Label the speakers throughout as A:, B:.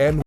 A: and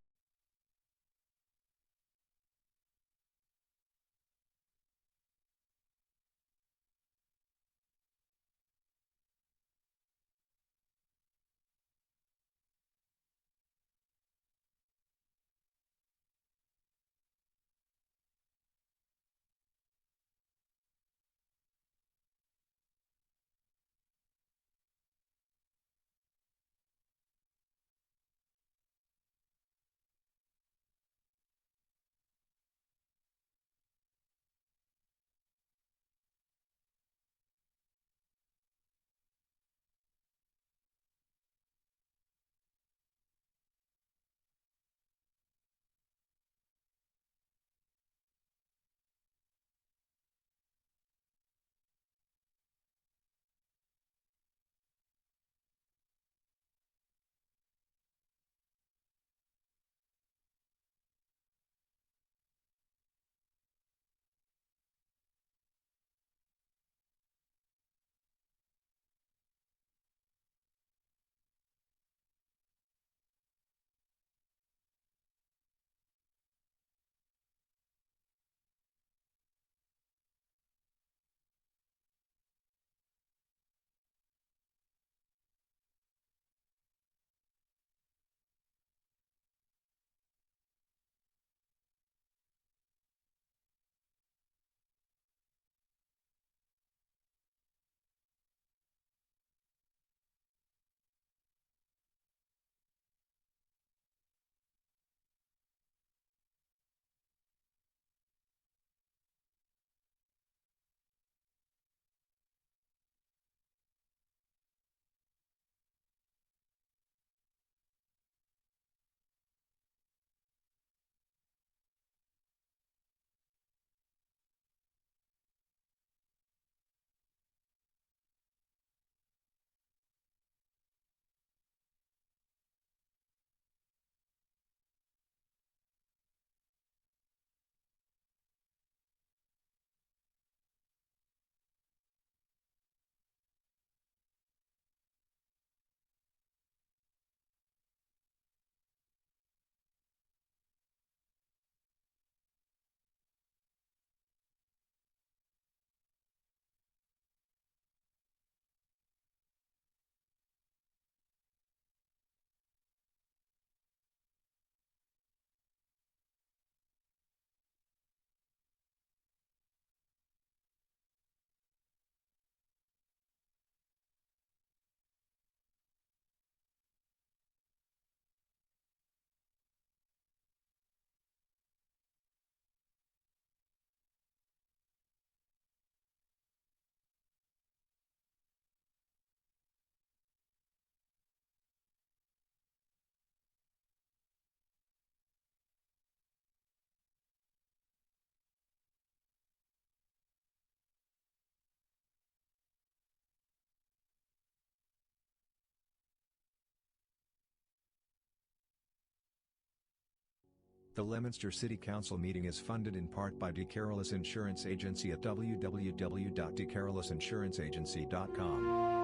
B: The Leominster City Council meeting is funded in part by DeCarolis Insurance Agency at www.decarolisinsuranceagency.com.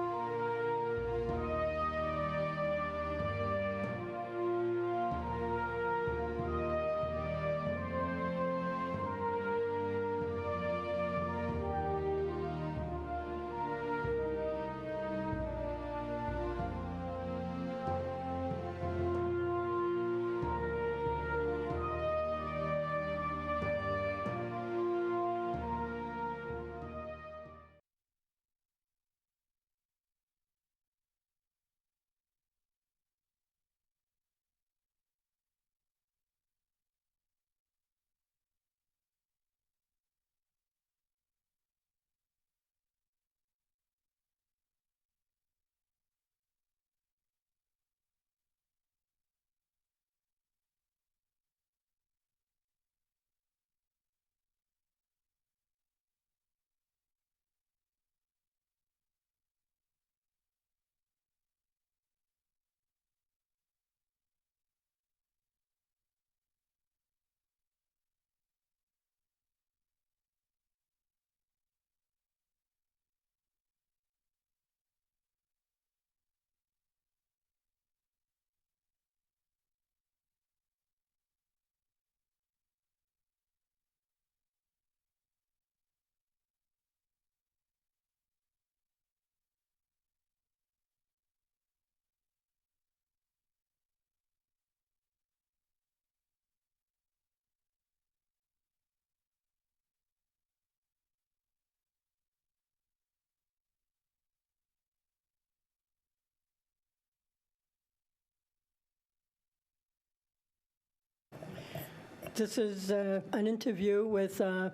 A: This is an interview with a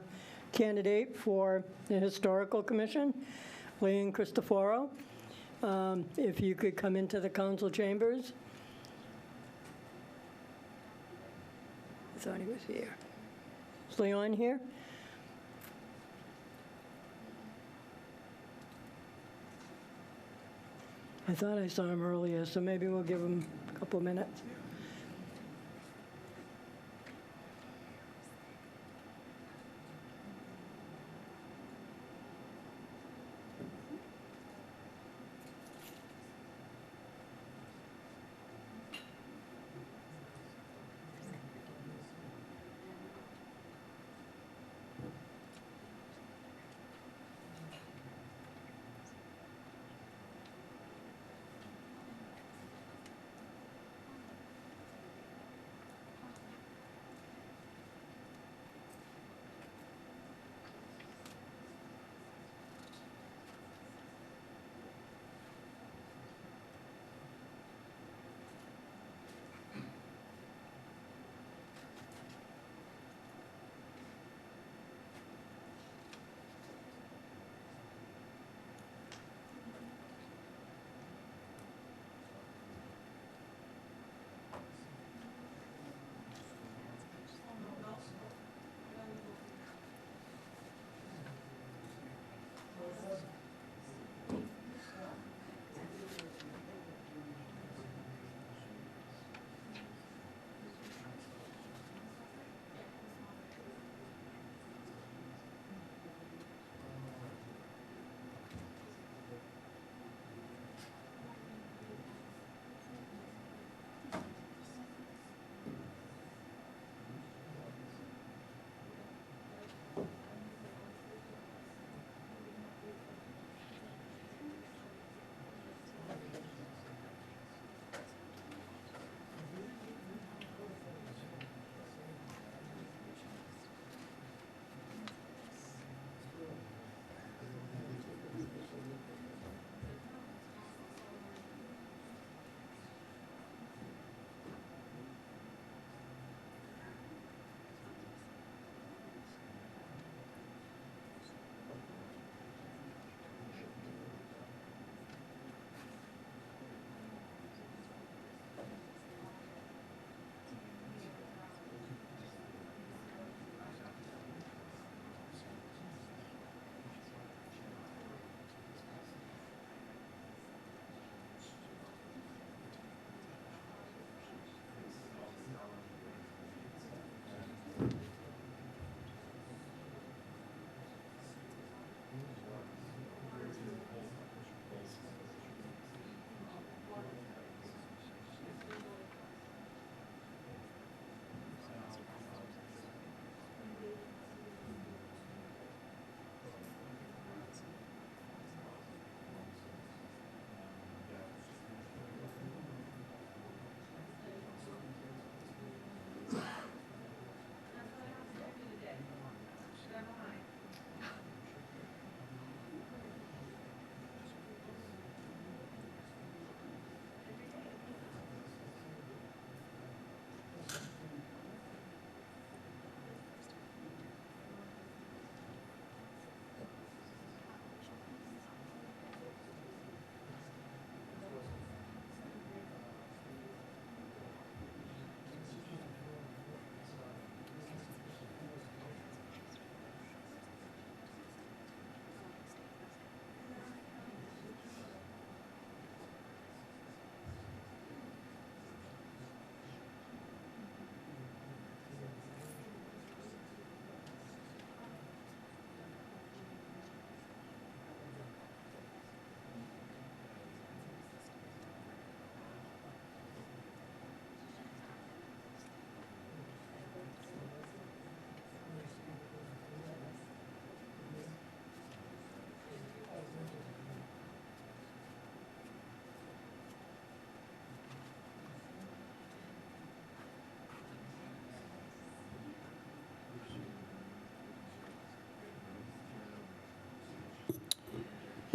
A: candidate for the Historical Commission, Leon Cristoforo. If you could come into the council chambers. I thought he was here. Is Leon here? I thought I saw him earlier, so maybe we'll give him a couple minutes.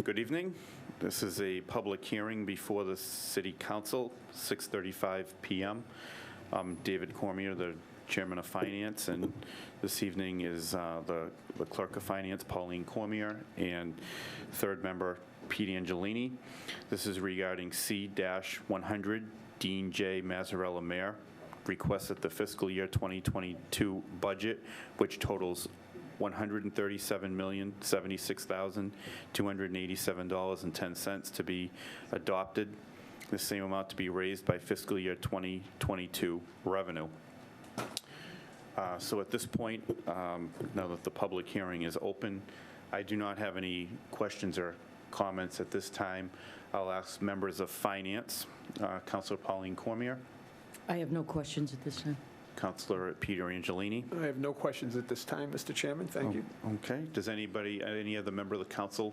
C: Good evening. This is a public hearing before the City Council, 6:35 p.m. I'm David Cormier, the Chairman of Finance, and this evening is the Clerk of Finance, Pauline Cormier, and third member, Pete Angelini. This is regarding C-100, Dean J. Mazzarella Mayor, requests that the fiscal year 2022 budget, which totals $137,076,287.10 to be adopted. The same amount to be raised by fiscal year 2022 revenue. So at this point, now that the public hearing is open, I do not have any questions or comments at this time. I'll ask members of Finance, Councilor Pauline Cormier,
D: I have no questions at this time.
C: Councilor Peter Angelini.
E: I have no questions at this time, Mr. Chairman. Thank you.
C: Okay. Does anybody, any other member of the council,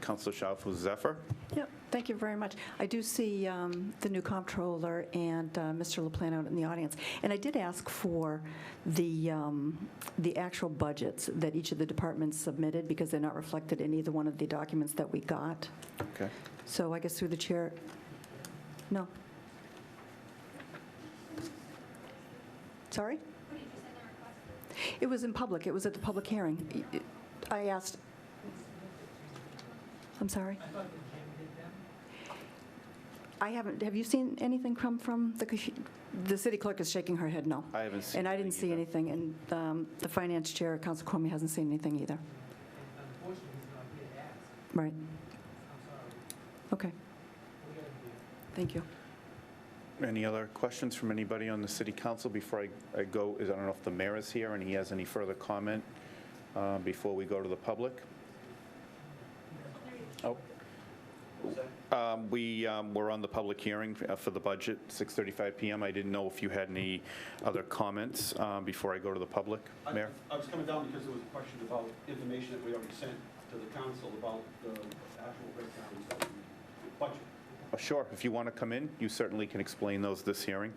C: Councilor Schauf Zephyr?
F: Yep, thank you very much. I do see the new comptroller and Mr. LaPlante out in the audience. And I did ask for the actual budgets that each of the departments submitted because they're not reflected in either one of the documents that we got.
C: Okay.
F: So I guess through the chair, no. Sorry? It was in public. It was at the public hearing. I asked. I'm sorry? I haven't. Have you seen anything come from the city clerk is shaking her head no.
C: I haven't seen
F: And I didn't see
C: anything
F: anything. And the finance chair, Council Cormier, hasn't seen anything either. Right. Okay. Thank you.
C: Any other questions from anybody on the city council before I go? I don't know if the mayor is here and he has any further comment before we go to the public. Oh. We're on the public hearing for the budget, 6:35 p.m. I didn't know if you had any other comments before I go to the public. Mayor?
G: I was coming down because there was a question about information that we already sent to the council about the actual breakdowns of the budget.
C: Sure. If you want to come in, you certainly can explain those this hearing.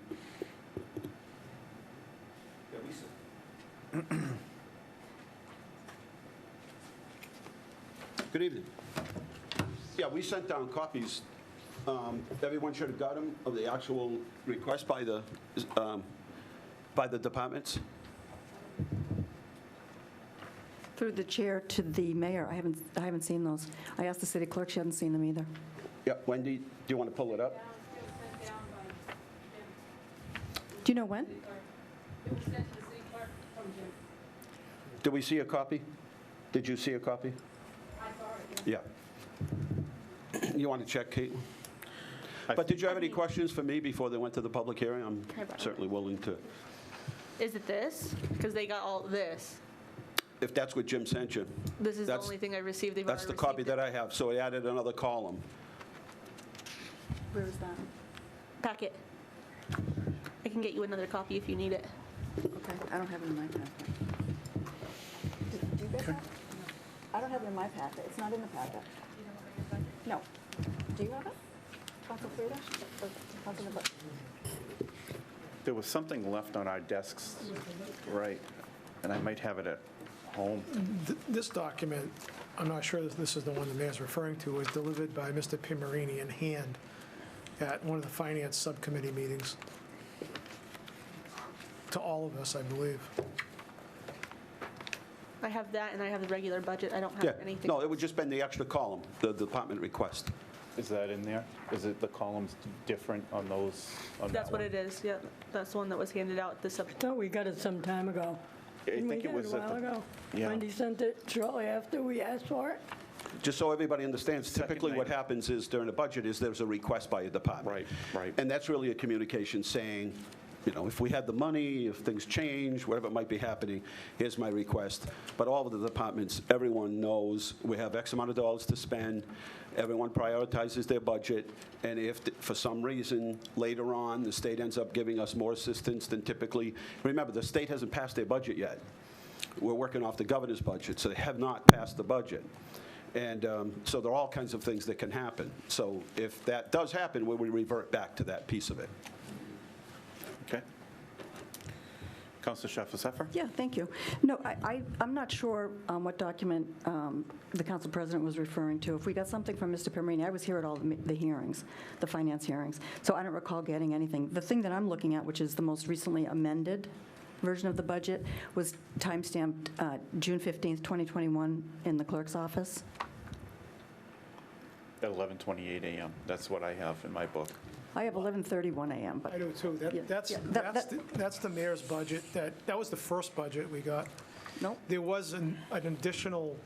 G: Yeah, Lisa. Good evening. Yeah, we sent down copies. Everyone should have got them of the actual request by the departments.
F: Through the chair to the mayor, I haven't seen those. I asked the city clerk, she hadn't seen them either.
G: Yeah, Wendy, do you want to pull it up?
F: Do you know when?
H: It was sent to the city clerk from Jim.
G: Did we see a copy? Did you see a copy?
H: I saw it,
G: Yeah. You want to check, Kate? But did you have any questions for me before they went to the public hearing? I'm
H: Can I borrow
G: certainly willing to.
H: Is it this? Because they got all this.
G: If that's what Jim sent you.
H: This is the
G: That's-
H: only thing I received. They've
G: That's the
H: already
G: copy
H: received
G: that I have, so I added another column.
F: Where is that?
H: Packet. I can get you another copy if you need it.
F: Okay, I don't have it in my packet. Do you get that? I don't have it in my packet. It's not in the packet. No. Do you have it? Council Frida? Or Council Navarro?
C: There was something left on our desks, right, and I might have it at home.
E: This document, I'm not sure that this is the one the mayor's referring to, was delivered by Mr. Pimarini in hand at one of the finance subcommittee meetings to all of us, I believe.
H: I have that, and I have the regular budget. I don't have
G: Yeah,
H: anything.
G: no, it would just been the extra column, the department request.
C: Is that in there? Is it the columns different on those? On
H: That's
C: that
H: what
C: one?
H: it is. Yeah, that's the one that was handed out. The sub.
A: I thought we got it some time ago.
C: I
A: Didn't we
C: think it
A: get
C: was
A: a
C: at
A: while
C: the.
A: ago.
C: Yeah.
A: Wendy sent it shortly after we asked for it.
G: Just so everybody understands,
C: Second
G: typically what
C: night.
G: happens is during the budget is there's a request by a department.
C: Right, right.
G: And that's really a communication saying, you know, if we had the money, if things change, whatever might be happening, here's my request. But all of the departments, everyone knows we have X amount of dollars to spend. Everyone prioritizes their budget. And if for some reason later on the state ends up giving us more assistance than typically, remember, the state hasn't passed their budget yet. We're working off the governor's budget, so they have not passed the budget. And so there are all kinds of things that can happen. So if that does happen, we will revert back to that piece of it.
C: Okay. Councilor Schaffner-Zephyr?
F: Yeah, thank you. No, I'm not sure what document the council president was referring to. If we got something from Mr. Pimerini, I was here at all the hearings, the finance hearings, so I don't recall getting anything. The thing that I'm looking at, which is the most recently amended version of the budget, was timestamped June 15th, 2021 in the clerk's office.
C: At 11:28 a.m. That's what I have in my book.
F: I have 11:31 a.m., but
E: I do too.
F: Yeah.
E: That's,
F: Yeah,
E: that's the mayor's budget. That was the first budget we got.
F: no.
E: There was an additional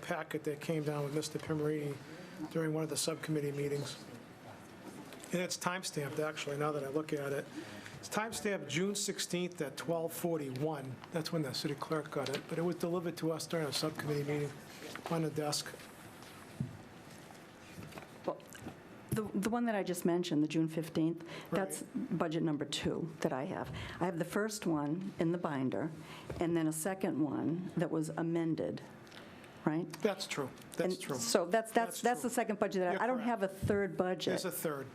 E: packet that came down with Mr. Pimerini during one of the subcommittee meetings. And it's timestamped, actually, now that I look at it. It's timestamped June 16th at 12:41. That's when the city clerk got it, but it was delivered to us during a subcommittee meeting on the desk.
F: Well, the one that I just mentioned, the June 15th, that's budget number 2 that I have. I have the first one in the binder, and then a second one that was amended, right?
E: That's true. That's
F: And
E: true.
F: So that's
E: true.
F: the second budget that
E: You're
F: I don't
E: correct.
F: have a third budget.
E: There's a third.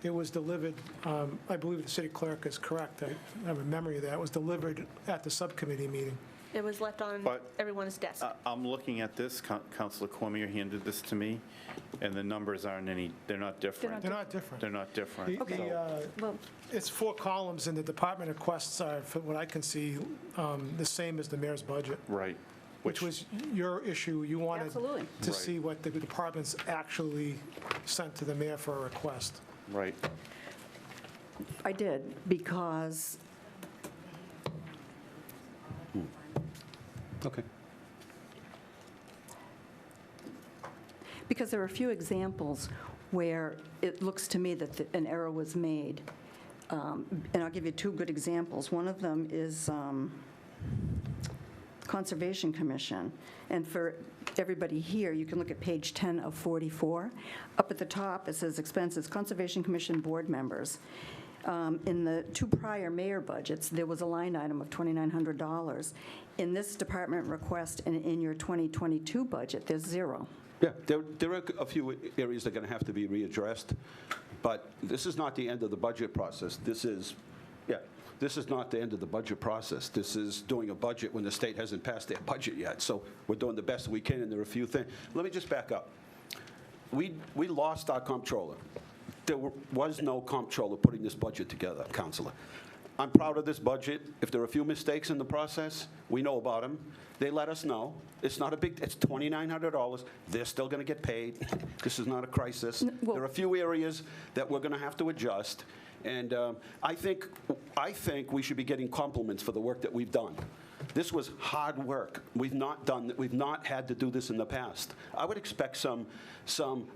E: It was delivered, I believe the city clerk is correct. I have a memory of that. It was delivered at the subcommittee meeting.
H: It was left on
C: But-
H: everyone's desk.
C: I'm looking at this, Councilor Cormier handed this to me, and the numbers aren't they're not different.
E: They're not different.
C: They're not different.
E: The- the,
F: Well,
E: It's 4 columns, and the department requests are, from what I can see, the same as the mayor's budget,
C: Right.
E: which was your issue. You wanted
F: Absolutely.
E: to
C: Right.
E: see what the departments actually sent to the mayor for a request.
C: Right.
F: I did, because
G: Okay.
F: there are a few examples where it looks to me that an error was made. And I'll give you 2 good examples. One of them is Conservation Commission. And for everybody here, you can look at page 10 of 44. Up at the top, it says expenses, Conservation Commission board members. In the 2 prior mayor budgets, there was a line item of $2,900. In this department request and in your 2022 budget, there's 0.
G: Yeah, there are a few areas that are going to have to be readdressed, but this is not the end of the budget process. This is not the end of the budget process. This is doing a budget when the state hasn't passed their budget yet. So we're doing the best we can, and there are a few things. Let me just back up. We lost our comptroller. There was no comptroller putting this budget together, Councilor. I'm proud of this budget. If there are a few mistakes in the process, we know about them. They let us know. It's not a big, it's $2,900. They're still going to get paid. This is not a crisis.
F: well-
G: There are a few areas that we're going to have to adjust. And I think we should be getting compliments for the work that we've done. This was hard work. We've not had to do this in the past. I would expect some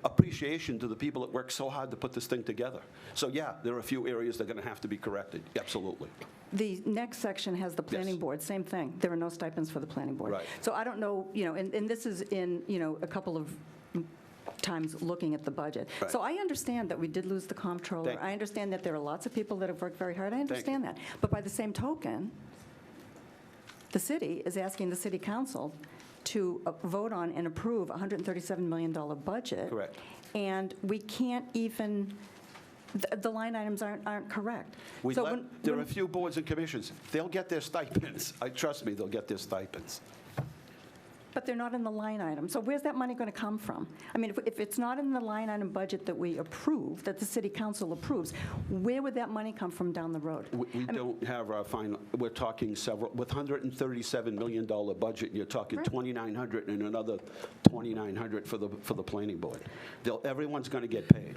G: appreciation to the people that worked so hard to put this thing together. So yeah, there are a few areas that are going to have to be corrected. Absolutely.
F: The next section has the planning board, same thing. There are no stipends for the planning board.
G: Right.
F: So I don't know, and this is in, a couple of times looking at the budget.
G: Right.
F: So I understand that we did lose the comptroller.
G: Thank you.
F: I understand that there are lots of people that have worked very hard. I understand that. But by the same token, the city is asking the city council to vote on and approve a $137 million budget.
G: Correct.
F: And we can't even, the line items aren't correct. So
G: There are a few boards and commissions. They'll get their stipends. Trust me, they'll get their stipends.
F: But they're not in the line item. So where's that money going to come from? I mean, if it's not in the line item budget that we approve, that the city council approves, where would that money come from down the road?
G: We don't have our final, we're talking several, with $137 million budget, you're talking
F: Right.
G: $2,900 and another $2,900 for the planning board. Everyone's going to get paid.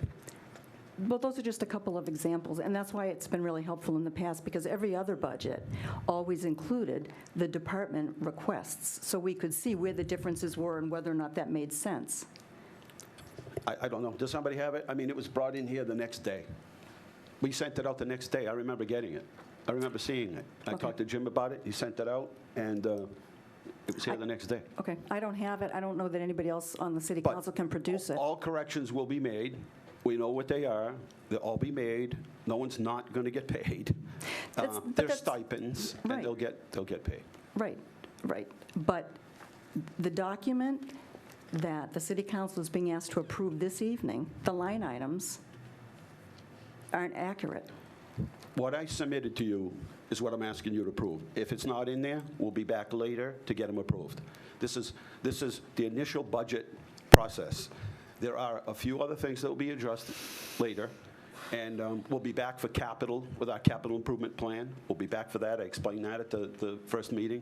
F: Well, those are just a couple of examples, and that's why it's been really helpful in the past, because every other budget always included the department requests, so we could see where the differences were and whether or not that made sense.
G: I don't know. Does somebody have it? I mean, it was brought in here the next day. We sent it out the next day. I remember getting it. I remember seeing it. I
F: Okay.
G: talked to Jim about it. He sent it out, and it was here the next day.
F: Okay, I don't have it. I don't know that anybody else on the city
G: But
F: council can produce it.
G: All corrections will be made. We know what they are. They'll all be made. No one's not going to get paid.
F: But
G: They're
F: that's-
G: stipends, and
F: Right.
G: they'll get paid.
F: Right, right. But the document that the city council is being asked to approve this evening, the line items aren't accurate.
G: what I submitted to you is what I'm asking you to approve. If it's not in there, we'll be back later to get them approved. This is the initial budget process. There are a few other things that will be addressed later, and we'll be back for capital with our capital improvement plan. We'll be back for that. I explained that at the first meeting.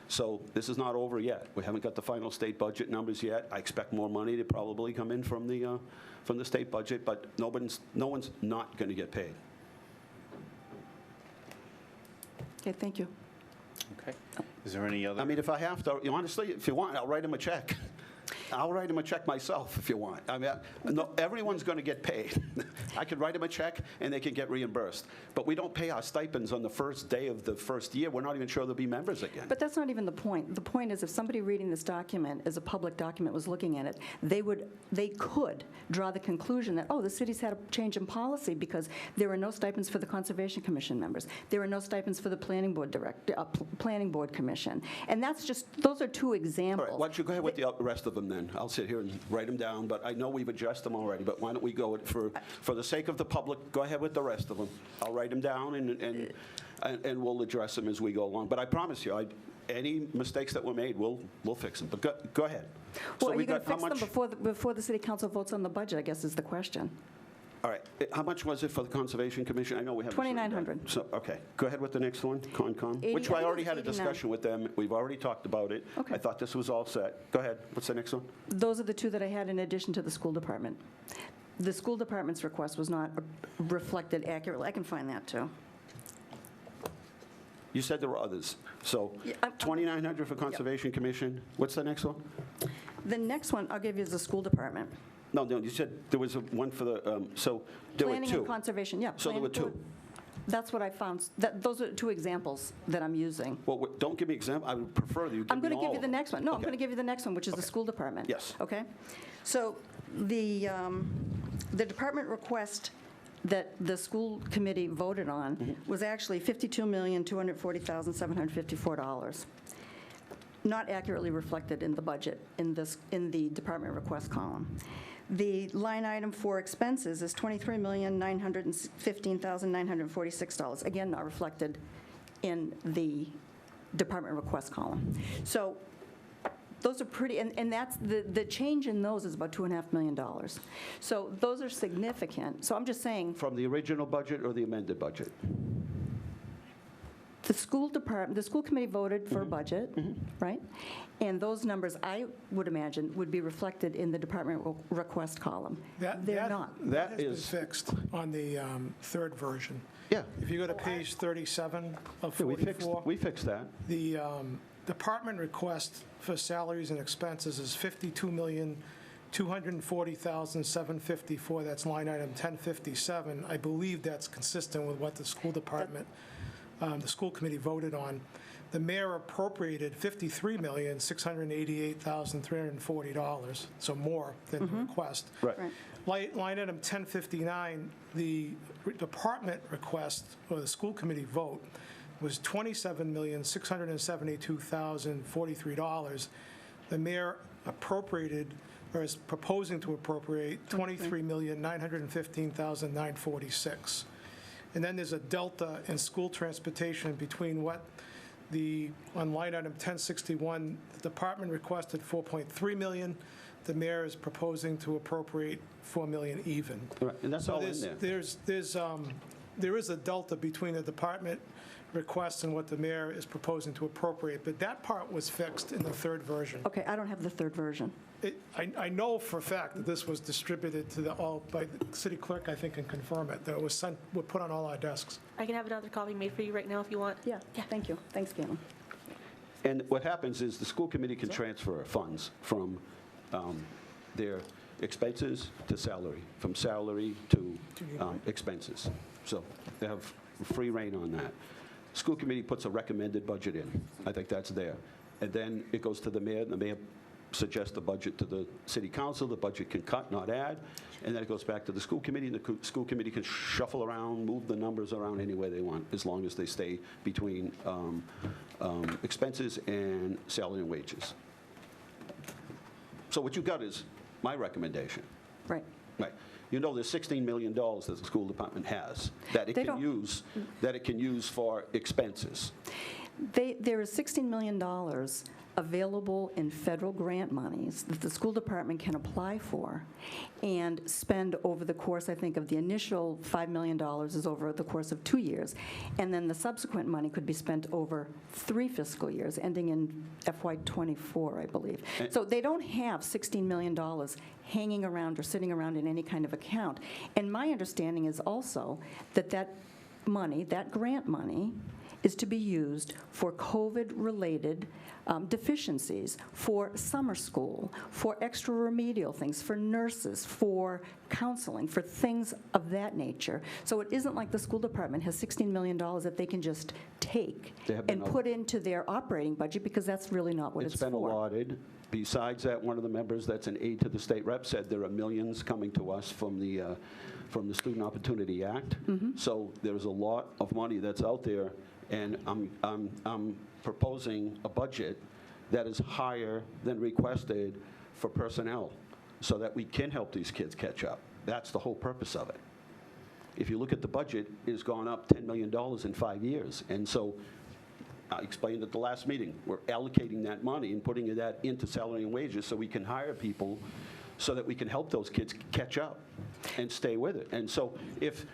G: So this is not over yet. We haven't got the final state budget numbers yet. I expect more money to probably come in from the state budget, but no one's not going to get paid.
F: Okay, thank you.
C: Okay. Is there any other?
G: I mean, if I have to, honestly, if you want, I'll write him a check. I'll write him a check myself if you want. I mean, no, everyone's going to get paid. I could write them a check and they can get reimbursed. But we don't pay our stipends on the first day of the first year. We're not even sure they'll be members again.
F: But that's not even the point. The point is if somebody reading this document as a public document was looking at it, they could draw the conclusion that, oh, the city's had a change in policy because there are no stipends for the Conservation Commission members. There are no stipends for the Planning Board Commission. And that's just, those are two examples.
G: All right, why don't you go ahead with the rest of them then? I'll sit here and write them down, but I know we've addressed them already, but why don't we go, for the sake of the public, go ahead with the rest of them. I'll write them down and we'll address them as we go along. But I promise you, any mistakes that were made, we'll fix them. But go ahead.
F: Well, are you going to fix them before the city council votes on the budget, I guess is the question.
G: All right. How much was it for the Conservation Commission? I know we have
F: $2,900.
G: So, okay. Go ahead with the next one, Concom, which I already had a discussion with them. We've already talked about it.
F: Okay.
G: I thought this was all set. Go ahead. What's the next one?
F: Those are the two that I had in addition to the school department. The school department's request was not reflected accurately. I can find that, too.
G: You said there were others. So
F: Yeah,
G: $2,900 for Conservation Commission. What's the next one?
F: The next one I'll give you is the school department.
G: No, you said there was one for the, so there were
F: Planning
G: two.
F: and conservation, yeah.
G: So there were two.
F: That's what I found. Those are two examples that I'm using.
G: Well, don't give me example. I would prefer that you give
F: I'm
G: me
F: going to give
G: all
F: you
G: of
F: the
G: them.
F: next one. No, I'm
G: Okay.
F: going to give you the next one, which is the school department.
G: Yes.
F: Okay? So the department request that the school committee voted on was actually $52,240,754. Not accurately reflected in the budget in the department request column. The line item for expenses is $23,915,946. Again, not reflected in the department request column. So those are pretty, and that's, the change in those is about $2.5 million. So those are significant. So I'm just saying,
G: From the original budget or the amended budget?
F: the school committee voted for a budget, right? And those numbers, I would imagine, would be reflected in the department request column. They're not.
E: That has been
G: is-
E: fixed on the third version.
G: Yeah.
E: If you go to page 37 of
G: Yeah,
E: 44,
G: we fixed that.
E: the department request for salaries and expenses is $52,240,754. That's line item 1057. I believe that's consistent with what the school department, the school committee voted on. The mayor appropriated $53,688,340, so more than the request.
G: Right.
F: Right.
E: Line item 1059, the department request, or the school committee vote, was $27,672,043. The mayor appropriated, or is proposing to appropriate, $23,915,946. And then there's a delta in school transportation between what on line item 1061, the department requested $4.3 million. The mayor is proposing to appropriate $4 million even.
G: Right, and that's all in
E: So
G: there.
E: there is a delta between the department request and what the mayor is proposing to appropriate, but that part was fixed in the third version.
F: Okay, I don't have the third version.
E: I know for a fact that this was distributed to by the city clerk, I think, and confirm it, that it was put on all our desks.
H: I can have another copy made for you right now if you want.
F: Yeah, thank you. Thanks, Caitlin.
G: And what happens is the school committee can transfer funds from their expenses to salary, from salary to expenses. So they have free rein on that. School committee puts a recommended budget in. I think that's there. And then it goes to the mayor, and the mayor suggests the budget to the city council. The budget can cut, not add. And then it goes back to the school committee, and the school committee can shuffle around, move the numbers around any way they want, as long as they stay between expenses and salary and wages. So what you got is my recommendation.
F: Right.
G: Right. You know there's $16 million that the school department has that it
F: They
G: can
F: don't-
G: use for expenses.
F: There is $16 million available in federal grant monies that the school department can apply for and spend over the course, I think, of the initial $5 million is over the course of 2 years. And then the subsequent money could be spent over 3 fiscal years, ending in FY '24, I believe. So they don't have $16 million hanging around or sitting around in any kind of account. And my understanding is also that that money, that grant money, is to be used for COVID-related deficiencies, for summer school, for extra remedial things, for nurses, for counseling, for things of that nature. So it isn't like the school department has $16 million that they can just take
G: They have been
F: and put into their operating budget, because that's really not what it's
G: It's been
F: for.
G: allotted. Besides that, one of the members that's an aide to the state rep said there are millions coming to us from the Student Opportunity Act. So there's a lot of money that's out there, and I'm proposing a budget that is higher than requested for personnel so that we can help these kids catch up. That's the whole purpose of it. If you look at the budget, it's gone up $10 million in 5 years. And so I explained at the last meeting, we're allocating that money and putting that into salary and wages so we can hire people so that we can help those kids catch up and stay with it. And so if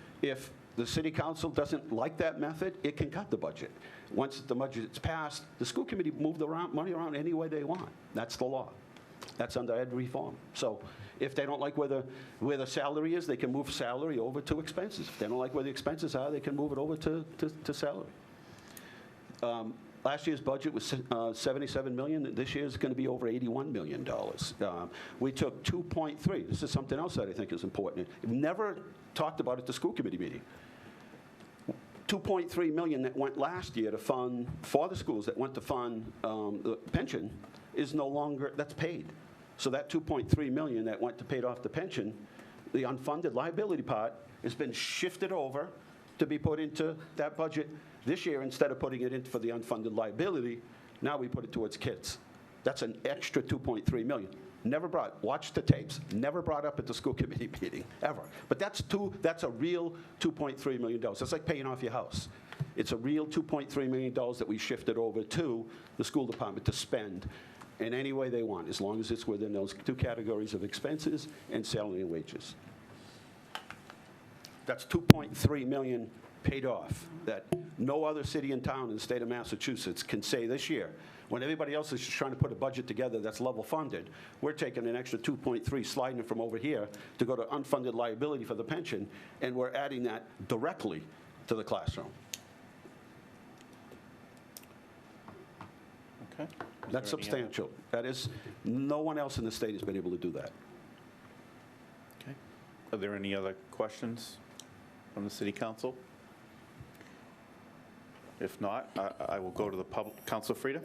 G: the city council doesn't like that method, it can cut the budget. Once the budget is passed, the school committee move the money around any way they want. That's the law. That's under ed reform. So if they don't like where the salary is, they can move salary over to expenses. If they don't like where the expenses are, they can move it over to salary. Last year's budget was $77 million. This year is going to be over $81 million. We took 2.3. This is something else that I think is important. We've never talked about at the school committee meeting. 2.3 million that went last year to fund, for the schools that went to fund the pension, is no longer, that's paid. So that 2.3 million that went to pay off the pension, the unfunded liability part, has been shifted over to be put into that budget this year. Instead of putting it in for the unfunded liability, now we put it towards kids. That's an extra 2.3 million. Never brought, watch the tapes, never brought up at the school committee meeting, ever. But that's a real $2.3 million. That's like paying off your house. It's a real $2.3 million that we shifted over to the school department to spend in any way they want, as long as it's within those two categories of expenses and salary and wages. That's $2.3 million paid off that no other city and town in the state of Massachusetts can say this year. When everybody else is just trying to put a budget together that's level funded, we're taking an extra 2.3, sliding it from over here to go to unfunded liability for the pension, and we're adding that directly to the classroom.
C: Okay.
G: That's substantial. That is, no one else in the state has been able to do that.
C: Okay. Are there any other questions from the city council? If not, I will go to the public. Councilor Frida?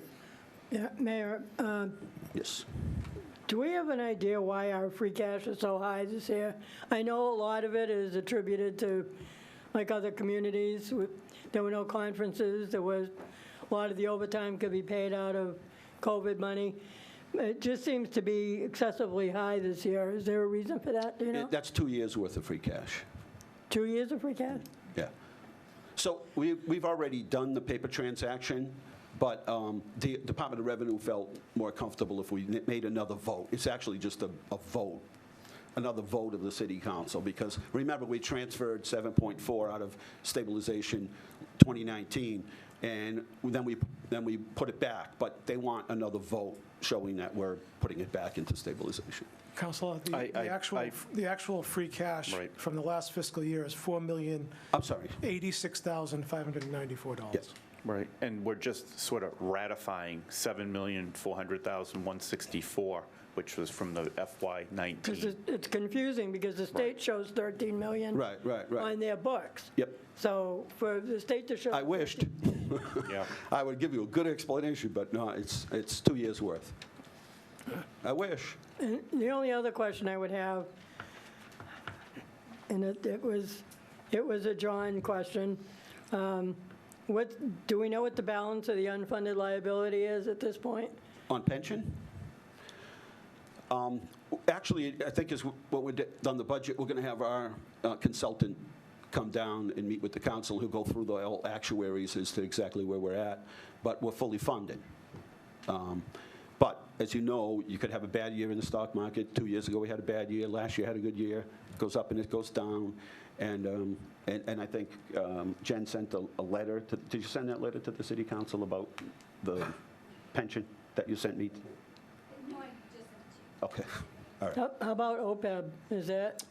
A: Yeah, Mayor,
G: Yes.
A: do we have an idea why our free cash is so high this year? I know a lot of it is attributed to, like other communities, there were no conferences, there was, a lot of the overtime could be paid out of COVID money. It just seems to be excessively high this year. Is there a reason for that, do you know?
G: That's 2 years' worth of free cash.
A: 2 years of free cash?
G: Yeah. So we've already done the paper transaction, but the Department of Revenue felt more comfortable if we made another vote. It's actually just a vote, another vote of the city council, because remember, we transferred 7.4 out of stabilization 2019, and then we put it back, but they want another vote showing that we're putting it back into stabilization.
E: Counselor, the actual free cash
C: Right.
E: from the last fiscal year is
G: I'm sorry.
E: $4,086,594.
G: Yes.
C: Right. And we're just sort of ratifying $7,400,164, which was from the FY19.
A: Because it's confusing, because the state shows 13 million
G: Right.
A: on their books.
G: Yep.
A: So for the state to show.
G: I wished.
C: Yeah.
G: I would give you a good explanation, but no, it's 2 years' worth. I wish.
A: And the only other question I would have, and it was a John question, do we know what the balance of the unfunded liability is at this point?
G: On pension? Actually, I think is what we've done the budget. We're going to have our consultant come down and meet with the council, who'll go through the all actuaries as to exactly where we're at, but we're fully funded. But as you know, you could have a bad year in the stock market. 2 years ago, we had a bad year. Last year had a good year. It goes up and it goes down. And I think Jen sent a letter. Did you send that letter to the city council about the pension that you sent me?
I: No, I just sent it to you.
G: Okay. All right.
A: How about OPEB? Is that,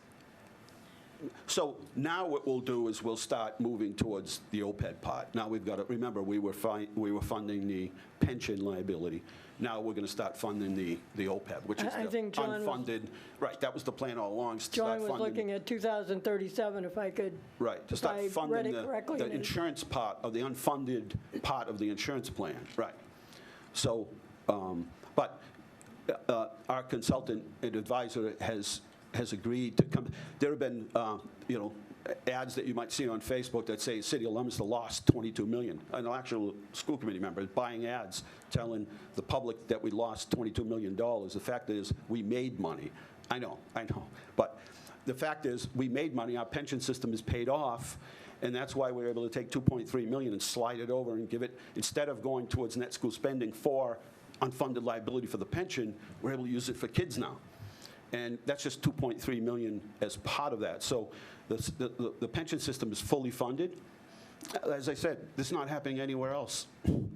G: So now what we'll do is we'll start moving towards the OPEB part. Now we've got to, remember, we were funding the pension liability. Now we're going to start funding the OPEB, which is
A: I
G: the
A: think John was-
G: unfunded. Right, that was the plan all along. Start
A: John was
G: funding-
A: looking at 2037, if I could.
G: Right, to
A: if
G: start
A: I read
G: funding
A: it correctly,
G: the
A: and it-
G: insurance part of the unfunded part of the insurance plan, right. So, but our consultant and advisor has agreed to come. There have been, ads that you might see on Facebook that say City of Leominster lost $22 million. An actual school committee member is buying ads telling the public that we lost $22 million. The fact is, we made money. I know. But the fact is, we made money. Our pension system is paid off, and that's why we're able to take $2.3 million and slide it over and give it, instead of going towards net school spending for unfunded liability for the pension, we're able to use it for kids now. And that's just $2.3 million as part of that. So the pension system is fully funded. As I said, this is not happening anywhere else,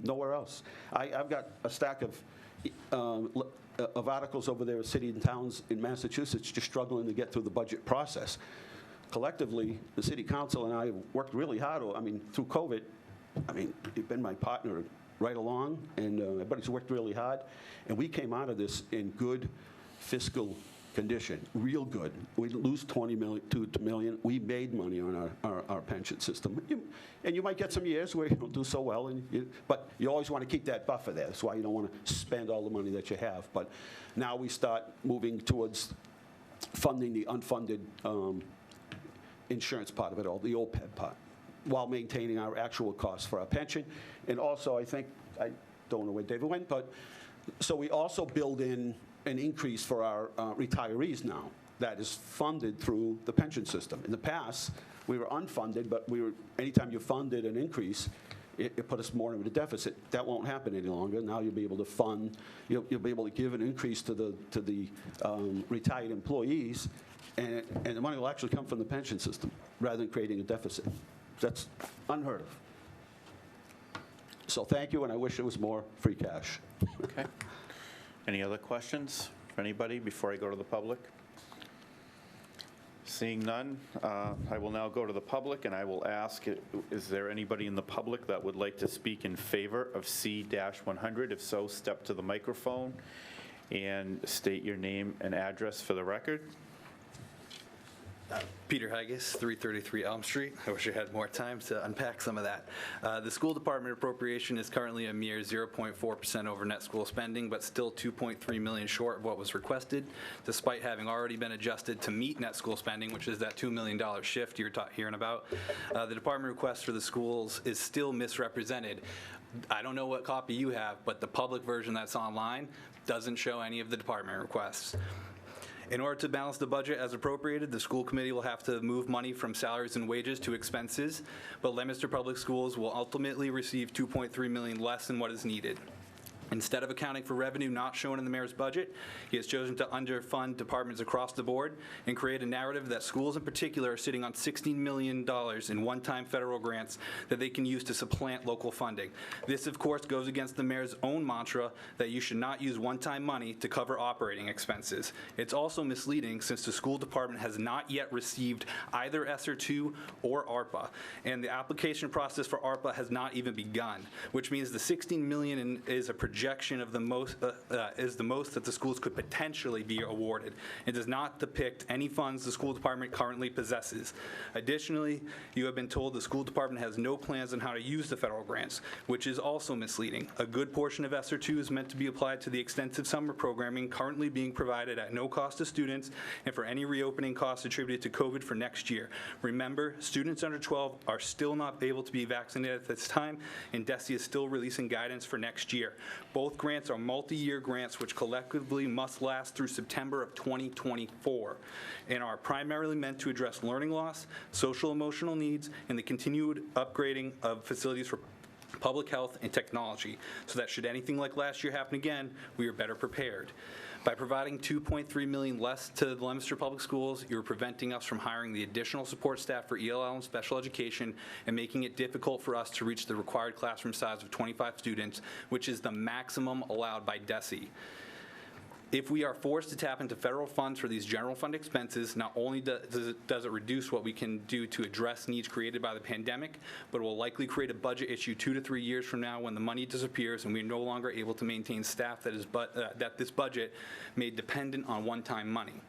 G: nowhere else. I've got a stack of articles over there at City and Towns in Massachusetts just struggling to get through the budget process. Collectively, the City Council and I worked really hard. Through COVID, you've been my partner right along, and everybody's worked really hard. And we came out of this in good fiscal condition, real good. We lose $2 million. We made money on our pension system. And you might get some years where you don't do so well, but you always want to keep that buffer there. That's why you don't want to spend all the money that you have. But now we start moving towards funding the unfunded insurance part of it all, the OPEB part, while maintaining our actual costs for our pension. And also, I think, I don't know where David went, but so we also build in an increase for our retirees now that is funded through the pension system. In the past, we were unfunded, but anytime you funded an increase, it put us more into a deficit. That won't happen any longer. Now you'll be able to fund, you'll be able to give an increase to the retired employees, and the money will actually come from the pension system rather than creating a deficit. That's unheard of. So thank you, and I wish it was more free cash.
C: Okay. Any other questions for anybody before I go to the public? Seeing none, I will now go to the public, and I will ask, is there anybody in the public that would like to speak in favor of C-100? If so, step to the microphone and state your name and address for the record.
J: Peter Haggis, 333 Elm Street. I wish I had more time to unpack some of that. The school department appropriation is currently a mere 0.4% over net school spending, but still $2.3 million short of what was requested, despite having already been adjusted to meet net school spending, which is that $2 million shift you're hearing about. The department request for the schools is still misrepresented. I don't know what copy you have, but the public version that's online doesn't show any of the department requests. In order to balance the budget as appropriated, the school committee will have to move money from salaries and wages to expenses, but Leominster Public Schools will ultimately receive $2.3 million less than what is needed. Instead of accounting for revenue not shown in the mayor's budget, he has chosen to underfund departments across the board and create a narrative that schools in particular are sitting on $16 million in one-time federal grants that they can use to supplant local funding. This, of course, goes against the mayor's own mantra that you should not use one-time money to cover operating expenses. It's also misleading since the school department has not yet received either ESSER II or ARPA, and the application process for ARPA has not even begun, which means the $16 million is a projection of the most that the schools could potentially be awarded. It does not depict any funds the school department currently possesses. Additionally, you have been told the school department has no plans on how to use the federal grants, which is also misleading. A good portion of ESSER II is meant to be applied to the extensive summer programming currently being provided at no cost to students and for any reopening costs attributed to COVID for next year. Remember, students under 12 are still not able to be vaccinated at this time, and DESE is still releasing guidance for next year. Both grants are multi-year grants which collectively must last through September of 2024 and are primarily meant to address learning loss, social emotional needs, and the continued upgrading of facilities for public health and technology, so that should anything like last year happen again, we are better prepared. By providing $2.3 million less to the Leominster Public Schools, you're preventing us from hiring the additional support staff for ELL and special education and making it difficult for us to reach the required classroom size of 25 students, which is the maximum allowed by DESE. If we are forced to tap into federal funds for these general fund expenses, not only does it reduce what we can do to address needs created by the pandemic, but it will likely create a budget issue 2 to 3 years from now when the money disappears and we are no longer able to maintain staff that this budget made dependent on one-time money.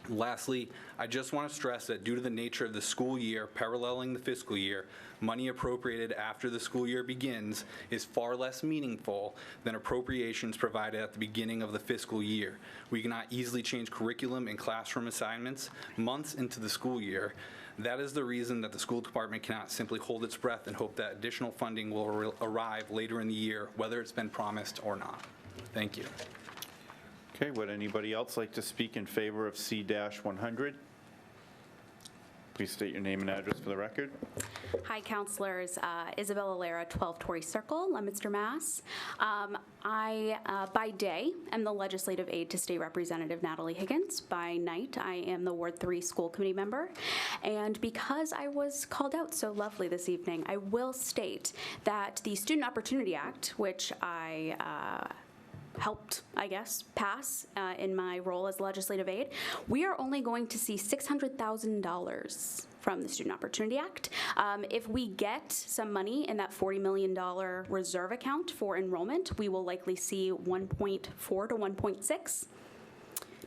J: Lastly, I just want to stress that due to the nature of the school year paralleling the fiscal year, money appropriated after the school year begins is far less meaningful than appropriations provided at the beginning of the fiscal year. We cannot easily change curriculum and classroom assignments months into the school year. That is the reason that the school department cannot simply hold its breath and hope that additional funding will arrive later in the year, whether it's been promised or not. Thank you.
C: Okay, would anybody else like to speak in favor of C-100? Please state your name and address for the record.
K: Hi, councilors. Isabella Lara, 12 Torrey Circle, Leominster, Mass. I, by day, am the legislative aide to State Representative Natalie Higgins. By night, I am the Ward 3 school committee member. And because I was called out so lovely this evening, I will state that the Student Opportunity Act, which I helped, I guess, pass in my role as legislative aide, we are only going to see $600,000 from the Student Opportunity Act. If we get some money in that $40 million reserve account for enrollment, we will likely see 1.4 to 1.6.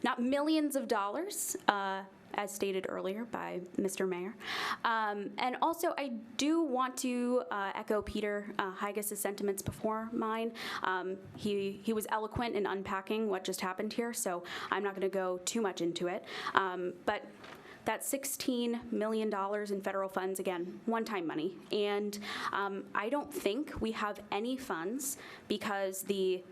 K: Not millions of dollars, as stated earlier by Mr. Mayor. And also, I do want to echo Peter Hygas' sentiments before mine. He was eloquent in unpacking what just happened here, so I'm not going to go too much into it. But that $16 million in federal funds, again, one-time money. And I don't think we have any funds because the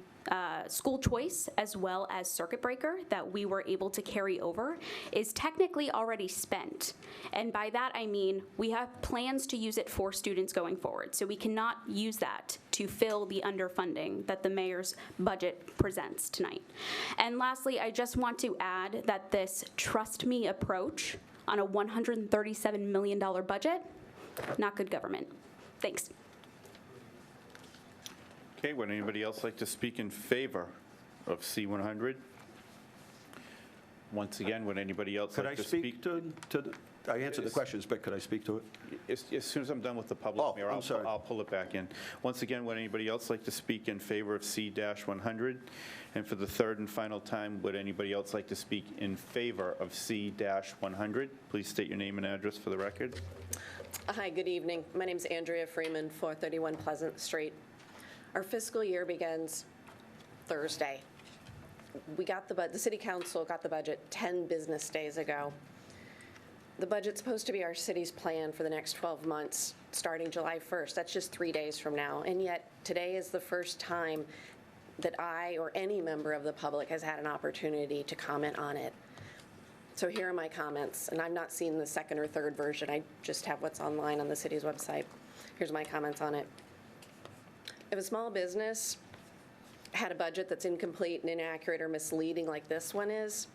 K: school choice as well as circuit breaker that we were able to carry over is technically already spent. And by that I mean we have plans to use it for students going forward. So we cannot use that to fill the underfunding that the mayor's budget presents tonight. And lastly, I just want to add that this trust me approach on a $137 million budget, not good government. Thanks.
C: Okay, would anybody else like to speak in favor of C-100? Once again, would anybody else like to speak?
G: Could I speak to I answered the questions, but could I speak to it?
C: As soon as I'm done with the public, Mayor,
G: I'm sorry.
C: I'll pull it back in. Once again, would anybody else like to speak in favor of C-100? And for the third and final time, would anybody else like to speak in favor of C-100? Please state your name and address for the record.
L: Hi, good evening. My name is Andrea Freeman, 431 Pleasant Street. Our fiscal year begins Thursday. The City Council got the budget 10 business days ago. The budget's supposed to be our city's plan for the next 12 months, starting July 1st. That's just 3 days from now. And yet, today is the first time that I or any member of the public has had an opportunity to comment on it. So here are my comments, and I've not seen the second or third version. I just have what's online on the city's website. Here's my comments on it. If a small business had a budget that's incomplete and inaccurate or misleading like this one is,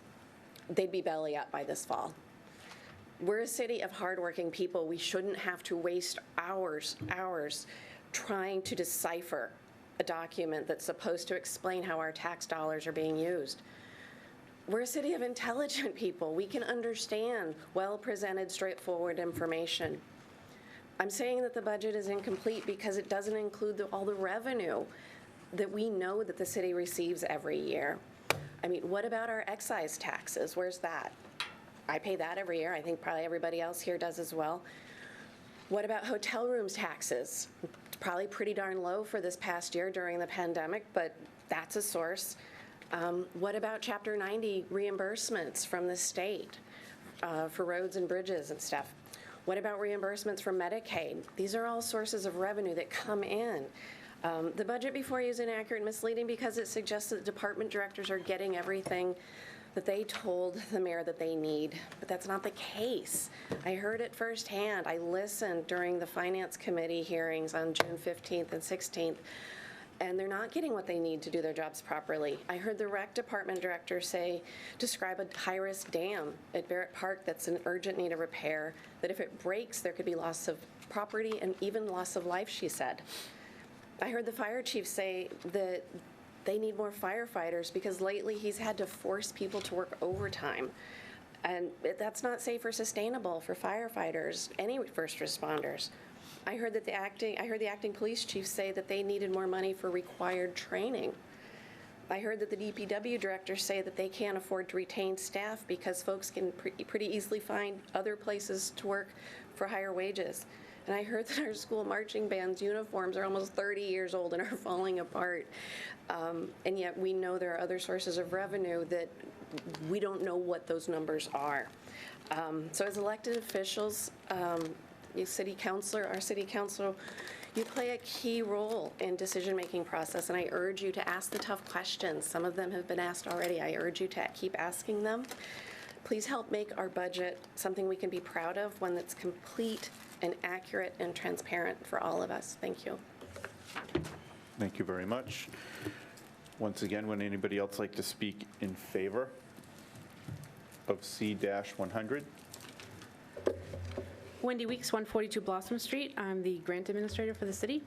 L: they'd be belly up by this fall. We're a city of hardworking people. We shouldn't have to waste hours trying to decipher a document that's supposed to explain how our tax dollars are being used. We're a city of intelligent people. We can understand well-presented, straightforward information. I'm saying that the budget is incomplete because it doesn't include all the revenue that we know that the city receives every year. I mean, what about our excise taxes? Where's that? I pay that every year. I think probably everybody else here does as well. What about hotel rooms taxes? It's probably pretty darn low for this past year during the pandemic, but that's a source. What about Chapter 90 reimbursements from the state for roads and bridges and stuff? What about reimbursements from Medicaid? These are all sources of revenue that come in. The budget before you is inaccurate and misleading because it suggests that department directors are getting everything that they told the mayor that they need, but that's not the case. I heard it firsthand. I listened during the Finance Committee hearings on June 15th and 16th, and they're not getting what they need to do their jobs properly. I heard the rec department director describe a high-risk dam at Barrett Park that's in urgent need of repair, that if it breaks, there could be loss of property and even loss of life, she said. I heard the fire chief say that they need more firefighters because lately he's had to force people to work overtime. And that's not safe or sustainable for firefighters, any first responders. I heard the acting police chief say that they needed more money for required training. I heard that the DPW director say that they can't afford to retain staff because folks can pretty easily find other places to work for higher wages. And I heard that our school marching band's uniforms are almost 30 years old and are falling apart. And yet we know there are other sources of revenue that we don't know what those numbers are. So as elected officials, our city council, you play a key role in decision-making process, and I urge you to ask the tough questions. Some of them have been asked already. I urge you to keep asking them. Please help make our budget something we can be proud of, one that's complete and accurate and transparent for all of us. Thank you.
C: Thank you very much. Once again, would anybody else like to speak in favor of C-100?
M: Wendy Weeks, 142 Blossom Street. I'm the grant administrator for the city.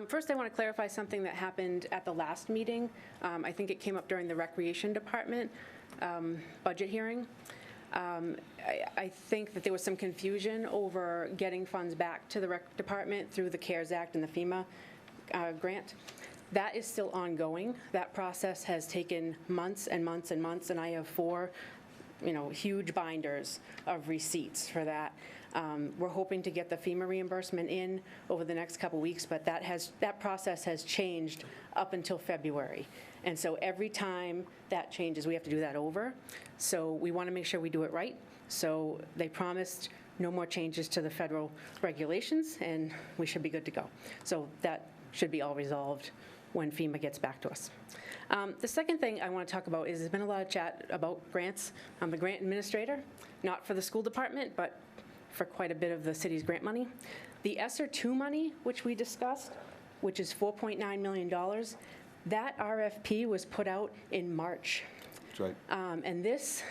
M: First, I want to clarify something that happened at the last meeting. I think it came up during the Recreation Department budget hearing. I think that there was some confusion over getting funds back to the Rec Department through the CARES Act and the FEMA grant. That is still ongoing. That process has taken months and months and months, and I have 4 huge binders of receipts for that. We're hoping to get the FEMA reimbursement in over the next couple weeks, but that process has changed up until February. And so every time that changes, we have to do that over. So we want to make sure we do it right. So they promised no more changes to the federal regulations, and we should be good to go. So that should be all resolved when FEMA gets back to us. The second thing I want to talk about is there's been a lot of chat about grants. I'm the grant administrator, not for the school department, but for quite a bit of the city's grant money. The ESSER 2 money, which we discussed, which is $4.9 million, that RFP was put out in March.
G: That's right.
M: And this,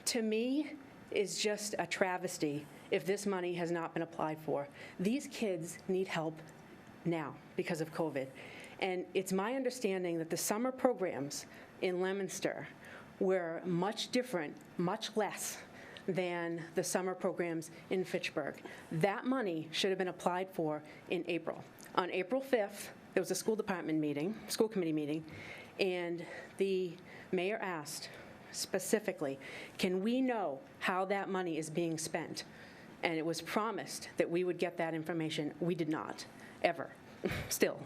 M: to me, is just a travesty if this money has not been applied for. These kids need help now because of COVID. And it's my understanding that the summer programs in Leominster were much different, much less than the summer programs in Fitchburg. That money should have been applied for in April. On April 5th, there was a school committee meeting, and the mayor asked specifically, can we know how that money is being spent? And it was promised that we would get that information. We did not, ever, still.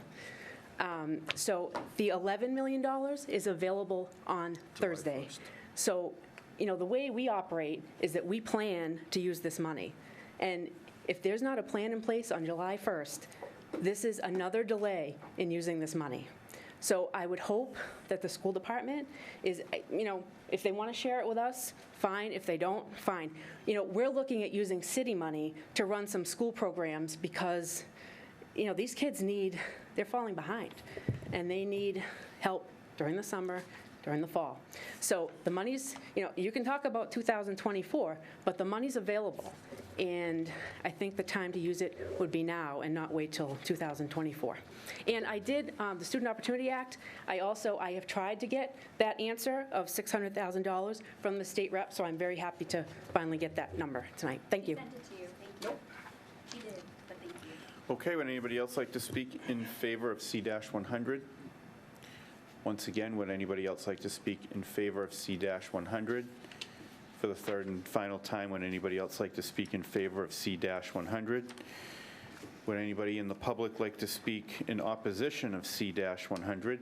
M: So the $11 million is available on Thursday. So, the way we operate is that we plan to use this money. And if there's not a plan in place on July 1st, this is another delay in using this money. So I would hope that the school department is, if they want to share it with us, fine. If they don't, fine. We're looking at using city money to run some school programs because, these kids they're falling behind, and they need help during the summer, during the fall. So the money's, you can talk about 2024, but the money's available. And I think the time to use it would be now and not wait till 2024. And I did, the Student Opportunity Act, I have tried to get that answer of $600,000 from the state rep, so I'm very happy to finally get that number tonight. Thank you.
I: Sent it to you, thank you. She did, but thank you.
C: Okay, would anybody else like to speak in favor of C-100? Once again, would anybody else like to speak in favor of C-100? For the third and final time, would anybody else like to speak in favor of C-100? Would anybody in the public like to speak in opposition of C-100?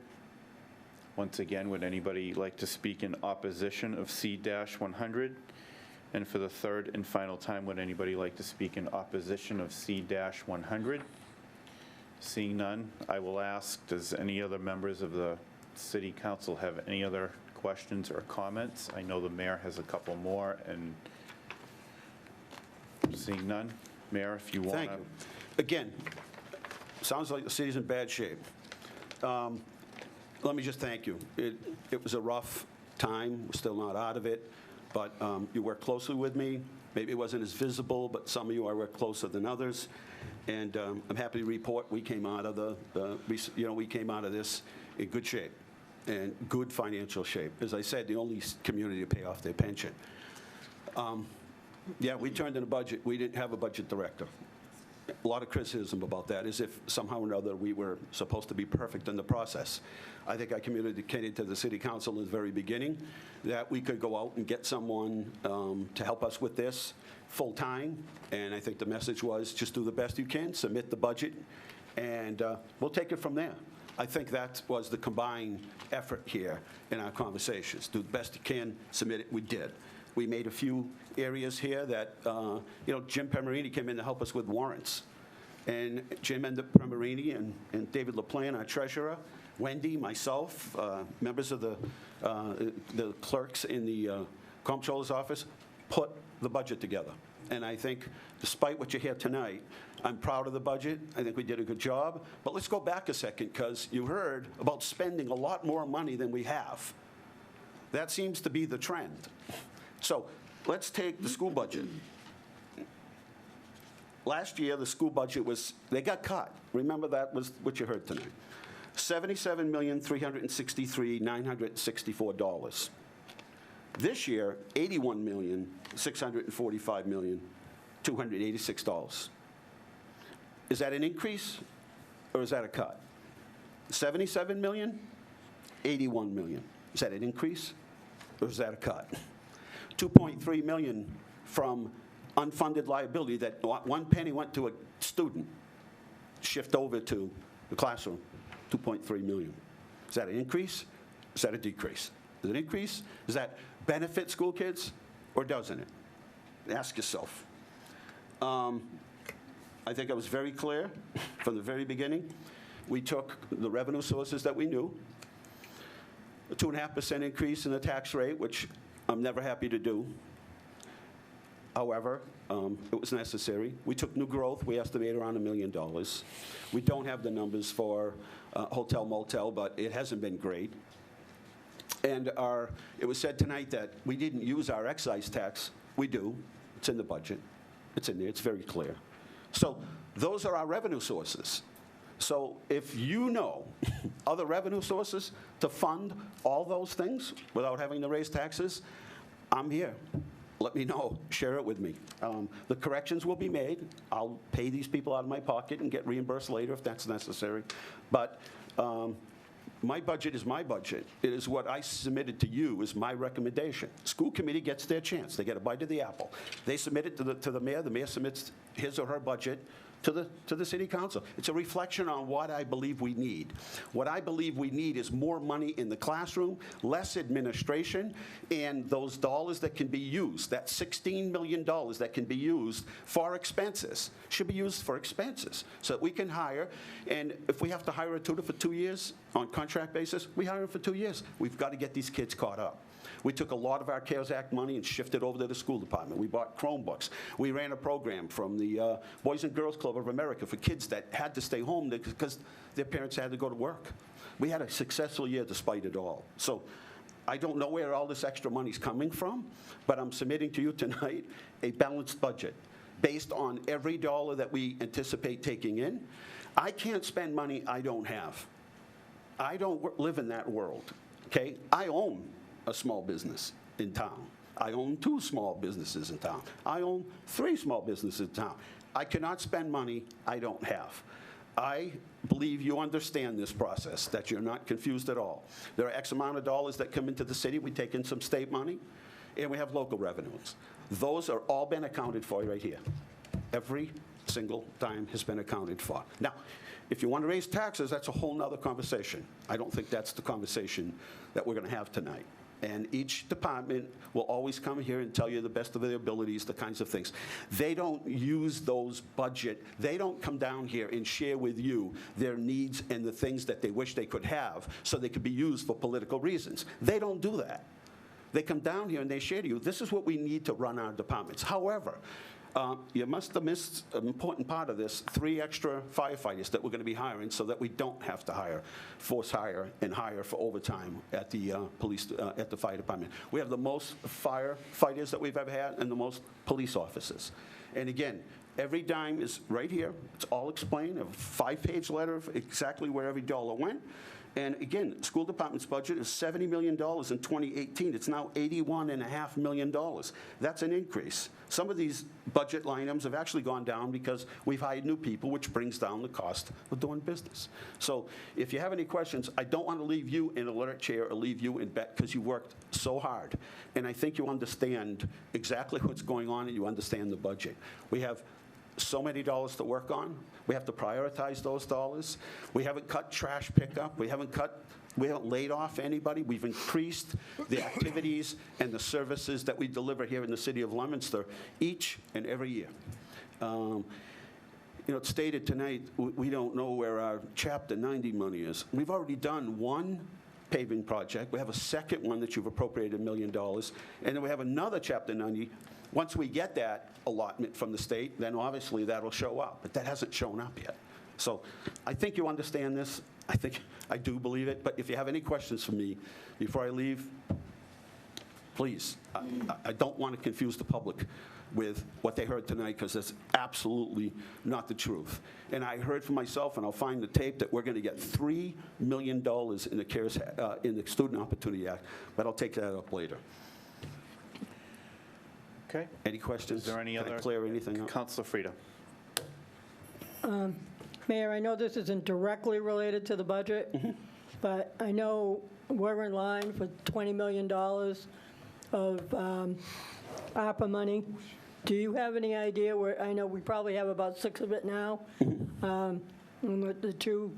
C: Once again, would anybody like to speak in opposition of C-100? And for the third and final time, would anybody like to speak in opposition of C-100? Seeing none, I will ask, does any other members of the city council have any other questions or comments? I know the mayor has a couple more, and seeing none, Mayor, if you want to.
G: Thank you. Again, sounds like the city's in bad shape. Let me just thank you. It was a rough time. We're still not out of it, but you worked closely with me. Maybe it wasn't as visible, but some of you I worked closer than others. And I'm happy to report we came out of we came out of this in good shape and good financial shape. As I said, the only community to pay off their pension. Yeah, we turned in a budget. We didn't have a budget director. A lot of criticism about that, as if somehow or another we were supposed to be perfect in the process. I think I communicated to the city council in the very beginning that we could go out and get someone to help us with this full-time, and I think the message was just do the best you can, submit the budget, and we'll take it from there. I think that was the combined effort here in our conversations. Do the best you can, submit it. We did. We made a few areas here that, Jim Pemerini came in to help us with warrants. And Jim Pemerini and David LaPlante, our treasurer, Wendy, myself, members of the clerks in the comptroller's office, put the budget together. And I think, despite what you hear tonight, I'm proud of the budget. I think we did a good job. But let's go back a second, because you heard about spending a lot more money than we have. That seems to be the trend. So let's take the school budget. Last year, the school budget they got cut. Remember, that was what you heard tonight. $77,363,964. This year, $81,645,286. Is that an increase or is that a cut? 77 million, 81 million. Is that an increase or is that a cut? 2.3 million from unfunded liability that one penny went to a student, shift over to the classroom, 2.3 million. Is that an increase? Is that a decrease? Is it an increase? Does that benefit school kids or doesn't it? Ask yourself. I think I was very clear from the very beginning. We took the revenue sources that we knew, a 2.5% increase in the tax rate, which I'm never happy to do. However, it was necessary. We took new growth. We estimate around $1 million. We don't have the numbers for hotel motel, but it hasn't been great. And it was said tonight that we didn't use our excise tax. We do. It's in the budget. It's in there. It's very clear. So those are our revenue sources. So if you know other revenue sources to fund all those things without having to raise taxes, I'm here. Let me know. Share it with me. The corrections will be made. I'll pay these people out of my pocket and get reimbursed later if that's necessary. But my budget is my budget. It is what I submitted to you as my recommendation. School committee gets their chance. They get a bite of the apple. They submit it to the mayor. The mayor submits his or her budget to the city council. It's a reflection on what I believe we need. What I believe we need is more money in the classroom, less administration, and those dollars that can be used, that $16 million that can be used for expenses, should be used for expenses so that we can hire. And if we have to hire a tutor for 2 years on contract basis, we hire them for 2 years. We've got to get these kids caught up. We took a lot of our CARES Act money and shifted over to the school department. We bought Chromebooks. We ran a program from the Boys and Girls Club of America for kids that had to stay home because their parents had to go to work. We had a successful year despite it all. So I don't know where all this extra money's coming from, but I'm submitting to you tonight a balanced budget based on every dollar that we anticipate taking in. I can't spend money I don't have. I don't live in that world, okay? I own a small business in town. I own 2 small businesses in town. I own 3 small businesses in town. I cannot spend money I don't have. I believe you understand this process, that you're not confused at all. There are X amount of dollars that come into the city. We take in some state money, and we have local revenues. Those are all been accounted for right here. Every single dime has been accounted for. Now, if you want to raise taxes, that's a whole nother conversation. I don't think that's the conversation that we're going to have tonight. And each department will always come here and tell you the best of their abilities, the kinds of things. They don't use those budget. They don't come down here and share with you their needs and the things that they wish they could have so they could be used for political reasons. They don't do that. They come down here and they share to you, this is what we need to run our departments. However, you must have missed an important part of this, 3 extra firefighters that we're going to be hiring so that we don't have to force hire for overtime at the at the fire department. We have the most firefighters that we've ever had and the most police officers. And again, every dime is right here. It's all explained, a 5-page letter of exactly where every dollar went. And again, school department's budget is $70 million in 2018. It's now $81.5 million. That's an increase. Some of these budget line items have actually gone down because we've hired new people, which brings down the cost of doing business. So if you have any questions, I don't want to leave you in a alert chair or leave you in bed because you worked so hard. And I think you understand exactly what's going on and you understand the budget. We have so many dollars to work on. We have to prioritize those dollars. We haven't cut trash pickup. We haven't laid off anybody. We've increased the activities and the services that we deliver here in the city of Leominster each and every year. It's stated tonight, we don't know where our Chapter 90 money is. We've already done one paving project. We have a second one that you've appropriated $1 million. And then we have another Chapter 90. Once we get that allotment from the state, then obviously that'll show up. But that hasn't shown up yet. So I think you understand this. I do believe it. But if you have any questions for me before I leave, please. I don't want to confuse the public with what they heard tonight because that's absolutely not the truth. And I heard for myself, and I'll find the tape, that we're going to get $3 million in the Student Opportunity Act. But I'll take that up later.
C: Okay.
G: Any questions?
C: Is there any other?
G: Can I clear anything up?
C: Councilor Frida.
A: Mayor, I know this isn't directly related to the budget, but I know we're in line for $20 million of ARPA money. Do you have any idea where, I know we probably have about 6 of it now, and with the two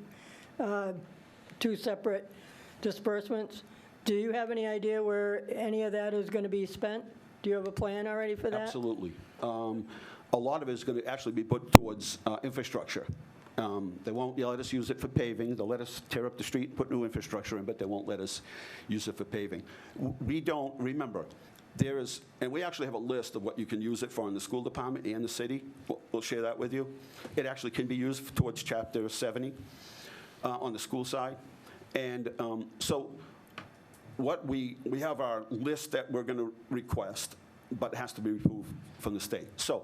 A: separate disbursements. Do you have any idea where any of that is going to be spent? Do you have a plan already for that?
G: Absolutely. A lot of it is going to actually be put towards infrastructure. They won't let us use it for paving. They'll let us tear up the street and put new infrastructure in, but they won't let us use it for paving. We don't, remember, and we actually have a list of what you can use it for in the school department and the city. We'll share that with you. It actually can be used towards Chapter 70 on the school side. And so what we have our list that we're going to request, but it has to be approved from the state. So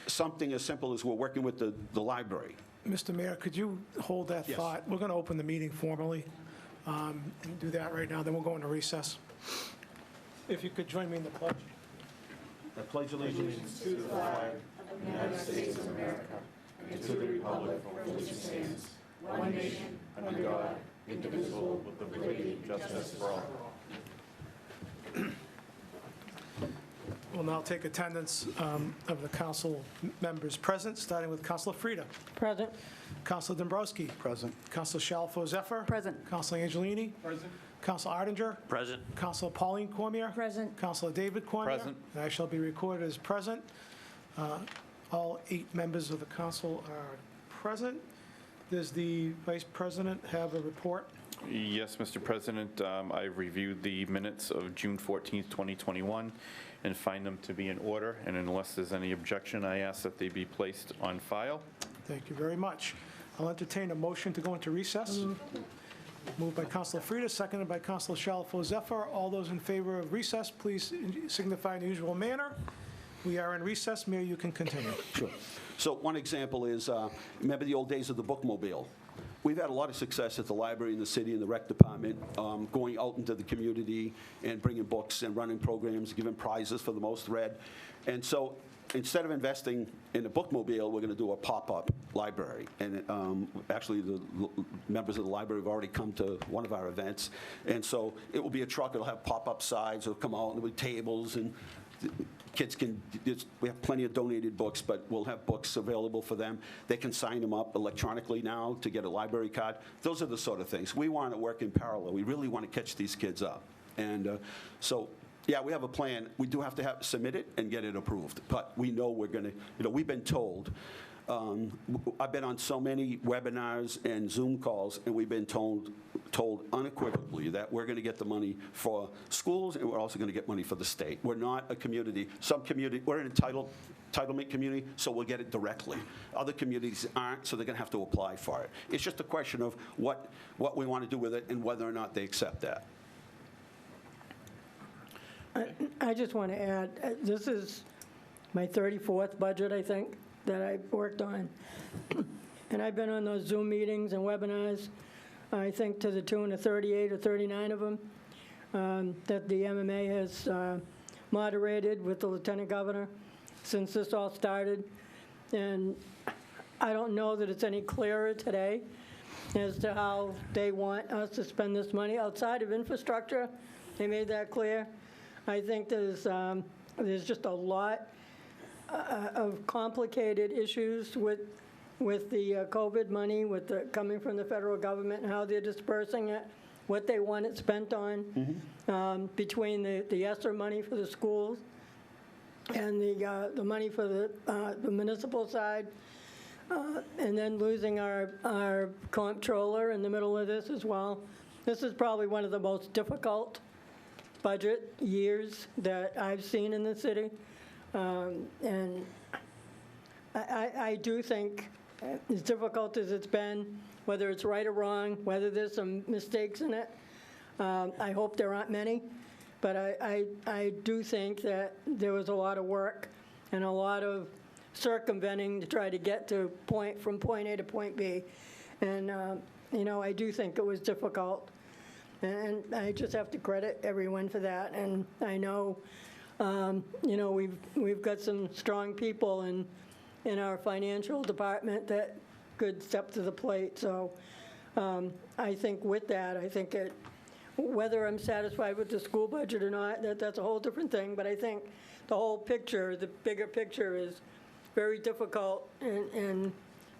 G: something as simple as we're working with the library.
E: Mr. Mayor, could you hold that
G: Yes.
E: thought? We're going to open the meeting formally and do that right now, then we'll go into recess. If you could join me in the pledge.
G: I pledge allegiance
E: To the flag
I: United States of America, and to the republic for which it stands, one nation, under God, indivisible, with liberty and justice for all.
E: We'll now take attendance of the council members present, starting with Councilor Frida.
A: Present.
E: Councilor Dombrowski.
G: Present.
E: Councilor Shalfo Zephyr.
F: Present.
E: Councilor Angelini. Present. Councilor Arndinger.
J: Present.
E: Councilor Pauline Cormier.
F: Present.
E: Councilor David Cormier.
J: Present.
E: And I shall be recorded as present. All 8 members of the council are present. Does the Vice President have a report?
C: Yes, Mr. President, I reviewed the minutes of June 14th, 2021, and find them to be in order, and unless there's any objection, I ask that they be placed on file.
E: Thank you very much. I'll entertain a motion to go into recess. Moved by Councilor Frida, seconded by Councilor Shalfo Zephyr. All those in favor of recess, please signify in the usual manner. We are in recess. Mayor, you can continue.
G: Sure. So one example is, remember the old days of the bookmobile? We've had a lot of success at the library in the city and the rec department, going out into the community and bringing books and running programs, giving prizes for the most read. And so instead of investing in a bookmobile, we're going to do a pop-up library. And actually, the members of the library have already come to one of our events. And so it will be a truck. It'll have pop-up sides. It'll come out, and there'll be tables, and kids can, we have plenty of donated books, but we'll have books available for them. They can sign them up electronically now to get a library card. Those are the sort of things. We want to work in parallel. We really want to catch these kids up. And so, yeah, we have a plan. We do have to submit it and get it approved. But we know we're going to, we've been told. I've been on so many webinars and Zoom calls, and we've been told unequivocally that we're going to get the money for schools, and we're also going to get money for the state. We're not a community. Some community, we're an entitlement community, so we'll get it directly. Other communities aren't, so they're going to have to apply for it. It's just a question of what we want to do with it and whether or not they accept that.
A: I just want to add, this is my 34th budget, I think, that I've worked on. And I've been on those Zoom meetings and webinars, I think to the tune of 38 or 39 of them, that the MMA has moderated with the Lieutenant Governor since this all started. And I don't know that it's any clearer today as to how they want us to spend this money outside of infrastructure. They made that clear. I think there's just a lot of complicated issues with the COVID money, with the coming from the federal government and how they're dispersing it, what they want it spent on, between the ESSER money for the schools and the money for the municipal side, and then losing our comptroller in the middle of this as well. This is probably one of the most difficult budget years that I've seen in the city. And I do think, as difficult as it's been, whether it's right or wrong, whether there's some mistakes in it, I hope there aren't many, but I do think that there was a lot of work and a lot of circumventing to try to get from point A to point B. And, I do think it was difficult. And I just have to credit everyone for that. And I know, we've got some strong people in our financial department that could step to the plate. So I think with that, whether I'm satisfied with the school budget or not, that's a whole different thing. But I think the whole picture, the bigger picture, is very difficult. And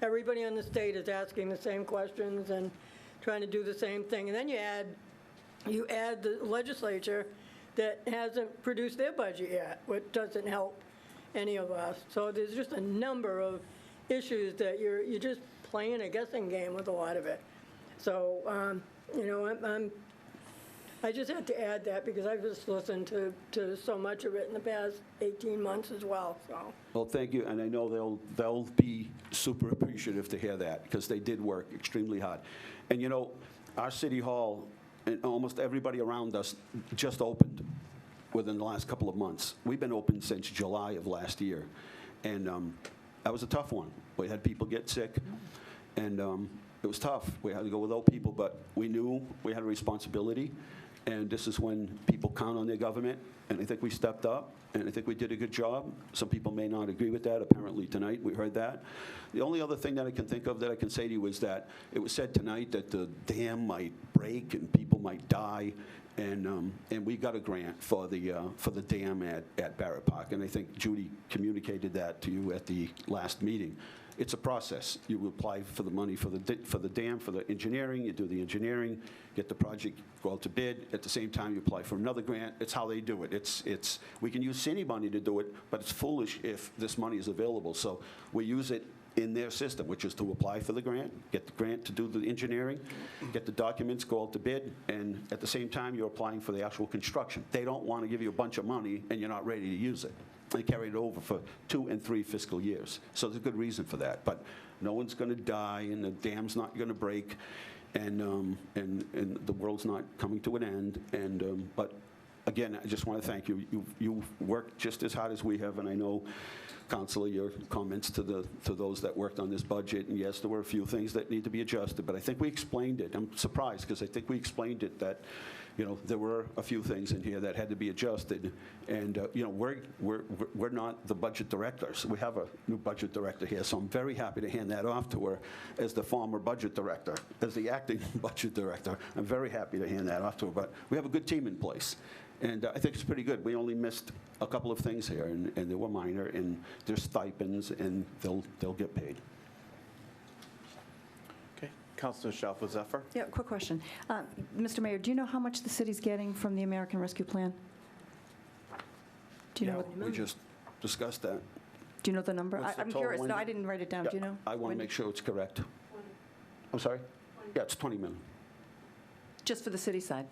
A: everybody on the state is asking the same questions and trying to do the same thing. And then you add the legislature that hasn't produced their budget yet, which doesn't help any of us. So there's just a number of issues that you're just playing a guessing game with a lot of it. So, I just had to add that because I've just listened to so much of it in the past 18 months as well. So.
G: Well, thank you, and I know they'll be super appreciative to hear that because they did work extremely hard. And our City Hall and almost everybody around us just opened within the last couple of months. We've been open since July of last year, and that was a tough one. We had people get sick, and it was tough. We had to go without people, but we knew we had a responsibility, and this is when people count on their government, and I think we stepped up, and I think we did a good job. Some people may not agree with that. Apparently tonight we heard that. The only other thing that I can think of that I can say to you is that it was said tonight that the dam might break and people might die, and we got a grant for the dam at Barrett Park, and I think Judy communicated that to you at the last meeting. It's a process. You apply for the money for the dam, for the engineering, you do the engineering, get the project, go out to bid. At the same time, you apply for another grant. It's how they do it. We can use city money to do it, but it's foolish if this money is available. So we use it in their system, which is to apply for the grant, get the grant to do the engineering, get the documents, go out to bid, and at the same time, you're applying for the actual construction. They don't want to give you a bunch of money and you're not ready to use it. They carry it over for 2 and 3 fiscal years. So there's a good reason for that. But no one's going to die, and the dam's not going to break, and the world's not coming to an end. But again, I just want to thank you. You worked just as hard as we have, and I know, Councilor, your comments to those that worked on this budget, and yes, there were a few things that need to be adjusted, but I think we explained it. I'm surprised because I think we explained it that there were a few things in here that had to be adjusted, and we're not the budget directors. We have a new budget director here, so I'm very happy to hand that off to her as the former budget director, as the acting budget director. I'm very happy to hand that off to her, but we have a good team in place, and I think it's pretty good. We only missed a couple of things here, and they were minor, and there's stipends, and they'll get paid.
C: Okay. Councilor Shalfo Zephyr?
F: Yeah, quick question. Mr. Mayor, do you know how much the city's getting from the American Rescue Plan? Do you know what?
G: We just discussed that.
F: Do you know the number?
G: What's the
F: I'm
G: total,
F: curious. No,
G: Wendy?
F: I didn't write it down. Do you know?
G: I want to
F: Wendy?
G: make sure it's correct. I'm sorry? Yeah, it's 20 million.
F: Just for the city side?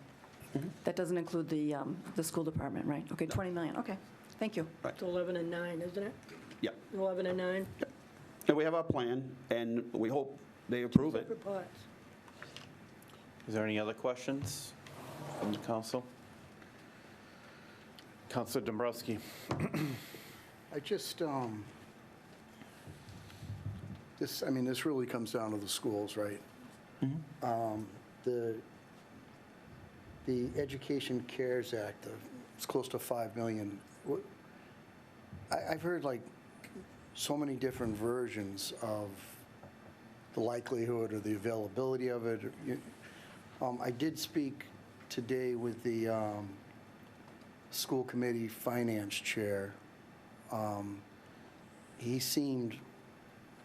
F: That doesn't include the school department, right? Okay, 20 million, okay. Thank you.
A: It's 11 and 9, isn't it?
G: Yeah.
A: 11 and 9?
G: And we have our plan, and we hope they approve it.
A: Separate pots.
C: Is there any other questions from the council? Councilor Dombrowski?
N: I just, this really comes down to the schools, right? The Education Cares Act, it's close to $5 million. I've heard like so many different versions of the likelihood or the availability of it. I did speak today with the school committee finance chair. He seemed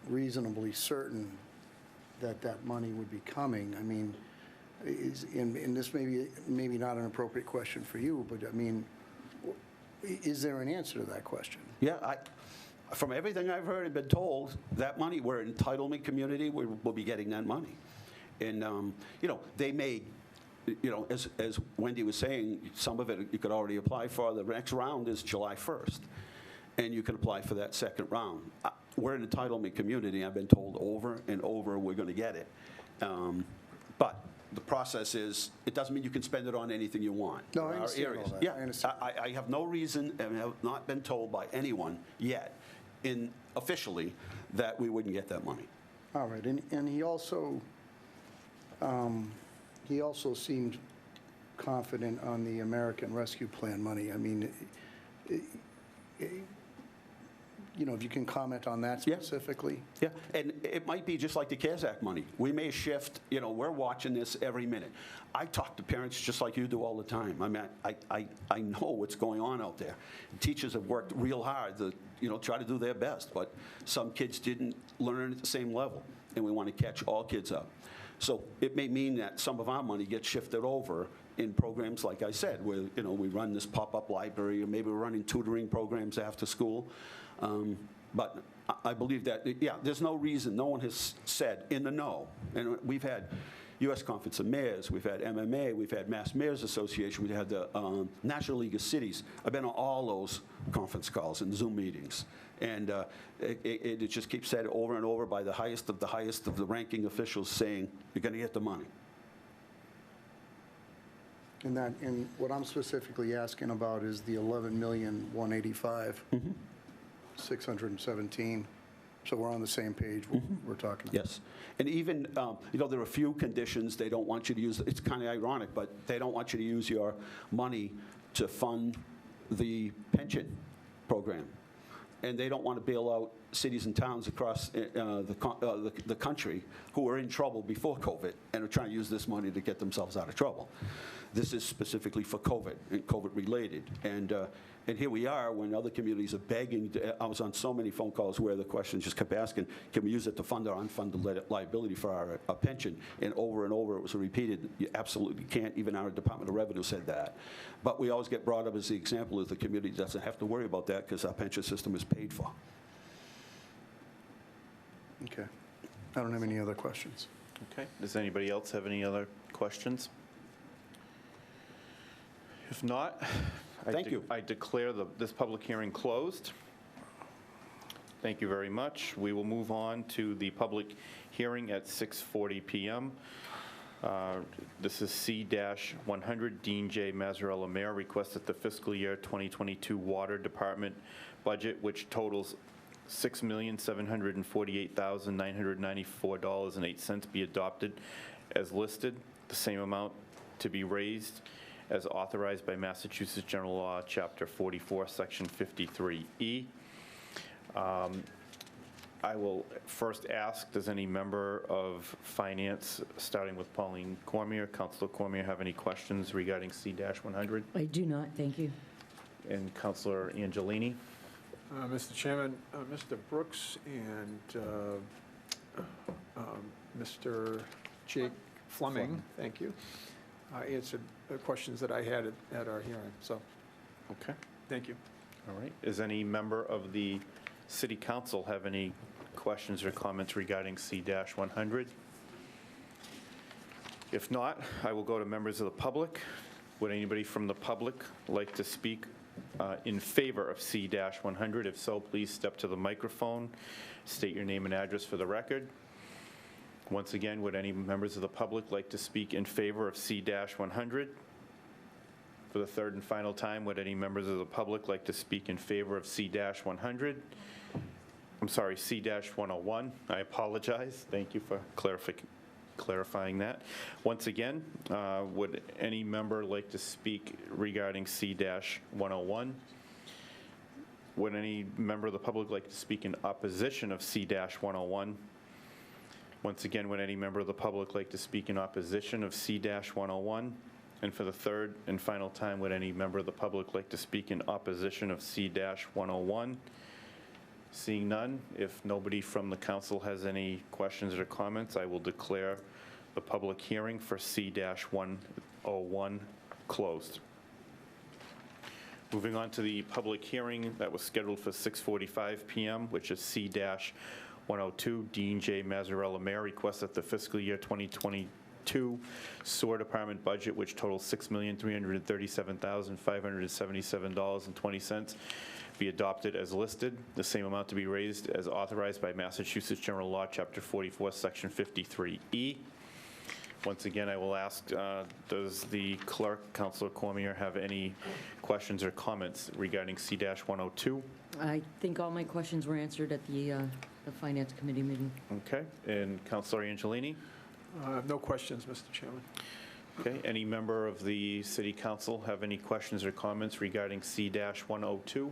N: reasonably certain that that money would be coming. I mean, and this maybe not an appropriate question for you, but I mean, is there an answer to that question?
G: Yeah, from everything I've heard and been told, that money, we're an entitlement community, we'll be getting that money. And, they may, as Wendy was saying, some of it you could already apply for. The next round is July 1st, and you can apply for that second round. We're an entitlement community. I've been told over and over we're going to get it. But the process is, it doesn't mean you can spend it on anything you want.
N: No, I
G: There are
N: understand all
G: areas.
N: that.
G: Yeah,
N: I understand.
G: I have no reason, and have not been told by anyone yet, officially, that we wouldn't get that money.
N: All right, and he also seemed confident on the American Rescue Plan money. I mean, if you can comment on that
G: Yeah.
N: specifically?
G: Yeah, and it might be just like the CARES Act money. We may shift, we're watching this every minute. I talk to parents just like you do all the time. I mean, I know what's going on out there. Teachers have worked real hard to, try to do their best, but some kids didn't learn at the same level, and we want to catch all kids up. So it may mean that some of our money gets shifted over in programs, like I said, where, we run this pop-up library, or maybe we're running tutoring programs after school. But I believe that, there's no reason, no one has said in the know. And we've had U.S. Conference of Mayors, we've had MMA, we've had Mass Mayors Association, we've had the National League of Cities. I've been on all those conference calls and Zoom meetings. And it just keeps said over and over by the highest of the ranking officials saying, you're going to get the money.
N: And what I'm specifically asking about is the 11,185,617. So we're on the same page. We're talking about.
G: Yes. And even, there are a few conditions they don't want you to use. It's kind of ironic, but they don't want you to use your money to fund the pension program. And they don't want to bail out cities and towns across the country who were in trouble before COVID and are trying to use this money to get themselves out of trouble. This is specifically for COVID and COVID-related. And here we are when other communities are begging. I was on so many phone calls where the questions just kept asking, can we use it to fund our unfunded liability for our pension? And over it was repeated, you absolutely can't. Even our Department of Revenue said that. But we always get brought up as the example of the community doesn't have to worry about that because our pension system is paid for.
N: Okay. I don't have any other questions.
C: Okay. Does anybody else have any other questions? If not,
G: Thank you.
C: I declare this public hearing closed. Thank you very much. We will move on to the public hearing at 6:40 p.m. This is C-100, Dean J. Mazzarella, Mayor, requested the fiscal year 2022 Water Department budget, which totals $6,748,994.08 be adopted as listed. The same amount to be raised as authorized by Massachusetts General Law, Chapter 44, Section 53E. I will first ask, does any member of Finance, starting with Pauline Cormier, Councilor Cormier, have any questions regarding C-100?
D: I do not, thank you.
C: And Councilor Angelini?
O: Mr. Chairman, Mr. Brooks and Mr. Jake Fleming, thank you, answered the questions that I had at our hearing. So,
C: Okay.
O: thank you.
C: All right. Does any member of the city council have any questions or comments regarding C-100? If not, I will go to members of the public. Would anybody from the public like to speak in favor of C-100? If so, please step to the microphone, state your name and address for the record. Once again, would any members of the public like to speak in favor of C-100? For the third and final time, would any members of the public like to speak in favor of C-100? I'm sorry, C-101. I apologize. Thank you for clarifying that. Once again, would any member like to speak regarding C-101? Would any member of the public like to speak in opposition of C-101? Once again, would any member of the public like to speak in opposition of C-101? And for the third and final time, would any member of the public like to speak in opposition of C-101? Seeing none, if nobody from the council has any questions or comments, I will declare the public hearing for C-101 closed. Moving on to the public hearing that was scheduled for 6:45 p.m., which is C-102, Dean J. Mazzarella Mayor requests that the fiscal year 2022 sewer department budget, which totals $6,337,577.20, be adopted as listed, the same amount to be raised as authorized by Massachusetts General Law, Chapter 44, Section 53E. Once again, I will ask, does the clerk, Councilor Cormier, have any questions or comments regarding C-102?
D: I think all my questions were answered at the Finance Committee meeting.
C: Okay, and Councilor Angelini?
O: No questions, Mr. Chairman.
C: Okay, any member of the City Council have any questions or comments regarding C-102?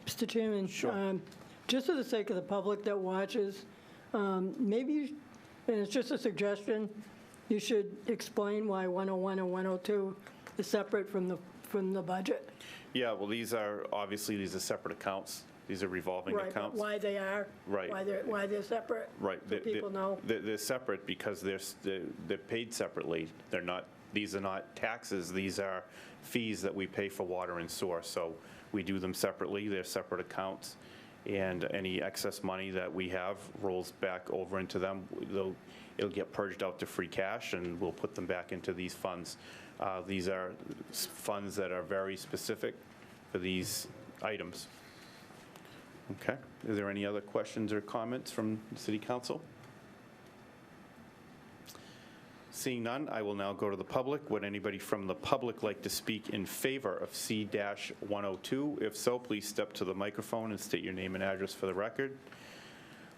A: Mr. Chairman?
C: Sure.
A: Just for the sake of the public that watches, maybe, and it's just a suggestion, you should explain why 101 and 102 is separate from the budget.
C: Yeah, well, these are separate accounts. These are revolving
A: Right, but
C: accounts.
A: why they are?
C: Right.
A: Why they're separate?
C: Right.
A: So people know.
C: They're separate because they're paid separately. They're not, these are not taxes, these are fees that we pay for water and sewer. So we do them separately, they're separate accounts, and any excess money that we have rolls back over into them. It'll get purged out to free cash, and we'll put them back into these funds. These are funds that are very specific for these items. Okay. Is there any other questions or comments from the City Council? Seeing none, I will now go to the public. Would anybody from the public like to speak in favor of C-102? If so, please step to the microphone and state your name and address for the record.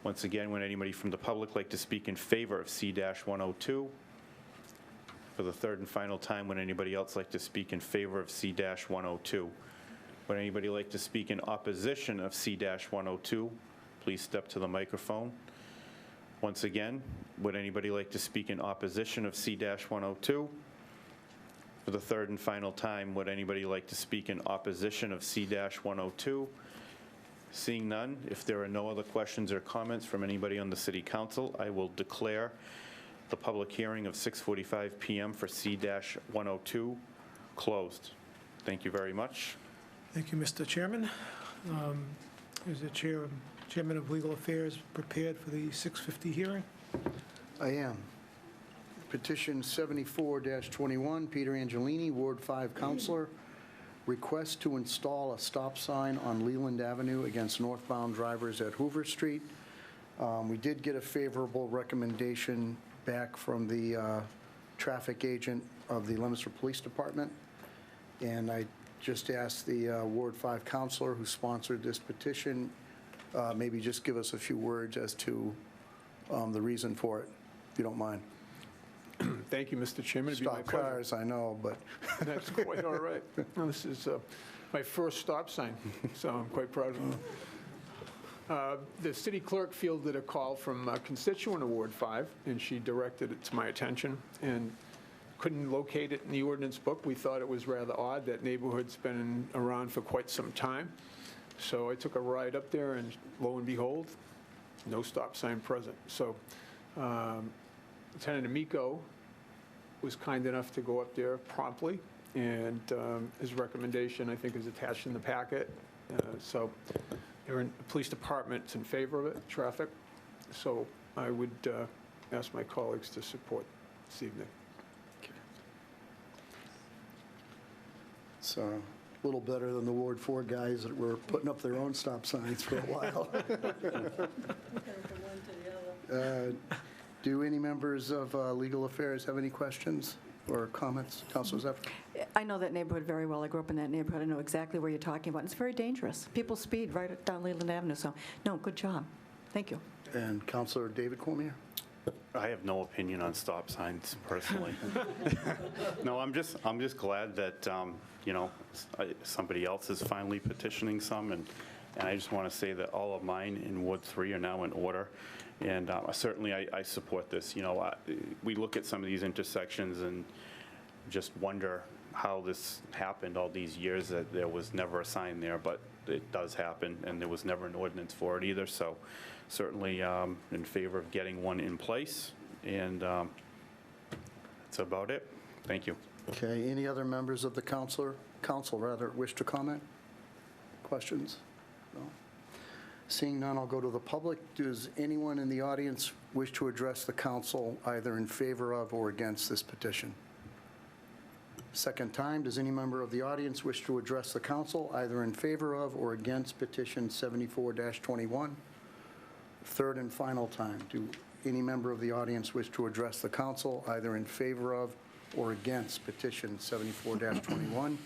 C: Once again, would anybody from the public like to speak in favor of C-102? For the third and final time, would anybody else like to speak in favor of C-102? Would anybody like to speak in opposition of C-102? Please step to the microphone. Once again, would anybody like to speak in opposition of C-102? For the third and final time, would anybody like to speak in opposition of C-102? Seeing none, if there are no other questions or comments from anybody on the City Council, I will declare the public hearing of 6:45 p.m. for C-102 closed. Thank you very much.
E: Thank you, Mr. Chairman. Is the Chairman of Legal Affairs prepared for the 6:50 hearing?
N: I am. Petition 74-21, Peter Angelini, Ward 5 Counselor, request to install a stop sign on Leland Avenue against northbound drivers at Hoover Street. We did get a favorable recommendation back from the traffic agent of the Leominster Police Department, and I just asked the Ward 5 Counselor who sponsored this petition, maybe just give us a few words as to the reason for it, if you don't mind.
O: Thank you, Mr. Chairman. It'd be my
N: Stop
O: pleasure.
N: cars, I know, but.
O: That's quite all right. This is my first stop sign, so I'm quite proud of it. The city clerk fielded a call from a constituent of Ward 5, and she directed it to my attention, and couldn't locate it in the ordinance book. We thought it was rather odd. That neighborhood's been around for quite some time. So I took a ride up there, and lo and behold, no stop sign present. So Lieutenant Amico was kind enough to go up there promptly, and his recommendation, I think, is attached in the packet. So the police department's in favor of it, traffic. So I would ask my colleagues to support this evening.
N: It's a little better than the Ward 4 guys that were putting up their own stop signs for a while. Do any members of Legal Affairs have any questions or comments? Councilor Zephyr?
F: I know that neighborhood very well. I grew up in that neighborhood. I know exactly where you're talking about. It's very dangerous. People speed right down Leland Avenue, so, no, good job. Thank you.
N: And Councilor David Cormier?
C: I have no opinion on stop signs personally. No, I'm just glad that, you know, somebody else is finally petitioning some, and I just want to say that all of mine in Ward 3 are now in order, and certainly I support this. You know, we look at some of these intersections and just wonder how this happened all these years, that there was never a sign there, but it does happen, and there was never an ordinance for it either, so certainly in favor of getting one in place, and that's about it. Thank you.
N: Okay, any other members of the council wish to comment? Questions? No? Seeing none, I'll go to the public. Does anyone in the audience wish to address the council either in favor of or against this petition? Second time, does any member of the audience wish to address the council either in favor of or against petition 74-21? Third and final time, do any member of the audience wish to address the council either in favor of or against petition 74-21?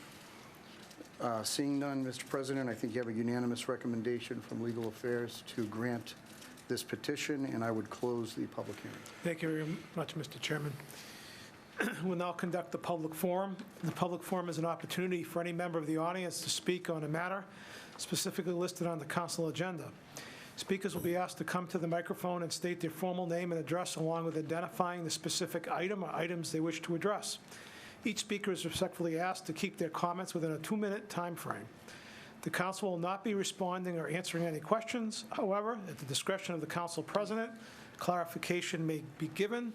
N: Seeing none, Mr. President, I think you have a unanimous recommendation from Legal Affairs to grant this petition, and I would close the public hearing.
E: Thank you very much, Mr. Chairman. We'll now conduct the public forum. The public forum is an opportunity for any member of the audience to speak on a matter specifically listed on the council agenda. Speakers will be asked to come to the microphone and state their formal name and address, along with identifying the specific item or items they wish to address. Each speaker is respectfully asked to keep their comments within a 2-minute time frame. The council will not be responding or answering any questions. However, at the discretion of the council president, clarification may be given.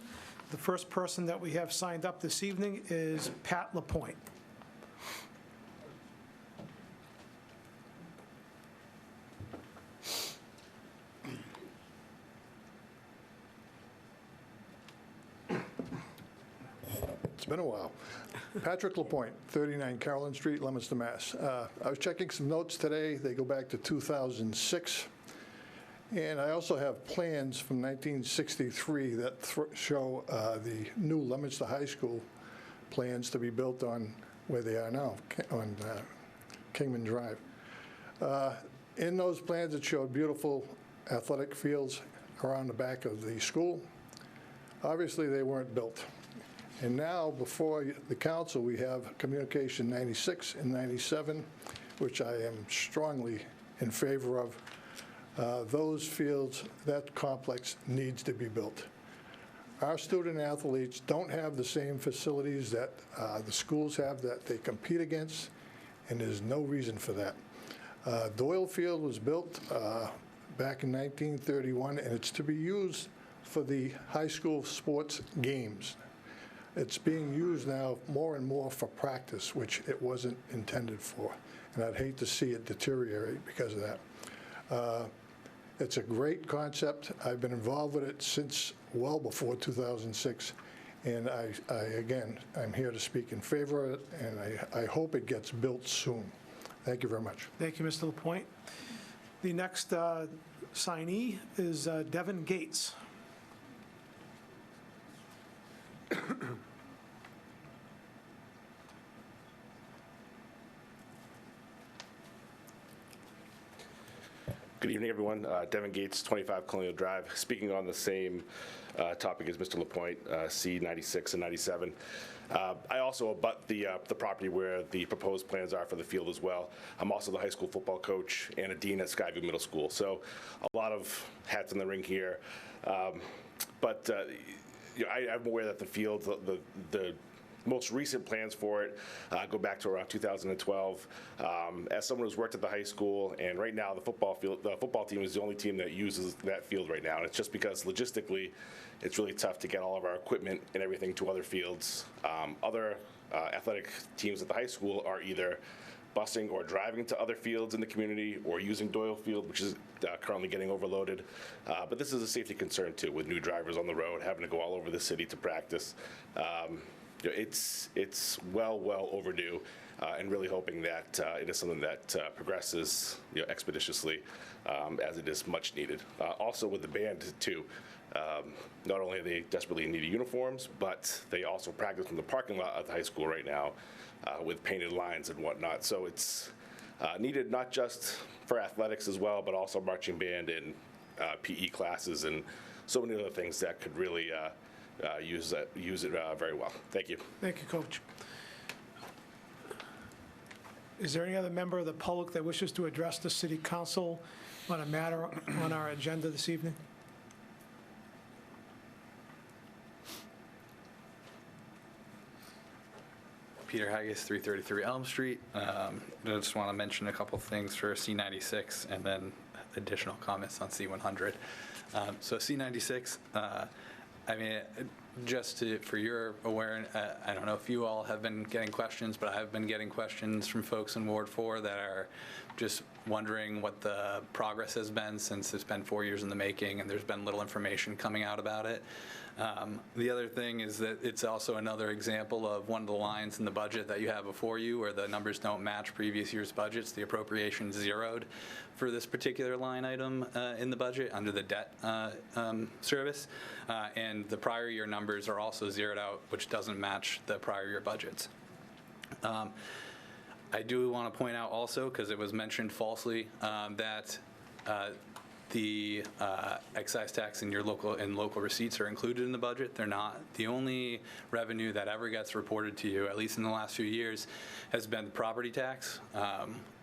E: The first person that we have signed up this evening is Pat Lapointe.
P: It's been a while. Patrick Lapointe, 39 Carolyn Street, Leominster, Mass. I was checking some notes today. They go back to 2006. And I also have plans from 1963 that show the new Leominster High School plans to be built on where they are now, on Kingman Drive. In those plans, it showed beautiful athletic fields around the back of the school. Obviously, they weren't built. And now, before the council, we have Communication 96 and 97, which I am strongly in favor of. Those fields, that complex needs to be built. Our student athletes don't have the same facilities that the schools have that they compete against, and there's no reason for that. Doyle Field was built back in 1931, and it's to be used for the high school sports games. It's being used now more and more for practice, which it wasn't intended for, and I'd hate to see it deteriorate because of that. It's a great concept. I've been involved with it since well before 2006, and again, I'm here to speak in favor of it, and I hope it gets built soon. Thank you very much.
E: Thank you, Mr. Lapointe. The next signee is Devin Gates.
Q: Good evening, everyone. Devin Gates, 25 Colonial Drive, speaking on the same topic as Mr. Lapointe, C96 and 97. I also abut the property where the proposed plans are for the field as well. I'm also the high school football coach and a dean at Skyview Middle School, so a lot of hats in the ring here. But you know, I'm aware that the field, the most recent plans for it go back to around 2012. As someone who's worked at the high school, and right now the football team is the only team that uses that field right now, and it's just because logistically it's really tough to get all of our equipment and everything to other fields. Other athletic teams at the high school are either busing or driving to other fields in the community or using Doyle Field, which is currently getting overloaded. But this is a safety concern too, with new drivers on the road having to go all over the city to practice. It's well overdue, and really hoping that it is something that progresses expeditiously, as it is much needed. Also with the band too, not only are they desperately needing uniforms, but they also practice from the parking lot of the high school right now with painted lines and whatnot. So it's needed not just for athletics as well, but also marching band and PE classes and so many other things that could really use it very well. Thank you.
E: Thank you, Coach. Is there any other member of the public that wishes to address the City Council on a matter on our agenda this evening?
J: Peter Haggis, 333 Elm Street. I just want to mention a couple things for C96 and then additional comments on C100. So C96, I mean, just for your awareness, I don't know if you all have been getting questions, but I've been getting questions from folks in Ward 4 that are just wondering what the progress has been since it's been 4 years in the making and there's been little information coming out about it. The other thing is that it's also another example of one of the lines in the budget that you have before you where the numbers don't match previous year's budgets. The appropriation zeroed for this particular line item in the budget under the debt service. And the prior year numbers are also zeroed out, which doesn't match the prior year budgets. I do want to point out also, because it was mentioned falsely, that the excise tax and local receipts are included in the budget. They're not. The only revenue that ever gets reported to you, at least in the last few years, has been property tax,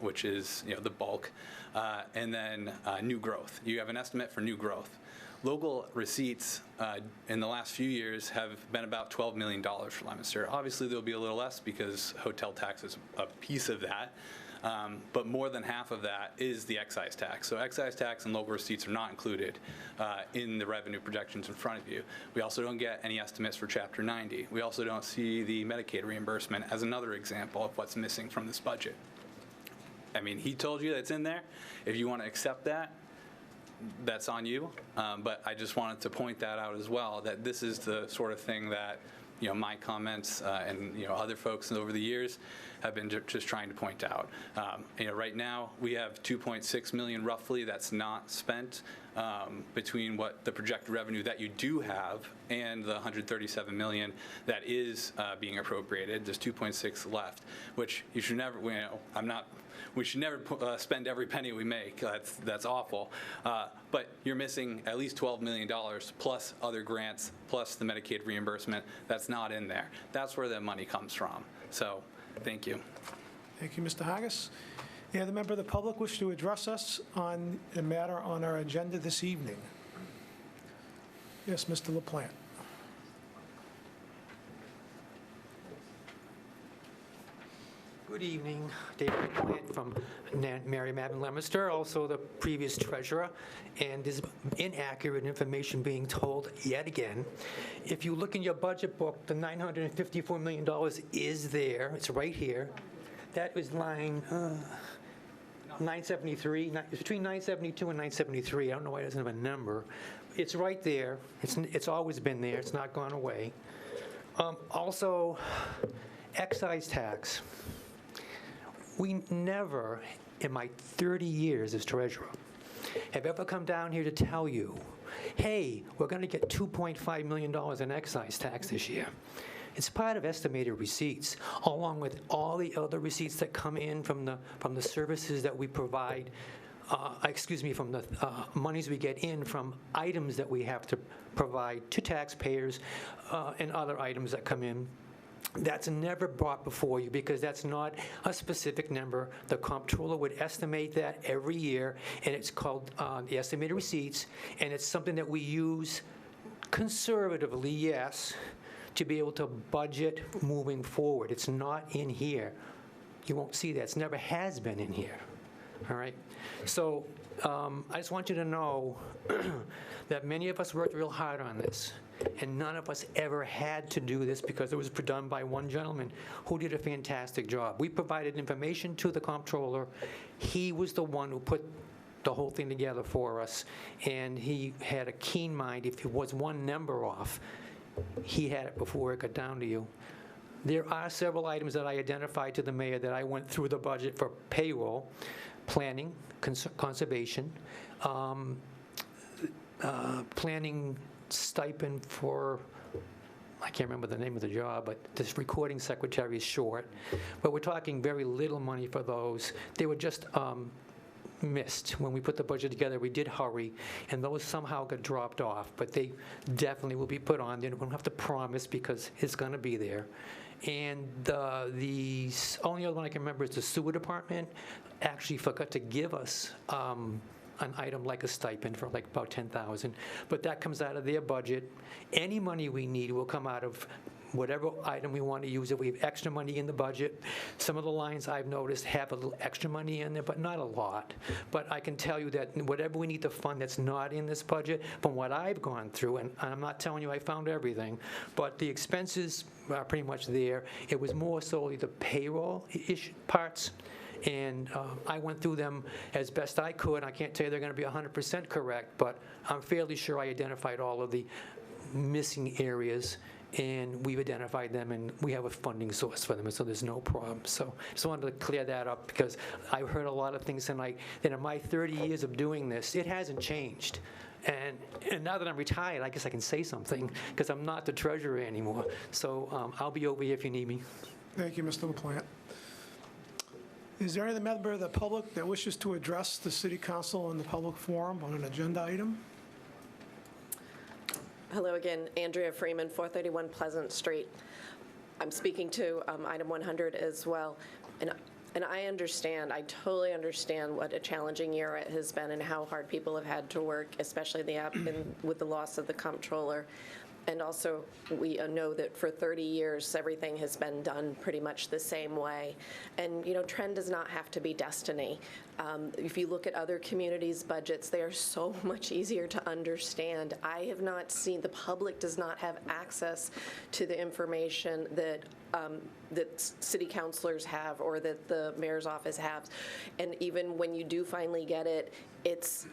J: which is the bulk, and then new growth. You have an estimate for new growth. Local receipts in the last few years have been about $12 million for Leominster. Obviously, there'll be a little less because hotel tax is a piece of that. But more than half of that is the excise tax. So excise tax and local receipts are not included in the revenue projections in front of you. We also don't get any estimates for Chapter 90. We also don't see the Medicaid reimbursement as another example of what's missing from this budget. I mean, he told you that it's in there. If you want to accept that, that's on you. But I just wanted to point that out as well, that this is the sort of thing that my comments and other folks over the years have been just trying to point out. Right now we have 2.6 million roughly that's not spent between what the projected revenue that you do have and the 137 million that is being appropriated. There's 2.6 left, which you should never. We should never spend every penny we make. That's awful. But you're missing at least $12 million plus other grants, plus the Medicaid reimbursement that's not in there. That's where that money comes from. So thank you.
E: Thank you, Mr. Haggis. Any other member of the public wish to address us on a matter on our agenda this evening? Yes, Mr. LaPlante.
R: Good evening, David LaPlante from Mary Mabin Leominster, also the previous treasurer, and there's inaccurate information being told yet again. If you look in your budget book, the $954 million is there. It's right here. That is line 973, it's between 972 and 973. I don't know why it doesn't have a number. It's right there. It's always been there. It's not gone away. Also, excise tax. We never, in my 30 years as treasurer, have ever come down here to tell you, hey, we're going to get $2.5 million in excise tax this year. It's part of estimated receipts, along with all the other receipts that come in from the services that we provide, from the monies we get in from items that we have to provide to taxpayers and other items that come in. That's never brought before you because that's not a specific number. The comptroller would estimate that every year, and it's called the estimated receipts, and it's something that we use conservatively, yes, to be able to budget moving forward. It's not in here. You won't see that. It's never has been in here. All right? So I just want you to know that many of us worked real hard on this, and none of us ever had to do this because it was done by one gentleman who did a fantastic job. We provided information to the comptroller. He was the one who put the whole thing together for us, and he had a keen mind. If it was one number off, he had it before it got down to you. There are several items that I identified to the mayor that I went through the budget for payroll, planning, conservation, planning stipend for, I can't remember the name of the job, but this recording secretary is short. But we're talking very little money for those. They were just missed. When we put the budget together, we did hurry, and those somehow got dropped off, but they definitely will be put on there. We don't have to promise because it's going to be there. And the only other one I can remember is the sewer department actually forgot to give us an item like a stipend for like about $10,000, but that comes out of their budget. Any money we need will come out of whatever item we want to use. If we have extra money in the budget, some of the lines I've noticed have a little extra money in there, but not a lot. But I can tell you that whatever we need to fund that's not in this budget, from what I've gone through, and I'm not telling you I found everything, but the expenses are pretty much there. It was more solely the payroll parts, and I went through them as best I could. I can't tell you they're going to be 100% correct, but I'm fairly sure I identified all of the missing areas, and we've identified them, and we have a funding source for them, and so there's no problem. So just wanted to clear that up, because I've heard a lot of things tonight, and in my 30 years of doing this, it hasn't changed. And now that I'm retired, I guess I can say something, because I'm not the treasurer anymore. So I'll be over here if you need me.
E: Thank you, Mr. LaPlante. Is there any member of the public that wishes to address the city council in the public forum on an agenda item?
L: Hello again, Andrea Freeman, 431 Pleasant Street. I'm speaking to item 100 as well. And I understand, I totally understand what a challenging year it has been and how hard people have had to work, especially with the loss of the comptroller. And also, we know that for 30 years, everything has been done pretty much the same way. And, you know, trend does not have to be destiny. If you look at other communities' budgets, they are so much easier to understand. I have not seen, the public does not have access to the information that that city councilors have or that the mayor's office has. And even when you do finally get it, it's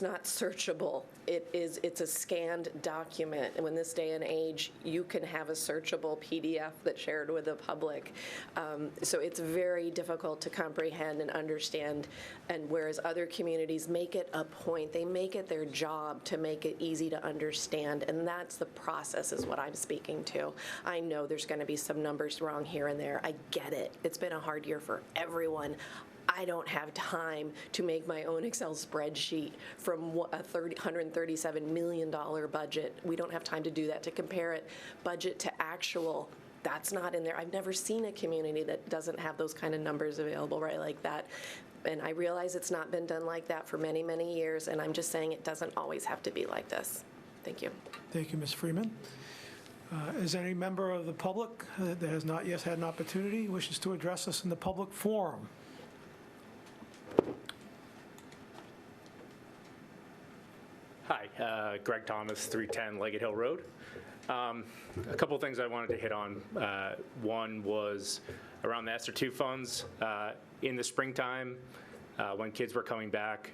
L: not searchable. It's a scanned document. And in this day and age, you can have a searchable PDF that's shared with the public. So it's very difficult to comprehend and understand. And whereas other communities make it a point, they make it their job to make it easy to understand. And that's the process is what I'm speaking to. I know there's going to be some numbers wrong here and there. I get it. It's been a hard year for everyone. I don't have time to make my own Excel spreadsheet from a $137 million budget. We don't have time to do that, to compare it budget to actual. That's not in there. I've never seen a community that doesn't have those kind of numbers available right like that. And I realize it's not been done like that for many, many years, and I'm just saying it doesn't always have to be like this. Thank you.
E: Thank you, Ms. Freeman. Is any member of the public that has not yet had an opportunity wishes to address us in the public forum?
S: Hi, Greg Thomas, 310 Leggett Hill Road. A couple things I wanted to hit on. One was around the ESSER II funds. In the springtime, when kids were coming back,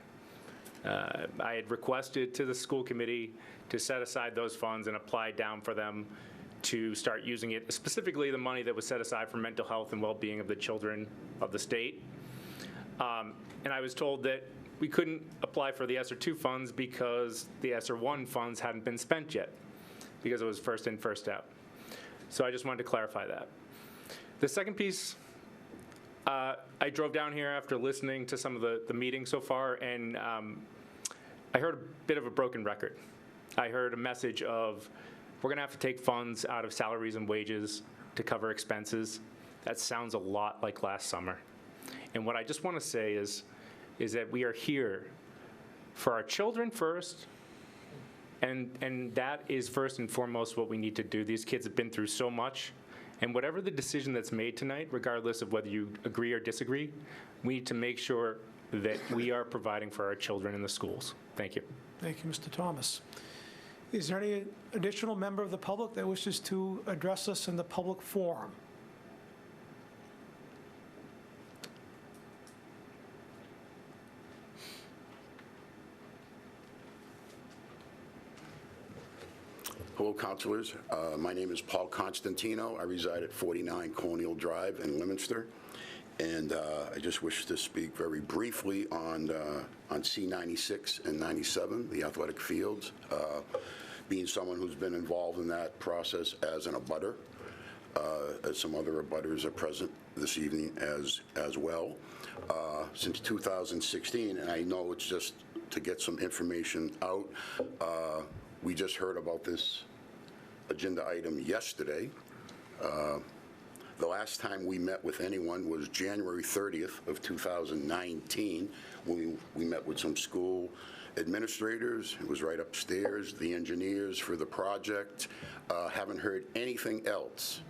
S: I had requested to the school committee to set aside those funds and apply down for them to start using it, specifically the money that was set aside for mental health and well-being of the children of the state. And I was told that we couldn't apply for the ESSER II funds because the ESSER I funds hadn't been spent yet, because it was first in, first out. So I just wanted to clarify that. The second piece, I drove down here after listening to some of the meetings so far, and I heard a bit of a broken record. I heard a message of, we're gonna have to take funds out of salaries and wages to cover expenses. That sounds a lot like last summer. And what I just wanna say is that we are here for our children first And that is first and foremost what we need to do. These kids have been through so much, and whatever the decision that's made tonight, regardless of whether you agree or disagree, we need to make sure that we are providing for our children in the schools. Thank you.
E: Thank you, Mr. Thomas. Is there any additional member of the public that wishes to address us in the public forum?
T: Hello, councilors. My name is Paul Constantino. I reside at 49 Colonial Drive in Leominster. And I just wish to speak very briefly on C96 and 97, the athletic fields. Being someone who's been involved in that process as an abutter, as some other abutters are present this evening as well. Since 2016, and I know it's just to get some information out, we just heard about this agenda item yesterday. The last time we met with anyone was January 30th of 2019, when we met with some school administrators. It was right upstairs, the engineers for the project. Haven't heard anything else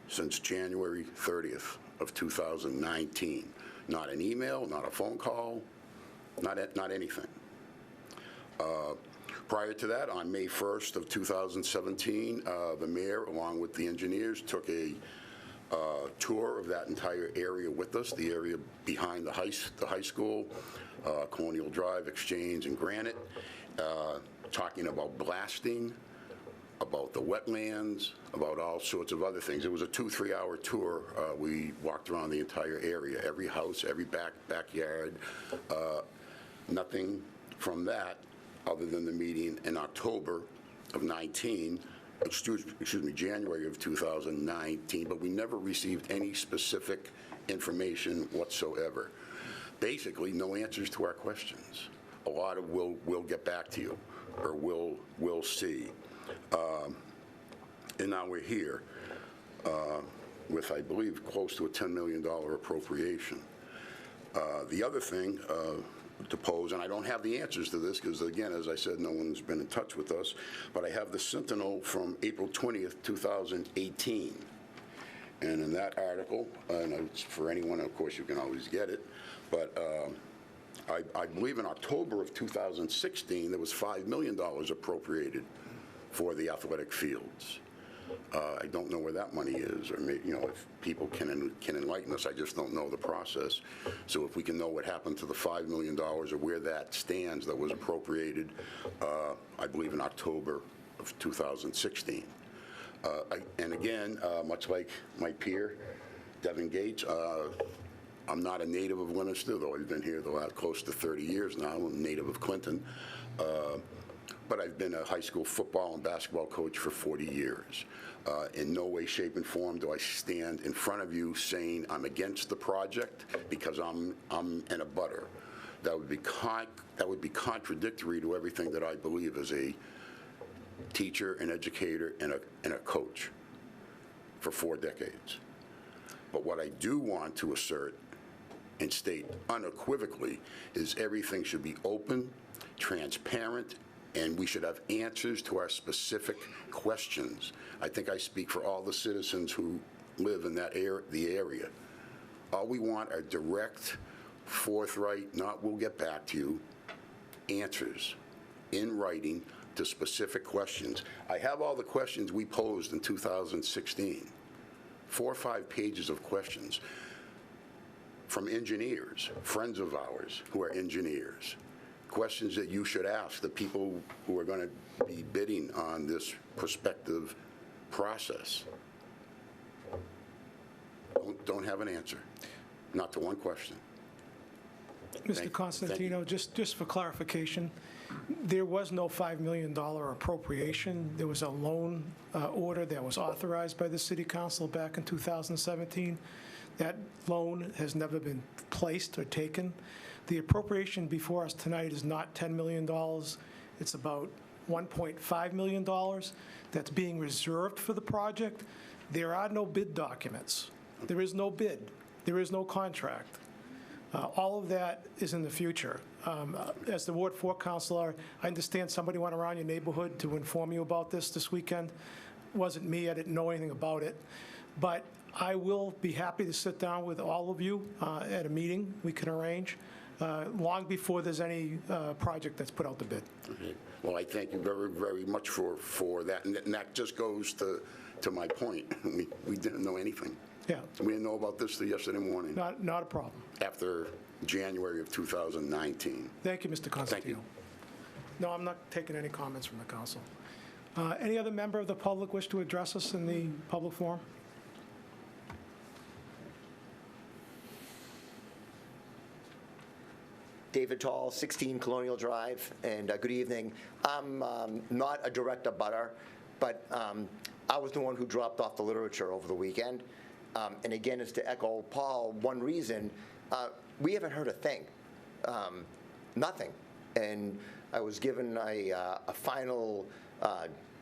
T: since January 30th of 2019. Not an email, not a phone call, not anything. Prior to that, on May 1st of 2017, the mayor, along with the engineers, took a tour of that entire area with us, the area behind the high school, Colonial Drive, Exchange, and Granite, talking about blasting, about the wetlands, about all sorts of other things. It was a 2-3 hour tour. We walked around the entire area, every house, every backyard. Nothing from that other than the meeting in October of 19, excuse me, January of 2019, but we never received any specific information whatsoever. Basically, no answers to our questions. A lot of we'll get back to you, or we'll see. And now we're here with, I believe, close to a $10 million appropriation. The other thing to pose, and I don't have the answers to this because, again, as I said, no one's been in touch with us, but I have the Sentinel from April 20th, 2018. And in that article, and it's for anyone, of course, you can always get it, but I believe in October of 2016, there was $5 million appropriated for the athletic fields. I don't know where that money is, or maybe, if people can enlighten us. I just don't know the process. So if we can know what happened to the $5 million or where that stands that was appropriated, I believe in October of 2016. And again, much like my peer, Devin Gates, I'm not a native of Leominster, though I've been here close to 30 years now. I'm a native of Clinton. But I've been a high school football and basketball coach for 40 years. In no way, shape, and form do I stand in front of you saying I'm against the project because I'm an abutter. That would be contradictory to everything that I believe as a teacher, an educator, and a coach for 4 decades. But what I do want to assert and state unequivocally is everything should be open, transparent, and we should have answers to our specific questions. I think I speak for all the citizens who live in the area. All we want are direct, forthright, not we'll get back to you, answers in writing to specific questions. I have all the questions we posed in 2016, 4 or 5 pages of questions from engineers, friends of ours who are engineers. Questions that you should ask the people who are going to be bidding on this prospective process. Don't have an answer, not to one question.
E: Mr. Constantino, just for clarification, there was no $5 million appropriation. There was a loan order that was authorized by the City Council back in 2017. That loan has never been placed or taken. The appropriation before us tonight is not $10 million. It's about $1.5 million that's being reserved for the project. There are no bid documents. There is no bid. There is no contract. All of that is in the future. As the Ward 4 counselor, I understand somebody went around your neighborhood to inform you about this weekend. Wasn't me, I didn't know anything about it. But I will be happy to sit down with all of you at a meeting we can arrange, long before there's any project that's put out to bid.
T: Okay. Well, I thank you very, very much for that, and that just goes to my point. We didn't know anything.
E: Yeah.
T: We didn't know about this till yesterday morning.
E: Not a problem.
T: After January of 2019.
E: Thank you, Mr. Constantino.
T: Thank you.
E: No, I'm not taking any comments from the council. Any other member of the public wish to address us in the public forum?
U: David Tall, 16 Colonial Drive, and good evening. I'm not a direct abutter, but I was the one who dropped off the literature over the weekend. And again, it's to echo Paul, one reason, we haven't heard a thing, nothing. And I was given a final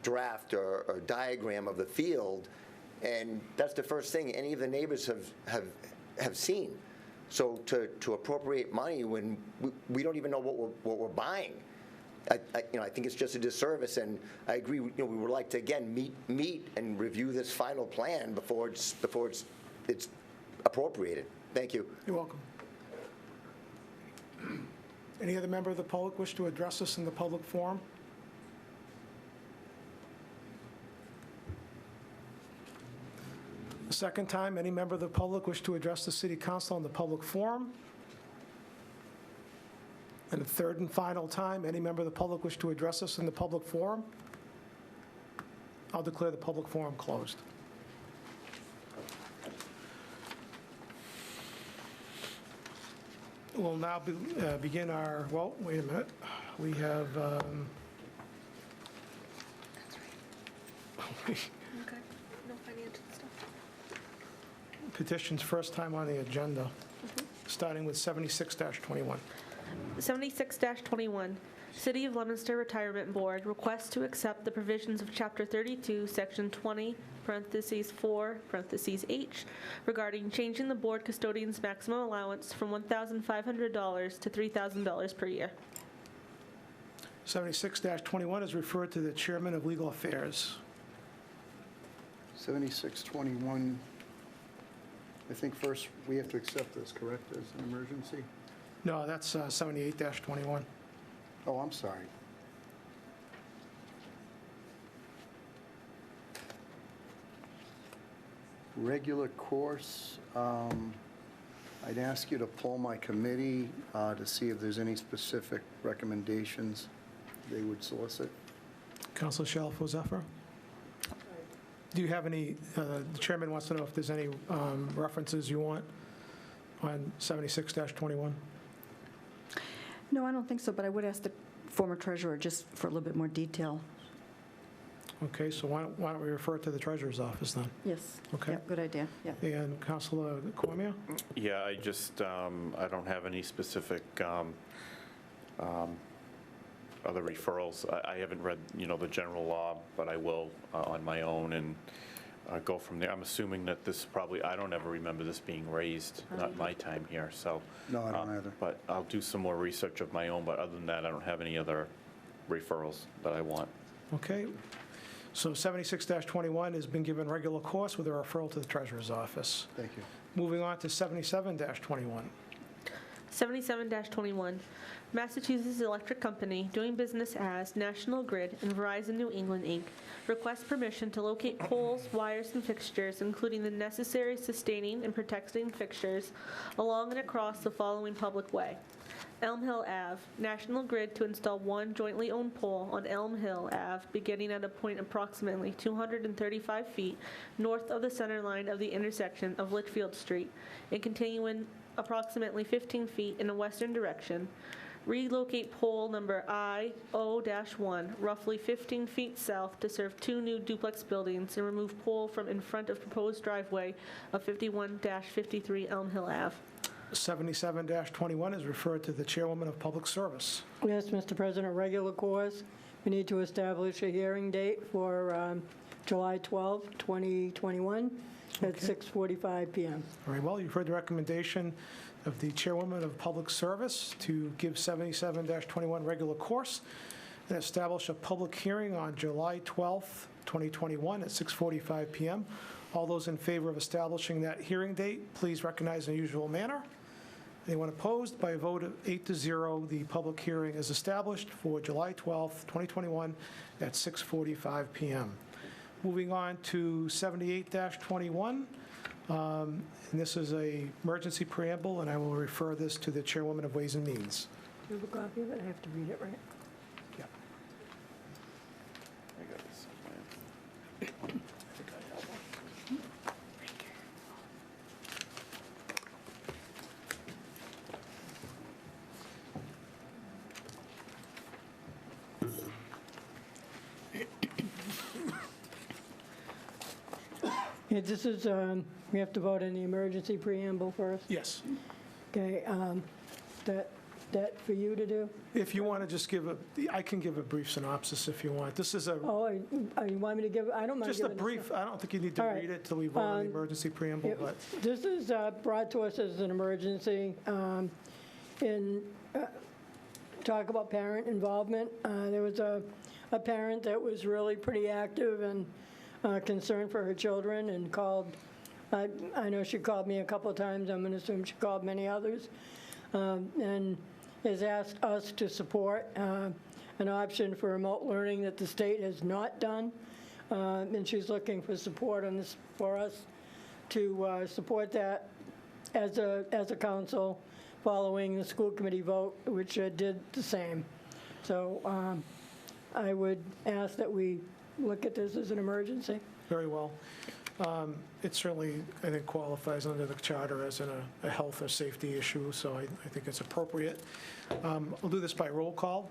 U: draft or diagram of the field, and that's the first thing any of the neighbors have seen. So to appropriate money when we don't even know what we're buying, I think it's just a disservice. And I agree. We would like to again meet and review this final plan before it's appropriated. Thank you.
E: You're welcome. Any other member of the public wish to address us in the public forum? The second time, any member of the public wish to address the City Council in the public forum? And the third and final time, any member of the public wish to address us in the public forum? I'll declare the public forum closed. We'll now begin our, well, wait a minute. We have,
H: Okay, no financial stuff.
E: petitions first time on the agenda, starting with 76-21.
H: 76-21, City of Leominster Retirement Board requests to accept the provisions of Chapter 32, Section 20, parentheses 4, parentheses H, regarding changing the board custodian's maximum allowance from $1,500 to $3,000 per year.
E: 76-21 is referred to the Chairman of Legal Affairs.
N: 7621, I think first we have to accept this, correct, as an emergency?
E: No, that's 78-21.
N: Oh, I'm sorry. Regular course, I'd ask you to poll my committee to see if there's any specific recommendations they would solicit.
E: Councilor Shalfo Zephyr? Do you have any, the chairman wants to know if there's any references you want on 76-21?
F: No, I don't think so, but I would ask the former treasurer just for a little bit more detail.
E: Okay, so why don't we refer it to the treasurer's office then?
F: Yes.
E: Okay.
F: Yep, good idea, yeah.
E: And Councilor Cormier?
C: Yeah, I just, I don't have any specific other referrals. I haven't read, the general law, but I will on my own and go from there. I'm assuming that this probably, I don't ever remember this being raised, not my time here, so.
N: No, I don't either.
C: But I'll do some more research of my own, but other than that, I don't have any other referrals that I want.
E: Okay. So 76-21 has been given regular course with a referral to the treasurer's office.
N: Thank you.
E: Moving on to 77-21.
H: 77-21, Massachusetts Electric Company, doing business as National Grid and Verizon New England, Inc., requests permission to locate poles, wires, and fixtures, including the necessary sustaining and protecting fixtures, along and across the following public way. Elm Hill Ave, National Grid to install one jointly owned pole on Elm Hill Ave, beginning at a point approximately 235 feet north of the center line of the intersection of Litchfield Street, and continuing approximately 15 feet in a western direction. Relocate pole number I-0-1, roughly 15 feet south to serve two new duplex buildings, and remove pole from in front of proposed driveway of 51-53 Elm Hill Ave.
E: 77-21 is referred to the Chairwoman of Public Service.
A: Yes, Mr. President, regular course. We need to establish a hearing date for July 12, 2021, at 6:45 PM.
E: Very well, you've heard the recommendation of the Chairwoman of Public Service to give 77-21 regular course and establish a public hearing on July 12th, 2021 at 6:45 PM. All those in favor of establishing that hearing date, please recognize in the usual manner. Anyone opposed? By a vote of 8-0, the public hearing is established for July 12th, 2021 at 6:45 PM. Moving on to 78-21. And this is a emergency preamble, and I will refer this to the Chairwoman of Ways and Means.
A: You have a copy of it? I have to read it, right?
E: Yeah.
C: I got this somewhere. I think I have one.
A: Yeah, this is, we have to vote on the emergency preamble first?
E: Yes.
A: Okay, that for you to do?
E: If you want to just give I can give a brief synopsis if you want. This is a,
A: Oh, you want me to give, I don't mind
E: just a
A: giving this.
E: brief, I don't think you need to
A: All right.
E: read it till we vote on the emergency preamble,
A: Yeah,
E: but
A: This is brought to us as an emergency. In talk about parent involvement, there was a parent that was really pretty active and concerned for her children and called, I know she called me a couple of times, I'm going to assume she called many others, and has asked us to support an option for remote learning that the state has not done, and she's looking for support on this, for us to support that as a council following the school committee vote, which did the same. So I would ask that we look at this as an emergency.
E: very well. It certainly, I think, qualifies under the charter as a health or safety issue, so I think it's appropriate. We'll do this by roll call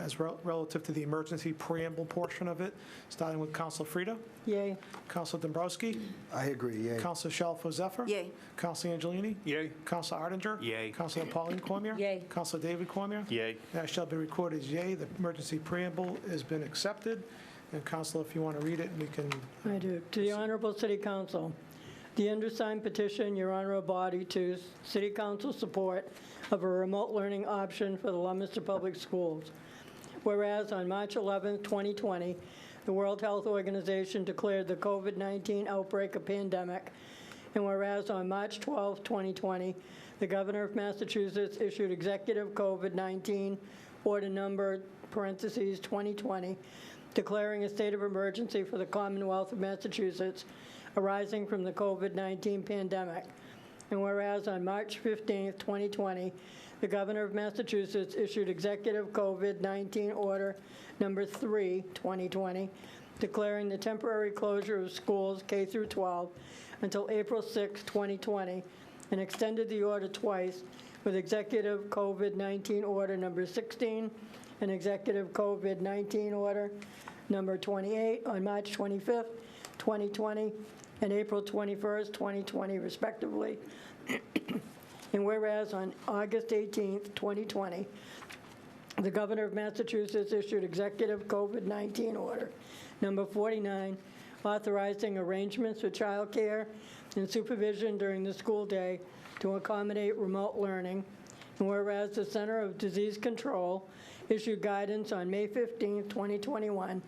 E: as relative to the emergency preamble portion of it, starting with Councilor Frida.
A: Yay.
E: Councilor Dombrowski.
N: I agree, yay.
E: Councilor Shalfo Zephyr.
F: Yay.
E: Councilor Angelini.
O: Yay.
E: Councilor Arndinger.
C: Yay.
E: Councilor Pauline Cormier.
M: Yay.
E: Councilor David Cormier.
C: Yay.
E: That shall be recorded as yay. The emergency preamble has been accepted. And Councilor, if you want to read it, we can.
A: I do. To the Honorable City Council, the undersigned petition, your honorable body, to City Council support of a remote learning option for the Leominster Public Schools. Whereas on March 11, 2020, the World Health Organization declared the COVID-19 outbreak a pandemic, and whereas on March 12, 2020, the Governor of Massachusetts issued Executive COVID-19 Order Number parentheses 2020, declaring a state of emergency for the Commonwealth of Massachusetts arising from the COVID-19 pandemic. And whereas on March 15, 2020, the Governor of Massachusetts issued Executive COVID-19 Order Number 3, 2020, declaring the temporary closure of schools K through 12 until April 6, 2020, and extended the order twice with Executive COVID-19 Order Number 16 and Executive COVID-19 Order Number 28 on March 25th, 2020, and April 21st, 2020, respectively. And whereas on August 18th, 2020, the Governor of Massachusetts issued Executive COVID-19 Order Number 49, authorizing arrangements for childcare and supervision during the school day to accommodate remote learning. And whereas the Center of Disease Control issued guidance on May 15, 2021,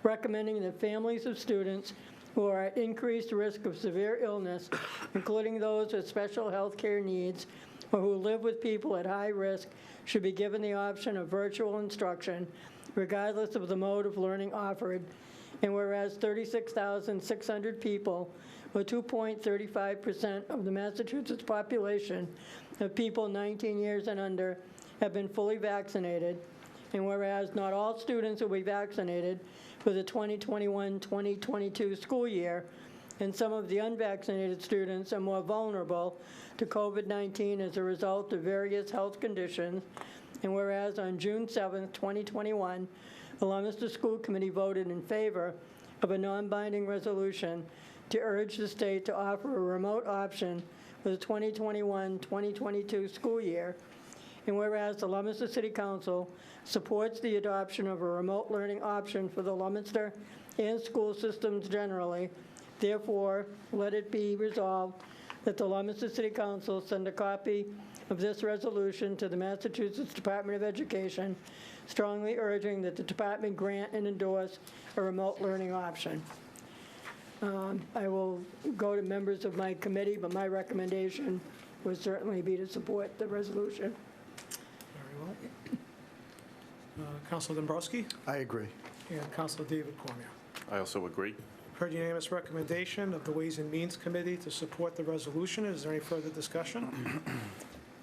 A: recommending that families of students who are at increased risk of severe illness, including those with special health care needs or who live with people at high risk, should be given the option of virtual instruction, regardless of the mode of learning offered. And whereas 36,600 people, or 2.35% of the Massachusetts population of people 19 years and under, have been fully vaccinated, and whereas not all students will be vaccinated for the 2021-2022 school year, and some of the unvaccinated students are more vulnerable to COVID-19 as a result of various health conditions, and whereas on June 7, 2021, the Leominster School Committee voted in favor of a non-binding resolution to urge the state to offer a remote option for the 2021-2022 school year, and whereas the Leominster City Council supports the adoption of a remote learning option for the Leominster and school systems generally. Therefore, let it be resolved that the Leominster City Council send a copy of this resolution to the Massachusetts Department of Education, strongly urging that the department grant and endorse a remote learning option. I will go to members of my committee, but my recommendation would certainly be to support the resolution.
E: Very well. Councilor Dombrowski
N: I agree.
E: and Councilor David Cormier.
C: I also agree.
E: Heard unanimous recommendation of the Ways and Means Committee to support the resolution. Is there any further discussion?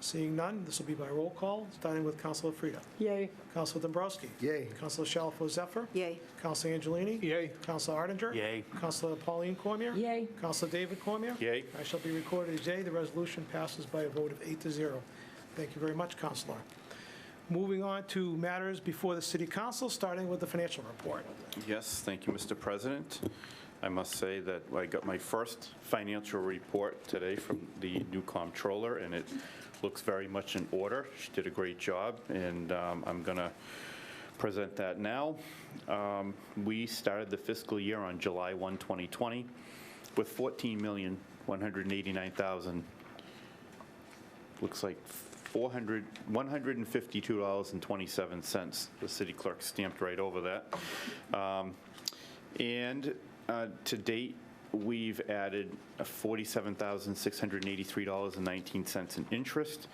E: Seeing none, this will be by roll call, starting with Councilor Frida.
A: Yay.
E: Councilor Dombrowski.
N: Yay.
E: Councilor Shalfo Zephyr.
F: Yay.
E: Councilor Angelini.
O: Yay.
E: Councilor Arndinger.
C: Yay.
E: Councilor Pauline Cormier.
D: Yay.
E: Councilor David Cormier.
C: Yay.
E: I shall be recorded as yay. The resolution passes by a vote of 8-0. Thank you very much, Councilor. Moving on to matters before the City Council, starting with the financial report.
C: Yes, thank you, Mr. President. I must say that I got my first financial report today from the new comptroller, and it looks very much in order. She did a great job, and I'm going to present that now. We started the fiscal year on July 1, 2020, with $14,189,000. Looks like $152.27. The city clerk stamped right over that. And to date, we've added $47,683.19 in interest,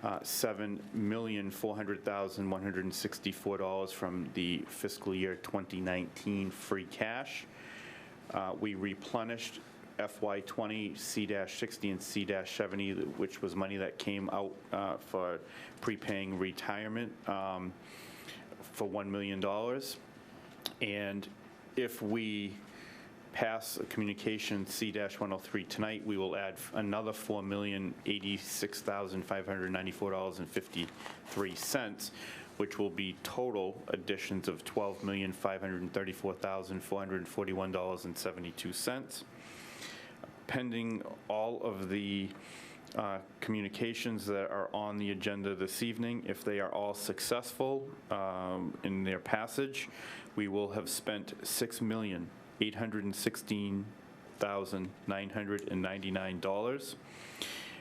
C: $7,400,164 from the fiscal year 2019 free cash. We replenished FY20 C-60 and C-70, which was money that came out for prepaying retirement for $1 million. And if we pass a communication C-103 tonight, we will add another $4,086,594.53, which will be total additions of $12,534,441.72. Pending all of the communications that are on the agenda this evening, if they are all successful in their passage, we will have spent $6,816,999,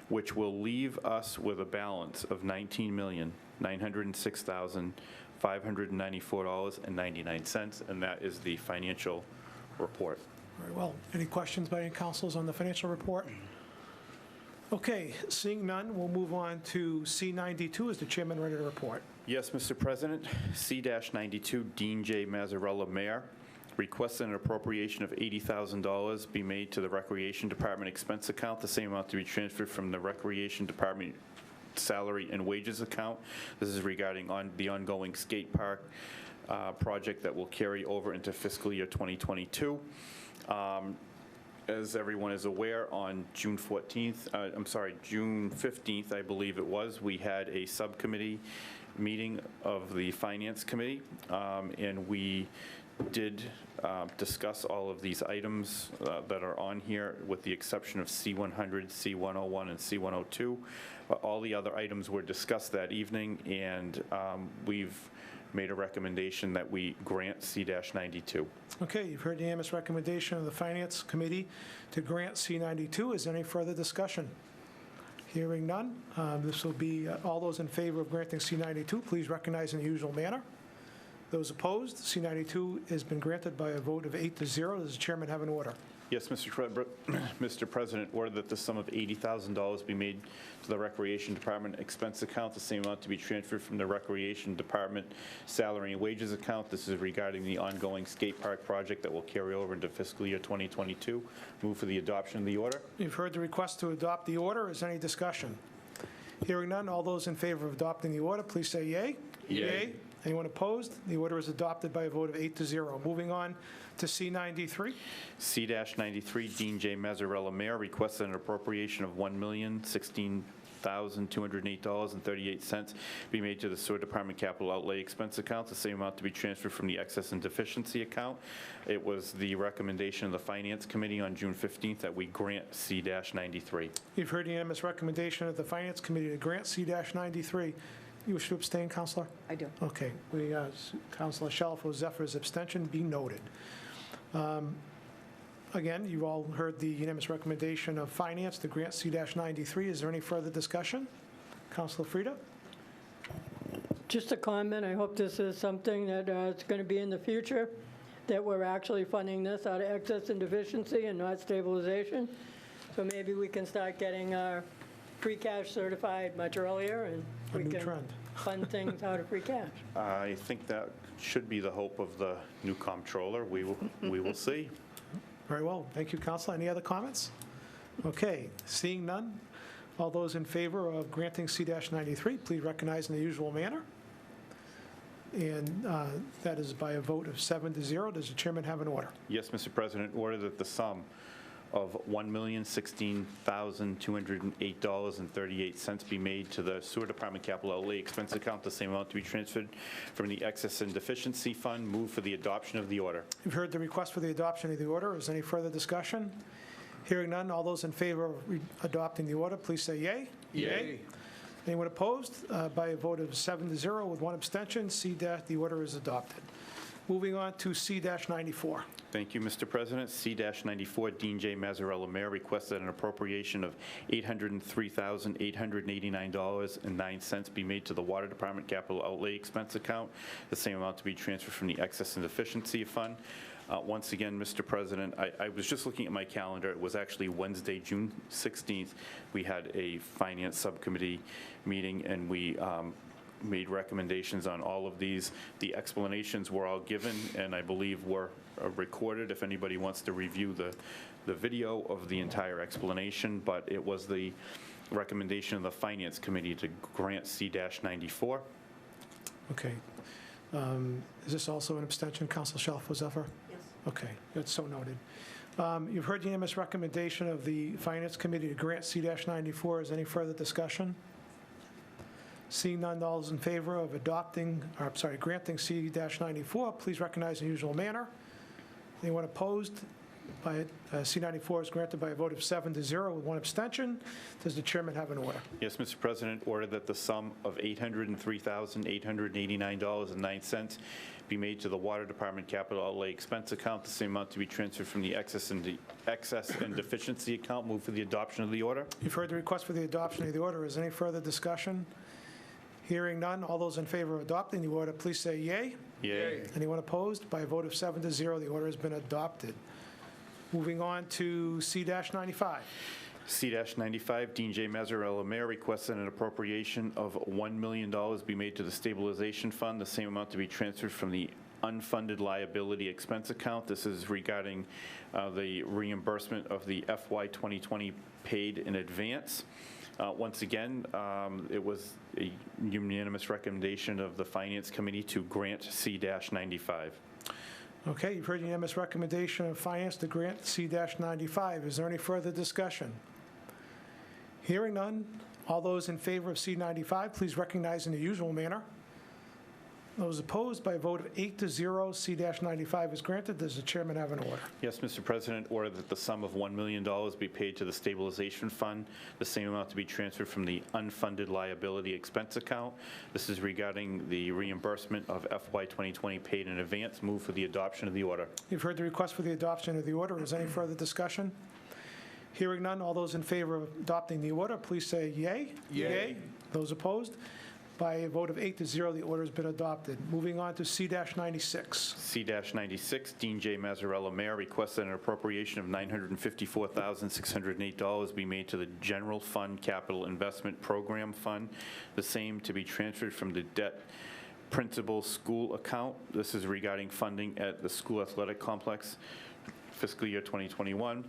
C: which will leave us with a balance of $19,906,594.99, and that is the financial report.
E: Very well. Any questions by any councilors on the financial report? Okay, seeing none, we'll move on to C-92. Is the chairman ready to report?
C: Yes, Mr. President. C-92, Dean J. Mazzarella, Mayor, requests an appropriation of $80,000 be made to the Recreation Department expense account, the same amount to be transferred from the Recreation Department salary and wages account. This is regarding the ongoing skate park project that will carry over into fiscal year 2022. As everyone is aware, on June 15th, I believe it was, we had a subcommittee meeting of the Finance Committee, and we did discuss all of these items that are on here, with the exception of C-100, C-101, and C-102. All the other items were discussed that evening, and we've made a recommendation that we grant C-92.
E: Okay, you've heard the unanimous recommendation of the Finance Committee to grant C-92. Is there any further discussion? Hearing none, this will be all those in favor of granting C-92, please recognize in the usual manner. Those opposed, C-92 has been granted by a vote of 8-0. Does the chairman have an order?
C: Yes, Mr. President, order that the sum of $80,000 be made to the Recreation Department expense account, the same amount to be transferred from the Recreation Department salary and wages account. This is regarding the ongoing skate park project that will carry over into fiscal year 2022. Move for the adoption of the order.
E: You've heard the request to adopt the order. Is there any discussion? Hearing none, all those in favor of adopting the order, please say yay.
C: Yay.
E: Anyone opposed? The order is adopted by a vote of 8-0. Moving on to C-93.
C: C-93, Dean J. Mazzarella, Mayor, requests an appropriation of $1,016,208.38 be made to the Sewer Department capital outlay expense account, the same amount to be transferred from the excess and deficiency account. It was the recommendation of the Finance Committee on June 15th that we grant C-93.
E: You've heard the unanimous recommendation of the Finance Committee to grant C-93. You wish to abstain, Counselor?
F: I do.
E: Okay. Counselor Shalfo Zephyr's abstention be noted. Again, you've all heard the unanimous recommendation of Finance to grant C-93. Is there any further discussion? Councilor Frida?
A: Just a comment, I hope this is something that is going to be in the future, that we're actually funding this out of excess and deficiency and not stabilization. So maybe we can start getting our free cash certified much earlier, and
E: A
A: we
E: new
A: can
E: trend.
A: fund things out of free cash.
C: I think that should be the hope of the new comptroller. We will see.
E: Very well. Thank you, Councilor. Any other comments? Okay, seeing none, all those in favor of granting C-93, please recognize in the usual manner. And that is by a vote of 7-0. Does the chairman have an order?
C: Yes, Mr. President, order that the sum of $1,016,208.38 be made to the Sewer Department Capital Outlay Expense Account, the same amount to be transferred from the Excess and Deficiency Fund. Move for the adoption of the order.
E: You've heard the request for the adoption of the order. Is there any further discussion? Hearing none, all those in favor of adopting the order, please say yay.
O: Yay.
E: Anyone opposed? By a vote of 7-0 with one abstention, the order is adopted. Moving on to C-94.
C: Thank you, Mr. President. C-94, Dean J. Mazzarella, Mayor, requested an appropriation of $803,889.09 be made to the Water Department Capital Outlay Expense Account, the same amount to be transferred from the Excess and Deficiency Fund. Once again, Mr. President, I was just looking at my calendar. It was actually Wednesday, June 16th. We had a Finance Subcommittee meeting, and we made recommendations on all of these. The explanations were all given, and I believe were recorded if anybody wants to review the video of the entire explanation, but it was the recommendation of the Finance Committee to grant C-94.
E: Okay. Is this also an abstention, Council Shalfo-Zephyr? Yes. Okay, that's so noted. You've heard the unanimous recommendation of the Finance Committee to grant C-94. Is there any further discussion? Seeing none, all those in favor of granting C-94, please recognize in the usual manner. Anyone opposed? C-94 is granted by a vote of 7-0 with one abstention. Does the chairman have an order?
C: Yes, Mr. President, order that the sum of $803,889.09 be made to the Water Department Capital Outlay Expense Account, the same amount to be transferred from the Excess and Deficiency Account. Move for the adoption of the order.
E: You've heard the request for the adoption of the order. Is there any further discussion? Hearing none, all those in favor of adopting the order, please say yay.
C: Yay.
E: Anyone opposed? By a vote of 7-0, the order has been adopted. Moving on to C-95.
C: C-95, Dean J. Mazzarella, Mayor, requested an appropriation of $1 million be made to the Stabilization Fund, the same amount to be transferred from the unfunded liability expense account. This is regarding the reimbursement of the FY 2020 paid in advance. Once again, it was a unanimous recommendation of the Finance Committee to grant C-95.
E: Okay, you've heard the unanimous recommendation of Finance to grant C-95. Is there any further discussion? Hearing none, all those in favor of C-95, please recognize in the usual manner. Those opposed, by a vote of 8-0, C-95 is granted. Does the chairman have an order?
C: Yes, Mr. President, order that the sum of $1 million be paid to the Stabilization Fund, the same amount to be transferred from the unfunded liability expense account. This is regarding the reimbursement of FY 2020 paid in advance. Move for the adoption of the order.
E: You've heard the request for the adoption of the order. Is there any further discussion? Hearing none, all those in favor of adopting the order, please say yay.
O: Yay.
E: Those opposed? By a vote of 8-0, the order has been adopted. Moving on to C-96.
C: C-96, Dean J. Mazzarella, Mayor, requested an appropriation of $954,608 be made to the General Fund Capital Investment Program Fund, the same to be transferred from the debt principal school account. This is regarding funding at the school athletic complex, fiscal year 2021.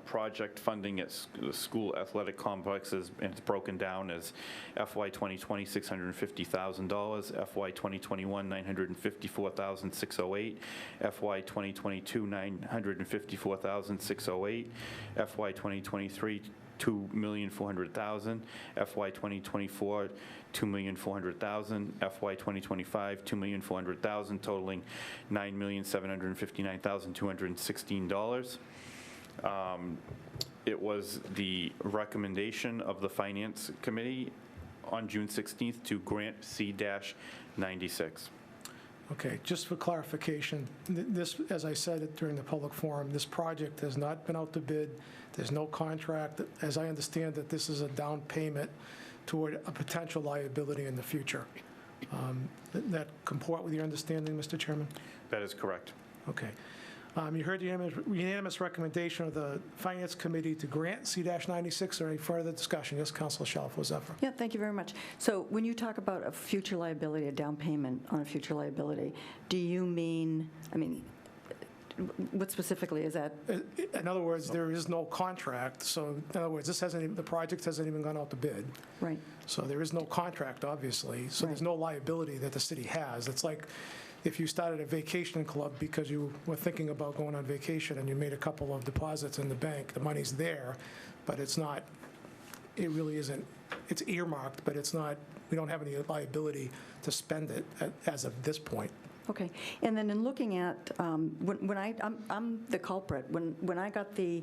C: Project funding at the school athletic complexes, and it's broken down as FY 2020 $650,000, FY 2021 $954,608, FY 2022 $954,608, FY 2023 $2,400,000, FY 2024 $2,400,000, FY 2025 $2,400,000, totaling $9,759,216. It was the recommendation of the Finance Committee on June 16th to grant C-96.
E: Okay, just for clarification, this, as I said during the public forum, this project has not been out to bid. There's no contract. As I understand it, this is a down payment toward a potential liability in the future. That comport with your understanding, Mr. Chairman?
C: That is correct.
E: Okay. You heard the unanimous recommendation of the Finance Committee to grant C-96. Or any further discussion? Yes, Councilor Shalfo-Zephyr.
F: Yeah, thank you very much. So when you talk about a future liability, a down payment on a future liability, do you mean, I mean, what specifically is that?
E: In other words, there is no contract. So in other words, the project hasn't even gone out to bid.
F: Right.
E: So there is no contract, obviously. So there's no liability that the city has. It's like if you started a vacation club because you were thinking about going on vacation and you made a couple of deposits in the bank, the money's there, but it's not, it really isn't, it's earmarked, but it's not, we don't have any liability to spend it as of this point.
F: Okay. And then in looking at, I'm the culprit. When I got the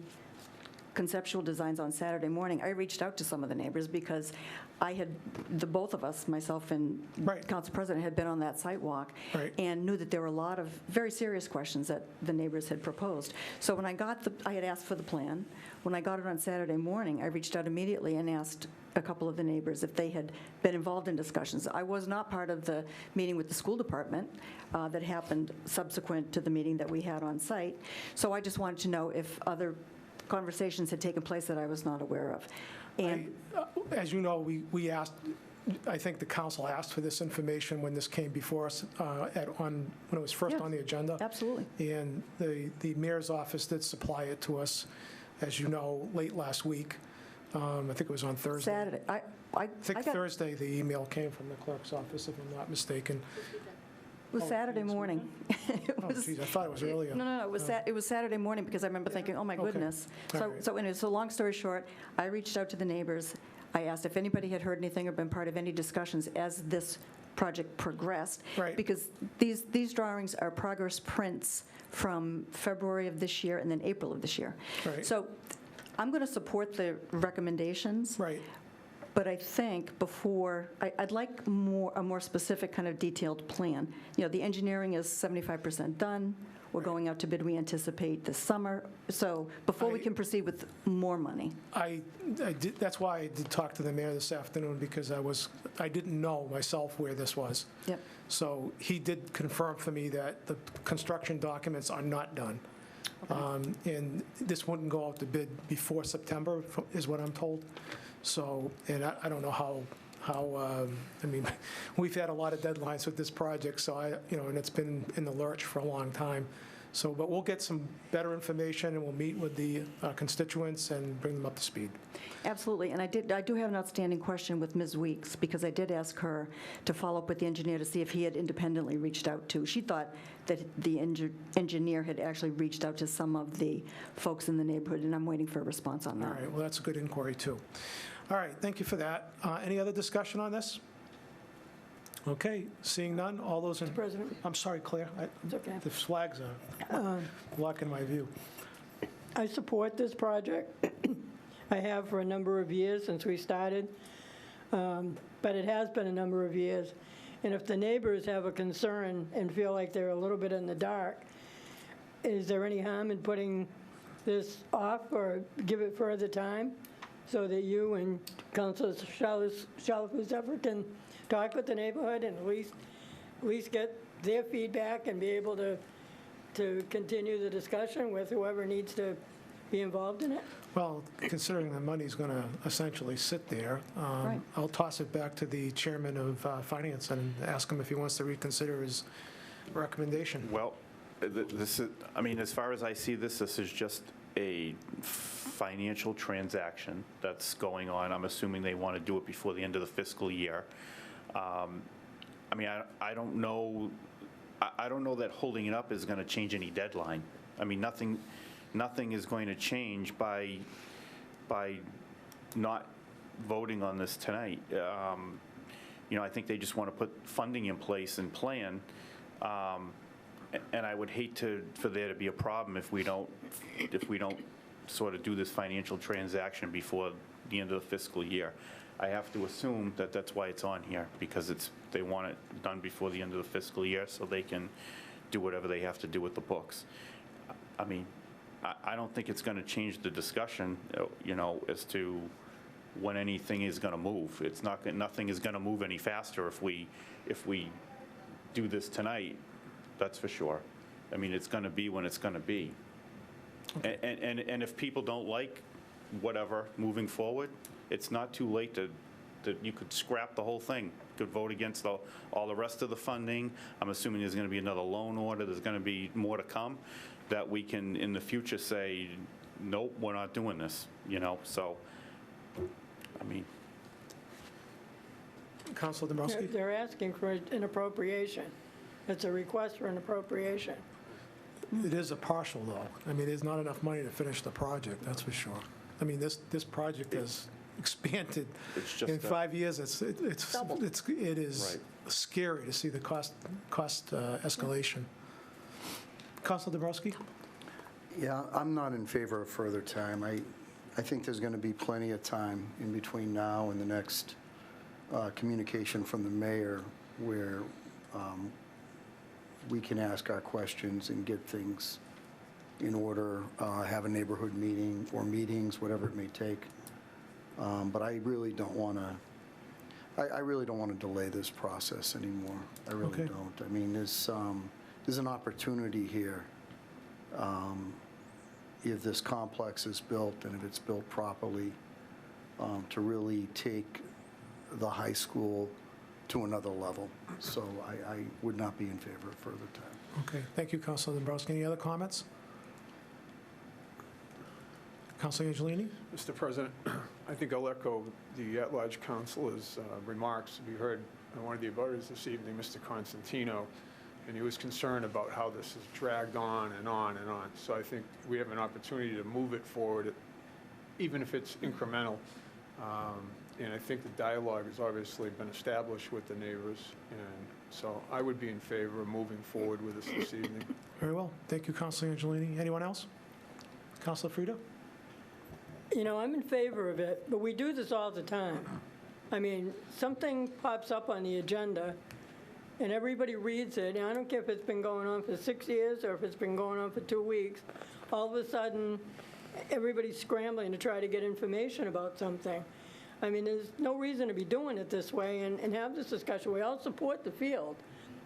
F: conceptual designs on Saturday morning, I reached out to some of the neighbors because I had, both of us, myself and Council President, had been on that site walk and knew that there were a lot of very serious questions that the neighbors had proposed. So when I got I had asked for the plan. When I got it on Saturday morning, I reached out immediately and asked a couple of the neighbors if they had been involved in discussions. I was not part of the meeting with the school department that happened subsequent to the meeting that we had on site. So I just wanted to know if other conversations had taken place that I was not aware of. And
E: as you know, we asked, I think the council asked for this information when this came before us when it was first on the agenda.
F: Absolutely.
E: And the mayor's office did supply it to us, as you know, late last week. I think it was on Thursday.
F: Saturday. I
E: think Thursday the email came from the clerk's office, if I'm not mistaken.
F: It was Saturday morning.
E: Geez, I thought it was earlier.
F: No, it was Saturday morning because I remember thinking, oh my goodness. So long story short, I reached out to the neighbors. I asked if anybody had heard anything or been part of any discussions as this project progressed. Because these drawings are progress prints from February of this year and then April of this year. So I'm going to support the recommendations. But I think I'd like a more specific kind of detailed plan. You know, the engineering is 75% done. We're going out to bid, we anticipate this summer. So before we can proceed with more money.
E: That's why I did talk to the mayor this afternoon, because I didn't know myself where this was.
F: Yep.
E: So he did confirm for me that the construction documents are not done. And this wouldn't go out to bid before September, is what I'm told. So, and I don't know how I mean, we've had a lot of deadlines with this project, so and it's been in the lurch for a long time. So, but we'll get some better information, and we'll meet with the constituents and bring them up to speed.
F: Absolutely, and I do have an outstanding question with Ms. Weeks, because I did ask her to follow up with the engineer to see if he had independently reached out to. She thought that the engineer had actually reached out to some of the folks in the neighborhood, and I'm waiting for a response on that.
E: All right, well, that's a good inquiry, too. All right, thank you for that. Any other discussion on this? Okay, seeing none, all those in...
A: President.
E: I'm sorry, Claire.
A: It's okay.
E: The flags are blocking my view.
A: I support this project. I have for a number of years since we started, but it has been a number of years. And if the neighbors have a concern and feel like they're a little bit in the dark, is there any harm in putting this off or give it further time so that you and Councilor Shalfo-Zephyr can talk with the neighborhood and at least get their feedback and be able to continue the discussion with whoever needs to be involved in it?
E: Well, considering the money's going to essentially sit there, I'll toss it back to the chairman of finance and ask him if he wants to reconsider his recommendation.
C: Well, this is, I mean, as far as I see this is just a financial transaction that's going on. I'm assuming they want to do it before the end of the fiscal year. I mean, I don't know. I don't know that holding it up is going to change any deadline. I mean, nothing is going to change by not voting on this tonight. I think they just want to put funding in place and plan. And I would hate for there to be a problem if we don't sort of do this financial transaction before the end of the fiscal year. I have to assume that that's why it's on here, because they want it done before the end of the fiscal year so they can do whatever they have to do with the books. I mean, I don't think it's going to change the discussion, as to when anything is going to move. It's not, nothing is going to move any faster if we do this tonight, that's for sure. I mean, it's going to be when it's going to be. And if people don't like whatever moving forward, it's not too late to you could scrap the whole thing. Could vote against all the rest of the funding. I'm assuming there's going to be another loan order. There's going to be more to come that we can, in the future, say, nope, we're not doing this, So, I mean.
E: Councilor Dombrowski?
A: They're asking for an appropriation. It's a request for an appropriation.
E: It is a partial, though. I mean, there's not enough money to finish the project, that's for sure. I mean, this project has expanded. In 5 years, it is scary to see the cost escalation. Councilor Dombrowski?
N: Yeah, I'm not in favor of further time. I think there's going to be plenty of time in between now and the next communication from the mayor where we can ask our questions and get things in order, have a neighborhood meeting or meetings, whatever it may take. But I really don't want to, I really don't want to delay this process anymore. I really don't. I mean, there's an opportunity here. If this complex is built and if it's built properly, to really take the high school to another level. So I would not be in favor of further time.
E: Okay, thank you, Councilor Dombrowski. Any other comments? Councilor Angelini?
O: Mr. President, I think I'll echo the at-large councilor's remarks. We heard one of the abutters this evening, Mr. Constantino, and he was concerned about how this has dragged on and on and on. So I think we have an opportunity to move it forward, even if it's incremental. And I think the dialogue has obviously been established with the neighbors, and so I would be in favor of moving forward with this evening.
E: Very well. Thank you, Councilor Angelini. Anyone else? Councilor Frida?
A: I'm in favor of it, but we do this all the time. I mean, something pops up on the agenda, and everybody reads it, and I don't care if it's been going on for 6 years or if it's been going on for 2 weeks. All of a sudden, everybody's scrambling to try to get information about something. I mean, there's no reason to be doing it this way and have this discussion. We all support the field.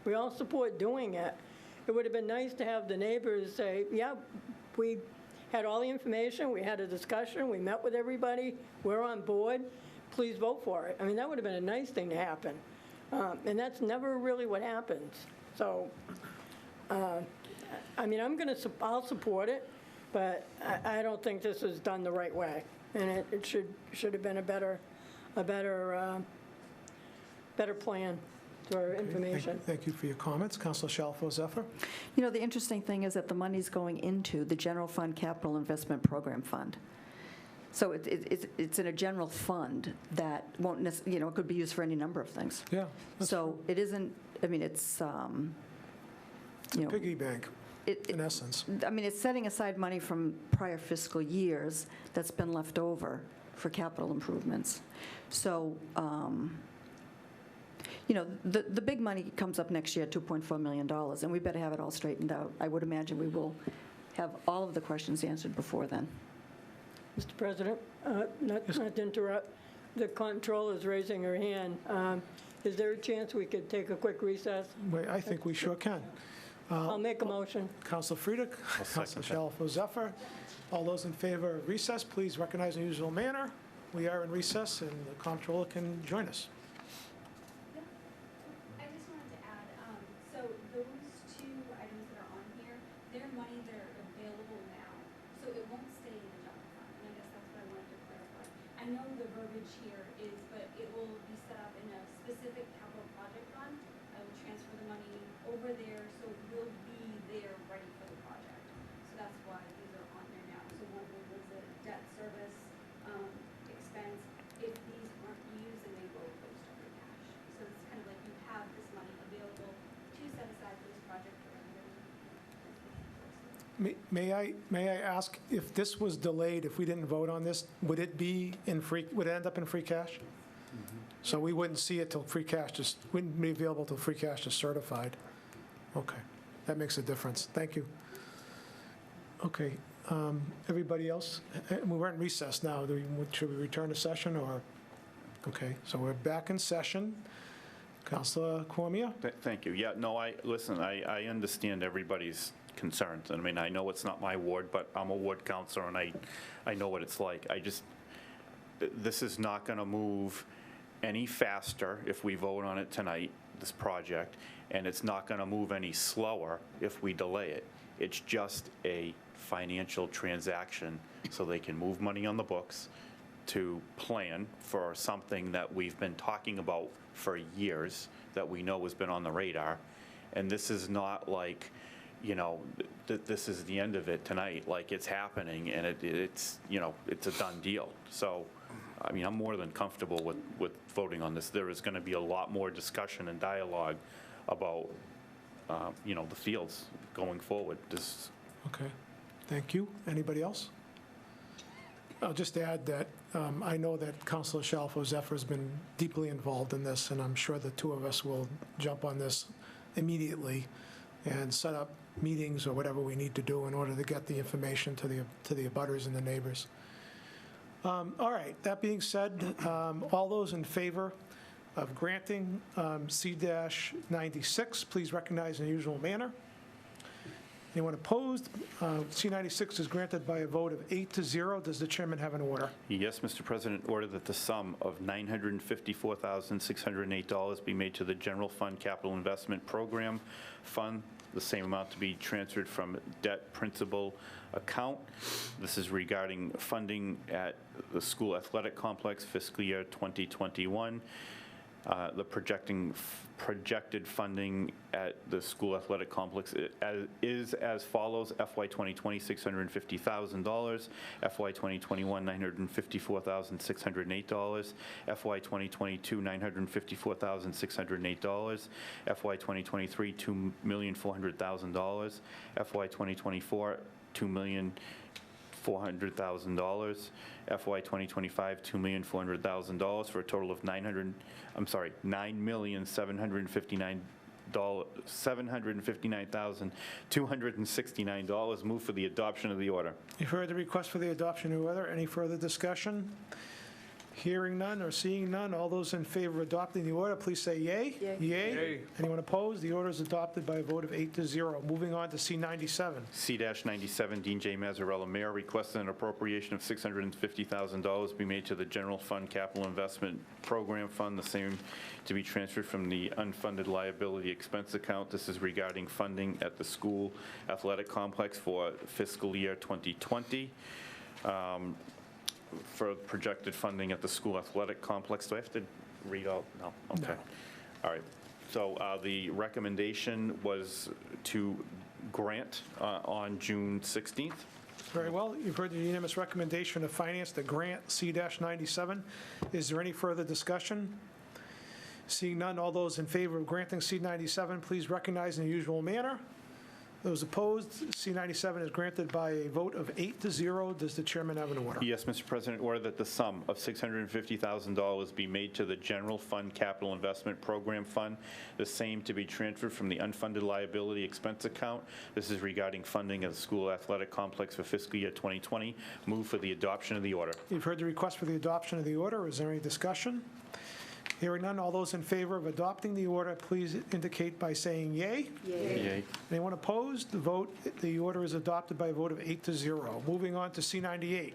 A: We all support doing it. It would have been nice to have the neighbors say, yeah, we had all the information, we had a discussion, we met with everybody, we're on board, please vote for it. I mean, that would have been a nice thing to happen. And that's never really what happens. So, I mean, I'll support it, but I don't think this was done the right way. And it should have been a better plan for information.
E: Thank you for your comments. Councilor Shalfo Zephyr?
F: The interesting thing is that the money's going into the General Fund Capital Investment Program Fund. So it's in a general fund that won't necessarily, it could be used for any number of things.
E: Yeah.
F: So it isn't, I mean, it's,
E: piggy bank, in essence.
F: I mean, it's setting aside money from prior fiscal years that's been left over for capital improvements. So, the big money comes up next year, $2.4 million, and we better have it all straightened out. I would imagine we will have all of the questions answered before then.
A: Mr. President, not to interrupt, the comptroller is raising her hand. Is there a chance we could take a quick recess?
E: I think we sure can.
A: I'll make a motion.
E: Councilor Frida, Councilor Shalfo Zephyr. All those in favor of recess, please recognize in the usual manner. We are in recess, and the comptroller can join us.
B: I just wanted to add, so those two items that are on here, they're money that are available now, so it won't stay in the general fund, and I guess that's what I wanted to clarify. I know the verbiage here is, but it will be set up in a specific capital project fund. I will transfer the money over there, so it will be there ready for the project. So that's why these are on there now. So one of them was a debt service expense. If these aren't used, then they will go to free cash. So it's kind of like you have this money available to set aside for this project for everybody.
E: May I ask, if this was delayed, if we didn't vote on this, would it end up in free cash? So we wouldn't see it till free cash, wouldn't be available till free cash is certified? Okay, that makes a difference. Thank you. Okay, everybody else? We weren't in recess now. Should we return to session or? Okay, so we're back in session. Councilor Cormier?
C: Thank you. Yeah, no, listen, I understand everybody's concerns. I mean, I know it's not my ward, but I'm a ward councilor, and I know what it's like. This is not going to move any faster if we vote on it tonight, this project, and it's not going to move any slower if we delay it. It's just a financial transaction so they can move money on the books to plan for something that we've been talking about for years, that we know has been on the radar. And this is not like, this is the end of it tonight. Like, it's happening, and it's a done deal. So, I mean, I'm more than comfortable with voting on this. There is going to be a lot more discussion and dialogue about, the fields going forward.
E: Okay, thank you. Anybody else? I'll just add that I know that Councilor Shalfo-Zephyr has been deeply involved in this, and I'm sure the two of us will jump on this immediately and set up meetings or whatever we need to do in order to get the information to the abutters and the neighbors. All right, that being said, all those in favor of granting C-96, please recognize in the usual manner. Anyone opposed? C-96 is granted by a vote of 8-0. Does the chairman have an order?
C: Yes, Mr. President, order that the sum of $954,608 be made to the General Fund Capital Investment Program Fund, the same amount to be transferred from debt principal account. This is regarding funding at the school athletic complex fiscal year 2021. The projected funding at the school athletic complex is as follows: FY 2020, $650,000, FY 2021, $954,608, FY 2022, $954,608, FY 2023, $2,400,000, FY 2024, $2,400,000, FY 2025, $2,400,000, for a total of $9,759,269. Move for the adoption of the order.
E: You've heard the request for the adoption of the order. Any further discussion? Hearing none or seeing none, all those in favor of adopting the order, please say yay.
H: Yay.
E: Yay. Anyone opposed? The order is adopted by a vote of 8-0. Moving on to C-97.
C: C-97, Dean J. Mazzarella, Mayor, requested an appropriation of $650,000 be made to the General Fund Capital Investment Program Fund, the same to be transferred from the unfunded liability expense account. This is regarding funding at the school athletic complex for fiscal year 2020. For projected funding at the school athletic complex. Do I have to read out? No? Okay.
E: No.
C: All right. So the recommendation was to grant on June 16th.
E: Very well. You've heard the unanimous recommendation of Finance to grant C-97. Is there any further discussion? Seeing none, all those in favor of granting C-97, please recognize in the usual manner. Those opposed, C-97 is granted by a vote of 8-0. Does the chairman have an order?
C: Yes, Mr. President, order that the sum of $650,000 be made to the General Fund Capital Investment Program Fund, the same to be transferred from the unfunded liability expense account. This is regarding funding of the school athletic complex for fiscal year 2020. Move for the adoption of the order.
E: You've heard the request for the adoption of the order. Is there any discussion? Hearing none, all those in favor of adopting the order, please indicate by saying yay.
C: Yay. Yay.
E: Anyone opposed? The order is adopted by a vote of 8-0. Moving on to C-98.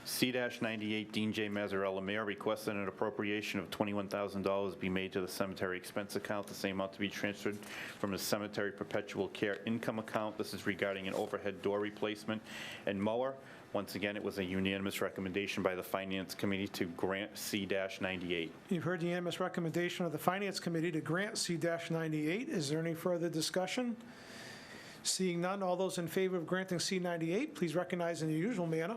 C: C-98, Dean J. Mazzarella, Mayor, requested an appropriation of $21,000 be made to the cemetery expense account, the same amount to be transferred from the cemetery perpetual care income account. This is regarding an overhead door replacement and mower. Once again, it was a unanimous recommendation by the Finance Committee to grant C-98.
E: You've heard the unanimous recommendation of the Finance Committee to grant C-98. Is there any further discussion? Seeing none, all those in favor of granting C-98, please recognize in the usual manner.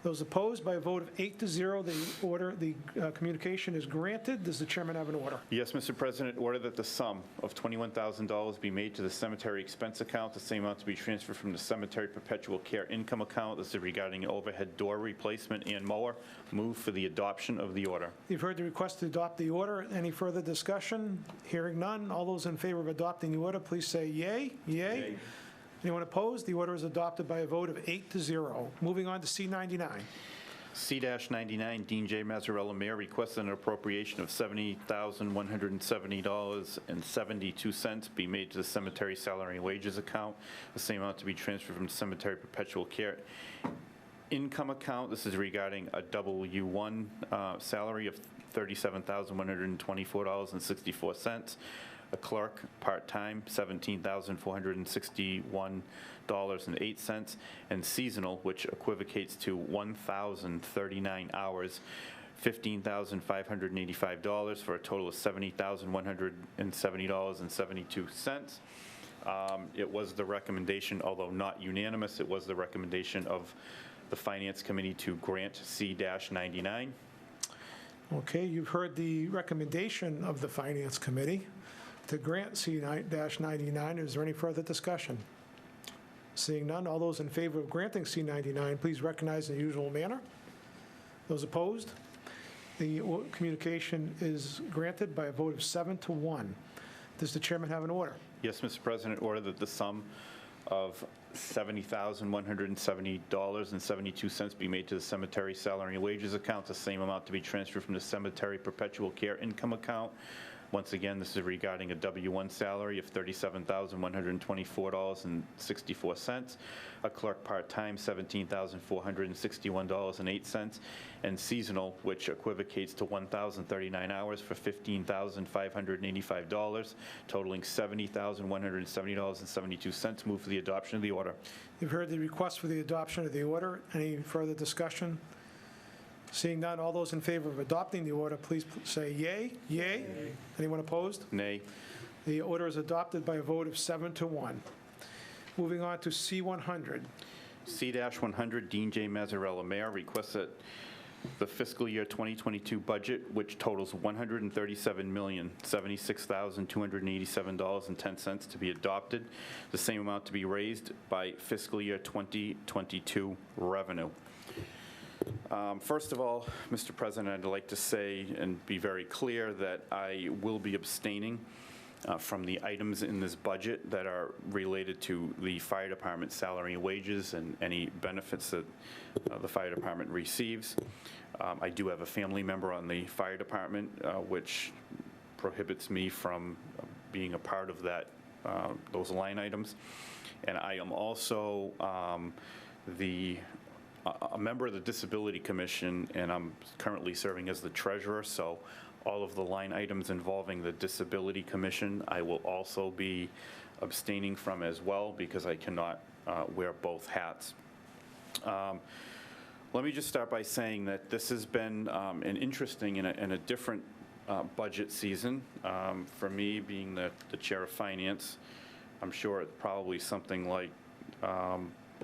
E: Those opposed, by a vote of 8-0, the communication is granted. Does the chairman have an order?
C: Yes, Mr. President, order that the sum of $21,000 be made to the cemetery expense account, the same amount to be transferred from the cemetery perpetual care income account. This is regarding an overhead door replacement and mower. Move for the adoption of the order.
E: You've heard the request to adopt the order. Any further discussion? Hearing none. All those in favor of adopting the order, please say yay. Yay. Anyone opposed? The order is adopted by a vote of 8-0. Moving on to C-99.
C: C-99, Dean J. Mazzarella, Mayor, requested an appropriation of $70,170.72 be made to the cemetery salary and wages account, the same amount to be transferred from cemetery perpetual care income account. This is regarding a W-1 salary of $37,124.64. A clerk, part-time, $17,461.08, and seasonal, which equivocates to 1,039 hours, $15,585, for a total of $70,170.72. It was the recommendation, although not unanimous, it was the recommendation of the Finance Committee to grant C-99.
E: Okay, you've heard the recommendation of the Finance Committee to grant C-99. Is there any further discussion? Seeing none, all those in favor of granting C-99, please recognize in the usual manner. Those opposed? The communication is granted by a vote of 7-1. Does the chairman have an order?
C: Yes, Mr. President, order that the sum of $70,170.72 be made to the cemetery salary and wages account, the same amount to be transferred from the cemetery perpetual care income account. Once again, this is regarding a W-1 salary of $37,124.64, a clerk part-time, $17,461.08, and seasonal, which equivocates to 1,039 hours for $15,585, totaling $70,170.72. Move for the adoption of the order.
E: You've heard the request for the adoption of the order. Any further discussion? Seeing none, all those in favor of adopting the order, please say yay. Yay. Anyone opposed?
C: Nay.
E: The order is adopted by a vote of 7-1. Moving on to C-100.
C: C-100, Dean J. Mazzarella, Mayor, requests that the fiscal year 2022 budget, which totals $137,076,287.10 to be adopted, the same amount to be raised by fiscal year 2022 revenue. First of all, Mr. President, I'd like to say and be very clear that I will be abstaining from the items in this budget that are related to the fire department salary and wages and any benefits that the fire department receives. I do have a family member on the fire department, which prohibits me from being a part of that, those line items. And I am also a member of the Disability Commission, and I'm currently serving as the treasurer, so all of the line items involving the Disability Commission, I will also be abstaining from as well, because I cannot wear both hats. Let me just start by saying that this has been an interesting and a different budget season. For me, being the chair of finance, I'm sure it's probably something like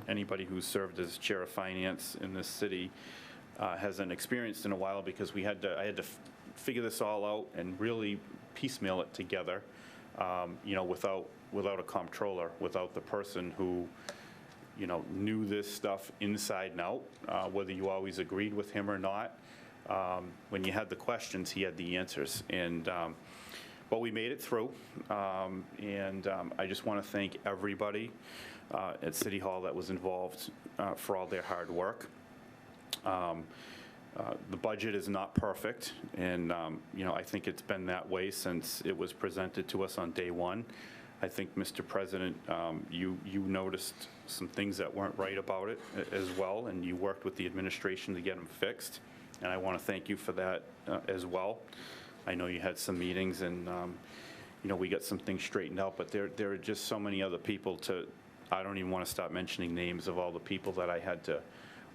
C: anybody who's served as chair of finance in this city hasn't experienced in a while, because I had to figure this all out and really piecemeal it together, without a comptroller, without the person who, knew this stuff inside and out, whether you always agreed with him or not. When you had the questions, he had the answers. But we made it through, and I just want to thank everybody at City Hall that was involved for all their hard work. The budget is not perfect, and I think it's been that way since it was presented to us on day one. I think, Mr. President, you noticed some things that weren't right about it as well, and you worked with the administration to get them fixed, and I want to thank you for that as well. I know you had some meetings, and we got some things straightened out, but there are just so many other people I don't even want to stop mentioning names of all the people that I had to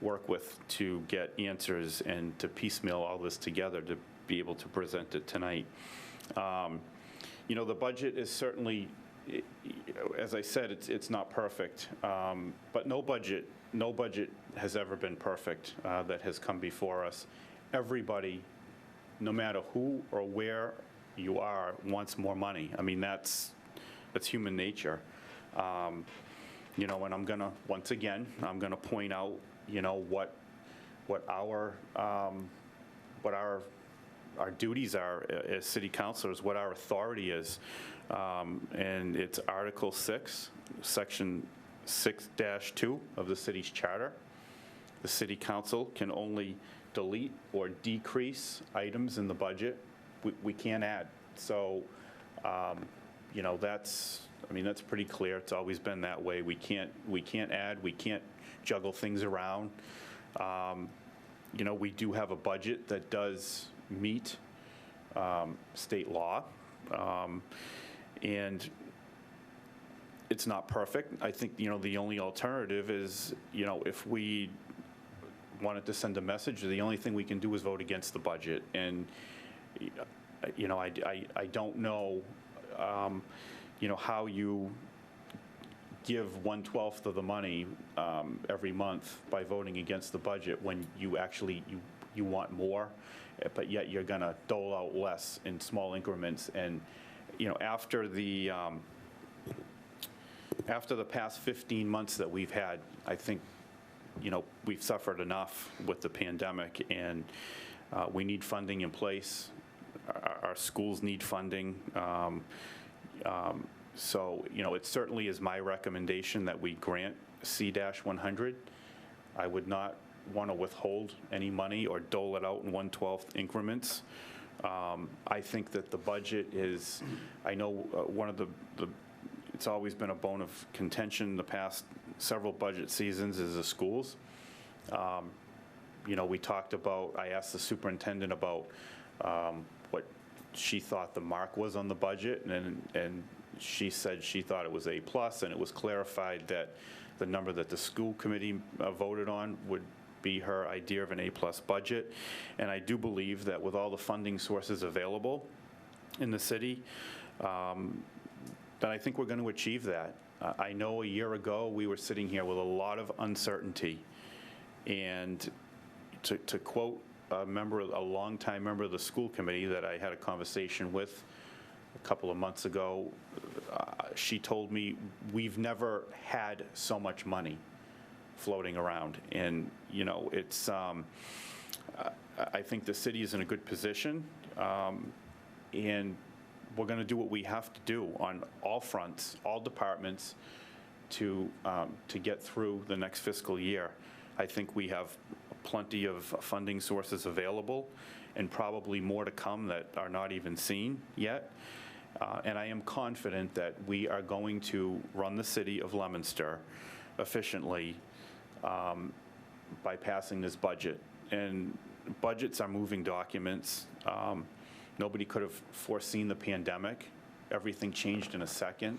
C: work with to get answers and to piecemeal all this together to be able to present it tonight. The budget is certainly as I said, it's not perfect, but no budget has ever been perfect that has come before us. Everybody, no matter who or where you are, wants more money. I mean, that's human nature. You know, and I'm gonna, once again, I'm gonna point out, you know, what our duties are as city councilors, what our authority is. And it's Article 6, Section 6-2 of the city's charter. The city council can only delete or decrease items in the budget. We can't add. So, you know, that's pretty clear. It's always been that way. We can't add, we can't juggle things around. You know, we do have a budget that does meet state law. And it's not perfect. I think, you know, the only alternative is, you know, if we wanted to send a message, the only thing we can do is vote against the budget. And, you know, I don't know, you know, how you give 1/12 of the money every month by voting against the budget when you actually, you want more, but yet you're gonna dole out less in small increments. And, you know, after the past 15 months that we've had, I think, you know, we've suffered enough with the pandemic, and we need funding in place. Our schools need funding. So, you know, it certainly is my recommendation that we grant C-100. I would not want to withhold any money or dole it out in 1/12 increments. I think that the budget is, I know one of the it's always been a bone of contention the past several budget seasons is the schools. You know, we talked about, I asked the superintendent about what she thought the mark was on the budget, and she said she thought it was A+, and it was clarified that the number that the school committee voted on would be her idea of an A+ budget. And I do believe that with all the funding sources available in the city, that I think we're going to achieve that. I know a year ago we were sitting here with a lot of uncertainty, and to quote a longtime member of the school committee that I had a conversation with a couple of months ago, she told me, we've never had so much money floating around. And, you know, it's, I think the city is in a good position, and we're going to do what we have to do on all fronts, all departments, to get through the next fiscal year. I think we have plenty of funding sources available, and probably more to come that are not even seen yet. And I am confident that we are going to run the city of Leominster efficiently by passing this budget. And budgets are moving documents. Nobody could have foreseen the pandemic. Everything changed in a second.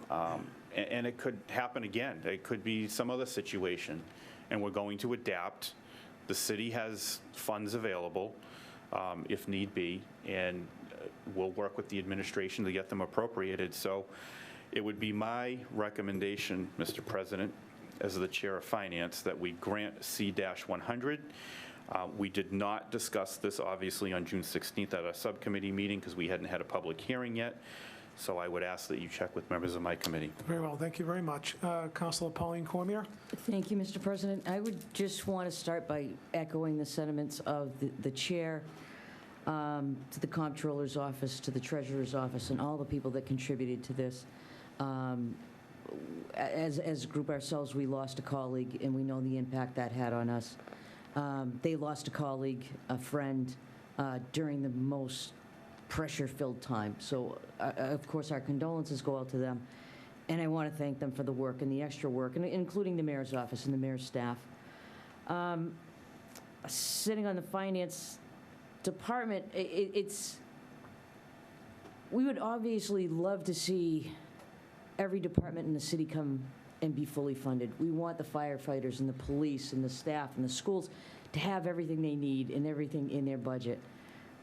C: And it could happen again. It could be some other situation. And we're going to adapt. The city has funds available if need be, and we'll work with the administration to get them appropriated. So it would be my recommendation, Mr. President, as the Chair of Finance, that we grant C-100. We did not discuss this, obviously, on June 16th at a subcommittee meeting because we hadn't had a public hearing yet. So I would ask that you check with members of my committee.
E: Very well, thank you very much. Councilor Pauline Cormier?
D: Thank you, Mr. President. I would just want to start by echoing the sentiments of the chair, to the comptroller's office, to the treasurer's office, and all the people that contributed to this. As a group ourselves, we lost a colleague, and we know the impact that had on us. They lost a colleague, a friend, during the most pressure-filled time. So, of course, our condolences go out to them, and I want to thank them for the work and the extra work, and including the mayor's office and the mayor's staff. Sitting on the finance department, we would obviously love to see every department in the city come and be fully funded. We want the firefighters and the police and the staff and the schools to have everything they need and everything in their budget.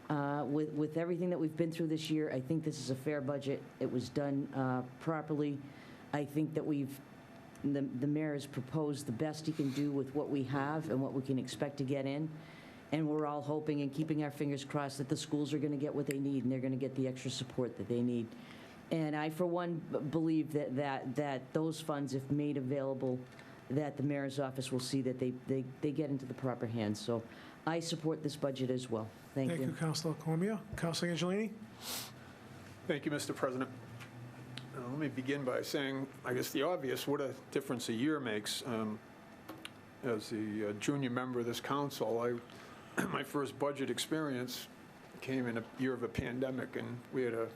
D: With everything that we've been through this year, I think this is a fair budget. It was done properly. I think that the mayor has proposed the best he can do with what we have and what we can expect to get in. And we're all hoping and keeping our fingers crossed that the schools are going to get what they need and they're going to get the extra support that they need. And I, for one, believe that those funds, if made available, that the mayor's office will see that they get into the proper hands. So I support this budget as well. Thank you.
E: Thank you, Councilor Cormier. Councilor Angelini?
O: Thank you, Mr. President. Let me begin by saying, I guess the obvious, what a difference a year makes. As the junior member of this council, my first budget experience came in a year of a pandemic, and we had a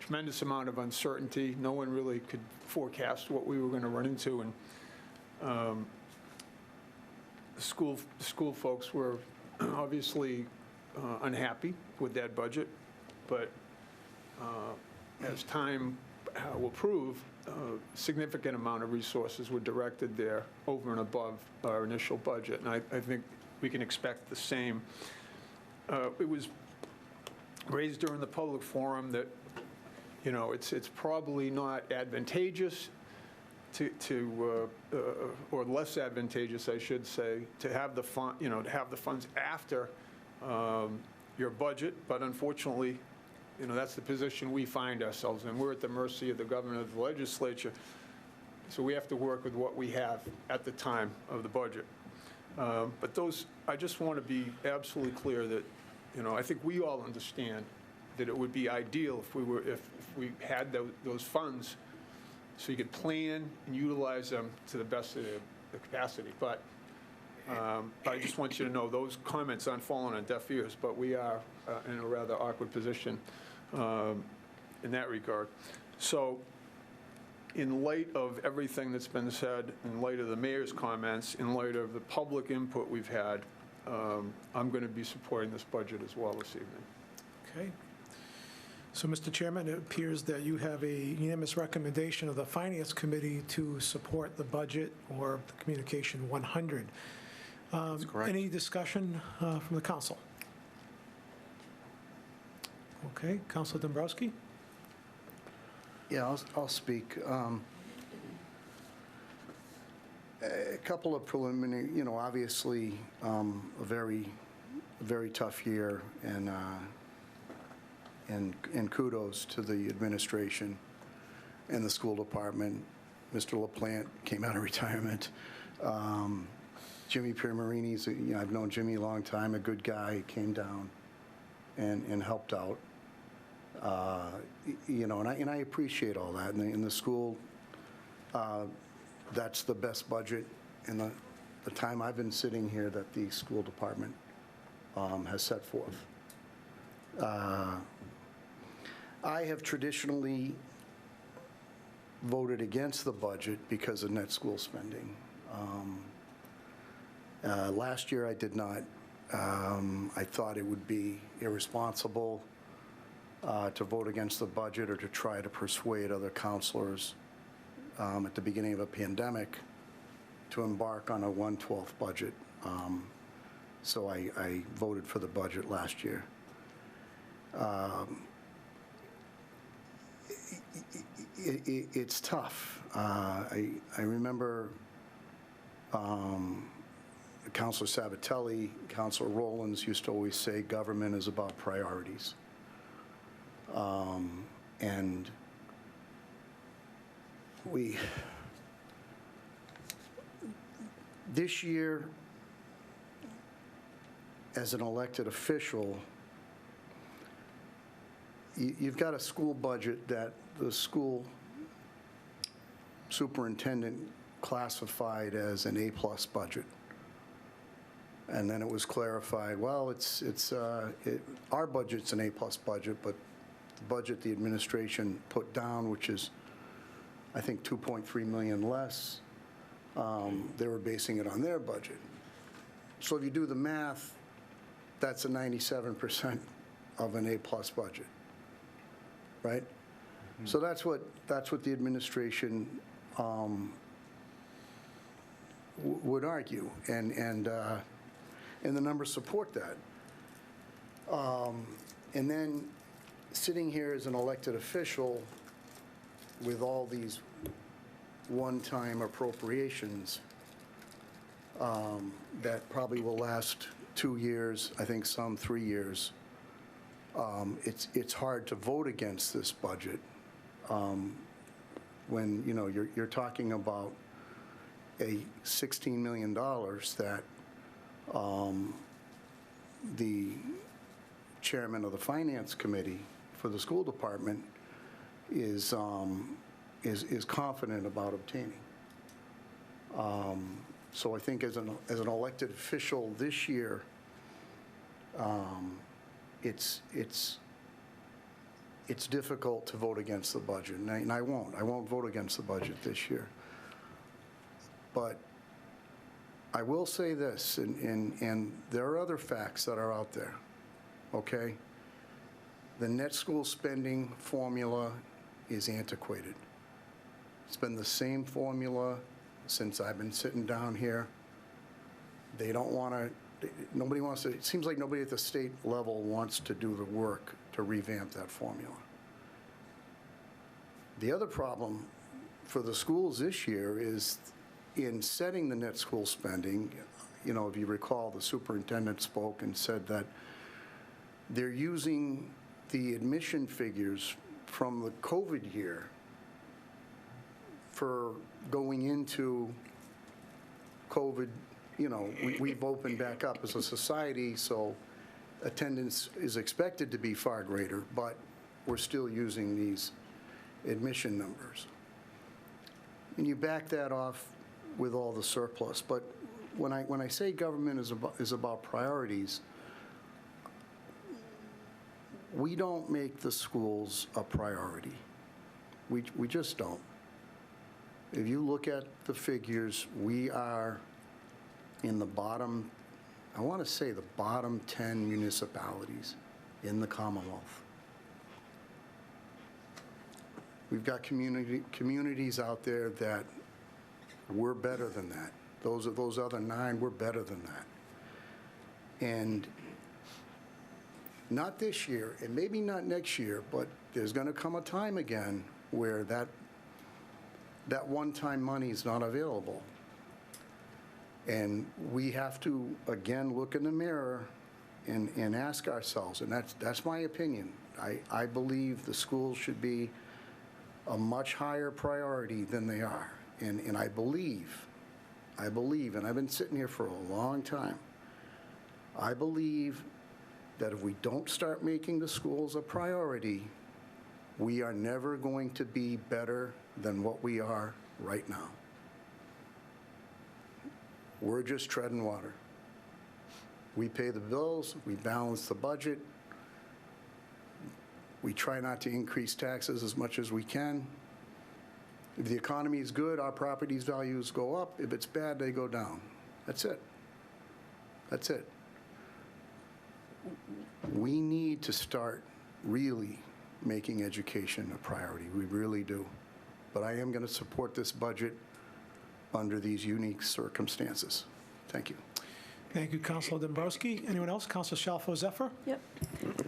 O: tremendous amount of uncertainty. No one really could forecast what we were going to run into, and the school folks were obviously unhappy with that budget, but as time will prove, a significant amount of resources were directed there over and above our initial budget, and I think we can expect the same. It was raised during the public forum that, you know, it's probably not advantageous or less advantageous, I should say, to have the fund, to have the funds after your budget, but unfortunately, that's the position we find ourselves in. We're at the mercy of the government of the legislature, so we have to work with what we have at the time of the budget. But I just want to be absolutely clear that, I think we all understand that it would be ideal if we had those funds so you could plan and utilize them to the best of the capacity. But I just want you to know those comments aren't falling on deaf ears, but we are in a rather awkward position in that regard. So in light of everything that's been said, in light of the mayor's comments, in light of the public input we've had, I'm going to be supporting this budget as well this evening.
E: Okay. So, Mr. Chairman, it appears that you have a unanimous recommendation of the Finance Committee to support the budget or the Communication 100.
J: That's correct.
E: Any discussion from the council? Okay, Councilor Dombrowski?
N: Yeah, I'll speak. A couple of preliminary, obviously a very tough year, and kudos to the administration and the school department. Mr. LaPlante came out of retirement. Jimmy Piermarini's, I've known Jimmy a long time, a good guy, came down and helped out. And I appreciate all that. In the school, that's the best budget in the time I've been sitting here that the school department has set forth. I have traditionally voted against the budget because of net school spending. Last year I did not. I thought it would be irresponsible to vote against the budget or to try to persuade other counselors at the beginning of a pandemic to embark on a 1/12 budget. So I voted for the budget last year. It's tough. I remember Councilor Sabatelli, Councilor Rowlands used to always say government is about priorities. And this year, as an elected official, you've got a school budget that the school superintendent classified as an A+ budget. And then it was clarified, well, our budget's an A+ budget, but the budget the administration put down, which is, I think, 2.3 million less, they were basing it on their budget. So if you do the math, that's a 97% of an A+ budget, right? Mm-hmm. So that's what the administration would argue, and the numbers support that. And then sitting here as an elected official with all these one-time appropriations that probably will last 2 years, I think some 3 years, it's hard to vote against this budget when, you know, you're talking about a $16 million that the chairman of the finance committee for the school department is confident about obtaining. So I think as an elected official this year, it's difficult to vote against the budget, and I won't vote against the budget this year. But I will say this, and there are other facts that are out there, okay? The net school spending formula is antiquated. It's been the same formula since I've been sitting down here. They don't want to, nobody wants to, it seems like nobody at the state level wants to do the work to revamp that formula. The other problem for the schools this year is in setting the net school spending, you know, if you recall, the superintendent spoke and said that they're using the admission figures from the COVID year for going into COVID. You know, we've opened back up as a society, so attendance is expected to be far greater, but we're still using these admission numbers. And you back that off with all the surplus. But when I say government is about priorities, we don't make the schools a priority. We just don't. If you look at the figures, we are in the bottom, I want to say the bottom 10 municipalities in the Commonwealth. We've got communities out there that we're better than that. Those other 9, we're better than that. And not this year, and maybe not next year, but there's going to come a time again where that one-time money is not available. And we have to, again, look in the mirror and ask ourselves, and that's my opinion. I believe the schools should be a much higher priority than they are. And I believe, and I've been sitting here for a long time, I believe that if we don't start making the schools a priority, we are never going to be better than what we are right now. We're just treading water. We pay the bills, we balance the budget, we try not to increase taxes as much as we can. If the economy is good, our properties values go up. If it's bad, they go down. That's it. That's it. We need to start really making education a priority. We really do. But I am going to support this budget under these unique circumstances. Thank you.
E: Thank you, Councilor Dombrowski. Anyone else? Councilor Shalfo-Zephyr?
F: Yep.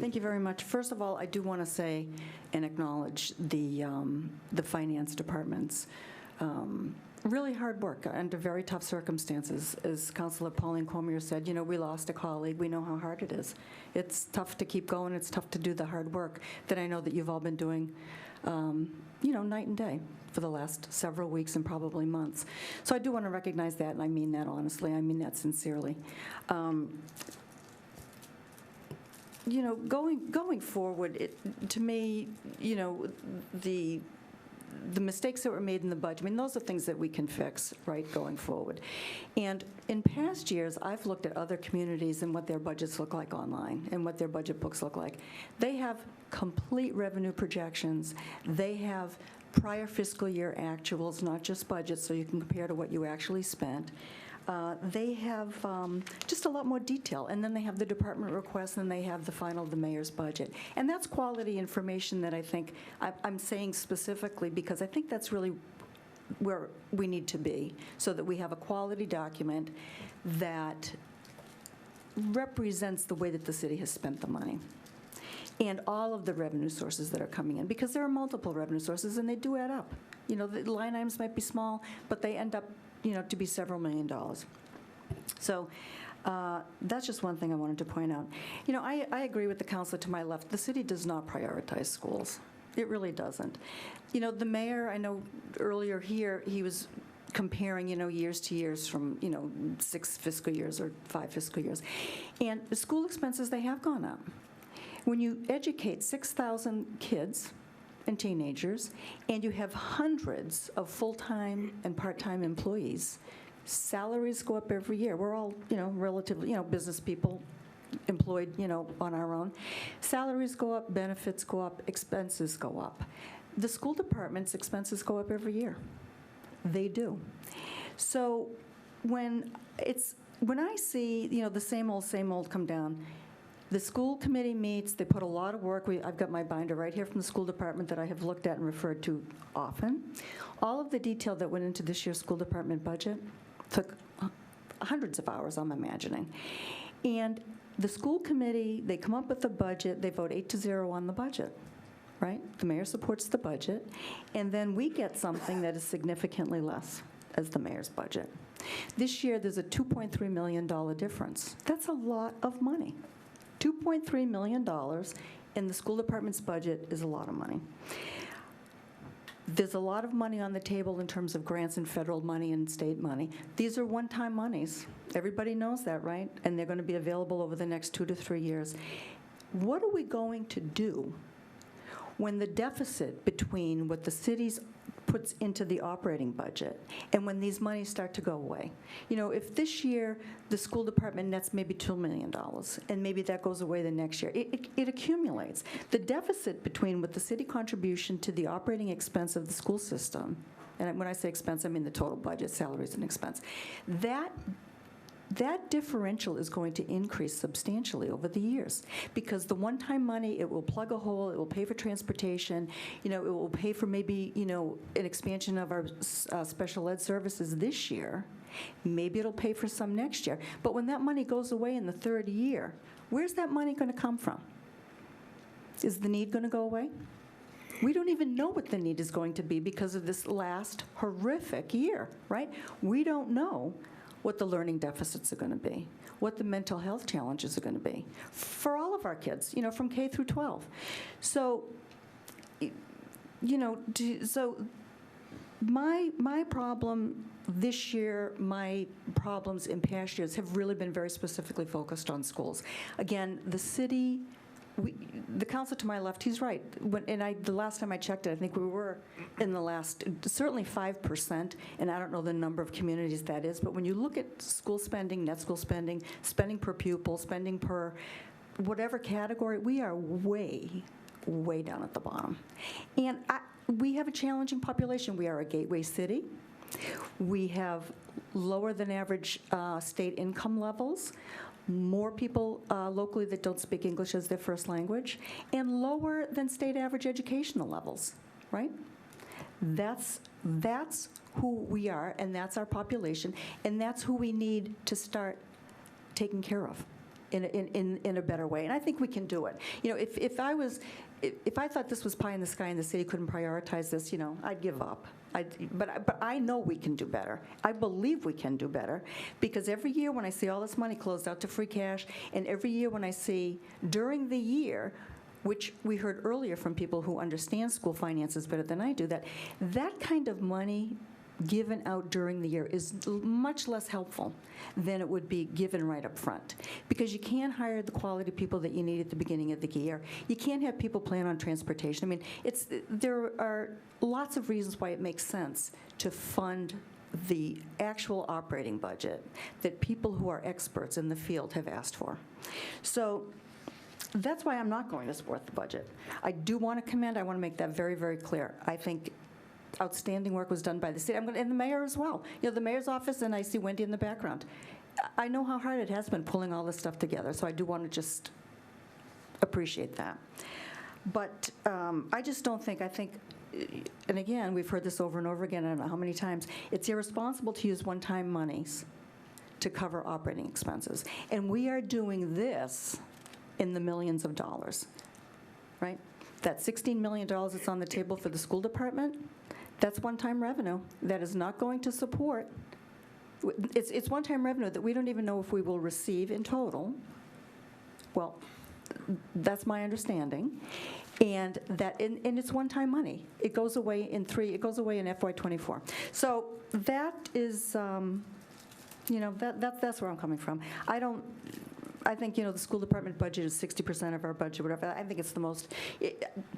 F: Thank you very much. First of all, I do want to say and acknowledge the finance department's really hard work under very tough circumstances. As Councilor Pauline Cormier said, you know, we lost a colleague. We know how hard it is. It's tough to keep going. It's tough to do the hard work that I know that you've all been doing, you know, night and day for the last several weeks and probably months. So I do want to recognize that, and I mean that honestly. I mean that sincerely. You know, going forward, to me, you know, the mistakes that were made in the budget, I mean, those are things that we can fix, right, going forward. And in past years, I've looked at other communities and what their budgets look like online and what their budget books look like. They have complete revenue projections. They have prior fiscal year actuals, not just budgets, so you can compare to what you actually spent. They have just a lot more detail, and then they have the department requests, and they have the final, the mayor's budget. And that's quality information that I think, I'm saying specifically because I think that's really where we need to be, so that we have a quality document that represents the way that the city has spent the money and all of the revenue sources that are coming in, because there are multiple revenue sources and they do add up. The line items might be small, but they end up, to be several $million. So that's just one thing I wanted to point out. I agree with the counselor to my left. The city does not prioritize schools. It really doesn't. The mayor, I know earlier here, he was comparing, years to years from, 6 fiscal years or 5 fiscal years. And the school expenses, they have gone up. When you educate 6,000 kids and teenagers, and you have hundreds of full-time and part-time employees, salaries go up every year. We're all, relatively, business people employed, on our own. Salaries go up, benefits go up, expenses go up. The school department's expenses go up every year. They do. So when I see, the same old come down, the school committee meets, they put a lot of work. I've got my binder right here from the school department that I have looked at and referred to often. All of the detail that went into this year's school department budget took hundreds of hours, I'm imagining. And the school committee, they come up with the budget, they vote 8-0 on the budget, right? The mayor supports the budget, and then we get something that is significantly less as the mayor's budget. This year, there's a $2.3 million difference. That's a lot of money. $2.3 million in the school department's budget is a lot of money. There's a lot of money on the table in terms of grants and federal money and state money. These are one-time monies. Everybody knows that, right? And they're going to be available over the next 2 to 3 years. What are we going to do when the deficit between what the city's puts into the operating budget and when these monies start to go away? If this year the school department nets maybe $2 million and maybe that goes away the next year, it accumulates. The deficit between what the city contribution to the operating expense of the school system, and when I say expense, I mean the total budget, salaries and expense, that differential is going to increase substantially over the years, because the one-time money, it will plug a hole, it will pay for transportation, it will pay for maybe, an expansion of our special ed services this year. Maybe it'll pay for some next year. But when that money goes away in the third year, where's that money going to come from? Is the need going to go away? We don't even know what the need is going to be because of this last horrific year, right? We don't know what the learning deficits are going to be, what the mental health challenges are going to be for all of our kids, from K through 12. So, my problem this year, my problems in past years have really been very specifically focused on schools. Again, the city, the council to my left, he's right. The last time I checked it, I think we were in the last, certainly 5%, and I don't know the number of communities that is, but when you look at school spending, net school spending, spending per pupil, spending per whatever category, we are way down at the bottom. And we have a challenging population. We are a gateway city. We have lower than average state income levels, more people locally that don't speak English as their first language, and lower than state average educational levels, right? That's who we are, and that's our population, and that's who we need to start taking care of in a better way. And I think we can do it. If I thought this was pie in the sky and the city couldn't prioritize this, I'd give up. But I know we can do better. I believe we can do better, because every year when I see all this money closed out to free cash, and every year when I see during the year, which we heard earlier from people who understand school finances better than I do, that kind of money given out during the year is much less helpful than it would be given right up front, because you can't hire the quality people that you need at the beginning of the year. You can't have people plan on transportation. I mean, there are lots of reasons why it makes sense to fund the actual operating budget that people who are experts in the field have asked for. So that's why I'm not going to support the budget. I do want to commend, I want to make that very, very clear. I think outstanding work was done by the city. And the mayor as well. The mayor's office, and I see Wendy in the background. I know how hard it has been pulling all this stuff together, so I do want to just appreciate that. But I just don't think, and again, we've heard this over and over again, I don't know how many times, it's irresponsible to use one-time monies to cover operating expenses. And we are doing this in the millions of dollars, right? That $16 million that's on the table for the school department, that's one-time revenue that is not going to support, it's one-time revenue that we don't even know if we will receive in total. Well, that's my understanding. And it's one-time money. It goes away in FY24. So that is, that's where I'm coming from. I think, the school department budget is 60% of our budget, whatever. I think it's the most,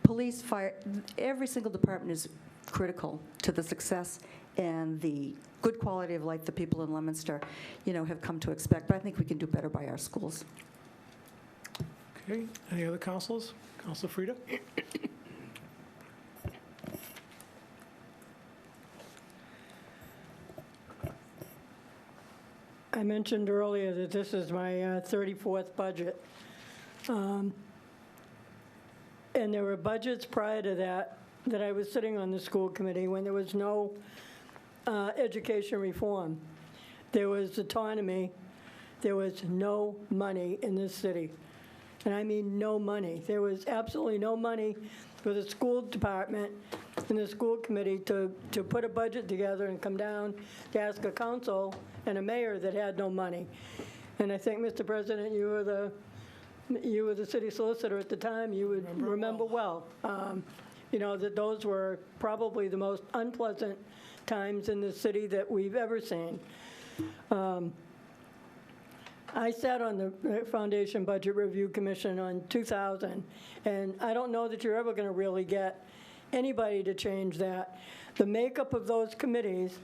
F: police, fire, every single department is critical to the success and the good quality of life the people in Leominster, have come to expect. But I think we can do better by our schools.
E: Okay, any other councils? Councilor Frida?
A: I mentioned earlier that this is my 34th budget. And there were budgets prior to that I was sitting on the school committee when there was no education reform. There was autonomy. There was no money in this city. And I mean no money. There was absolutely no money for the school department and the school committee to put a budget together and come down to ask a council and a mayor that had no money. And I think, Mr. President, you were the city solicitor at the time. You would remember well. That those were probably the most unpleasant times in the city that we've ever seen. I sat on the Foundation Budget Review Commission on 2000, and I don't know that you're ever going to really get anybody to change that. The makeup of those committees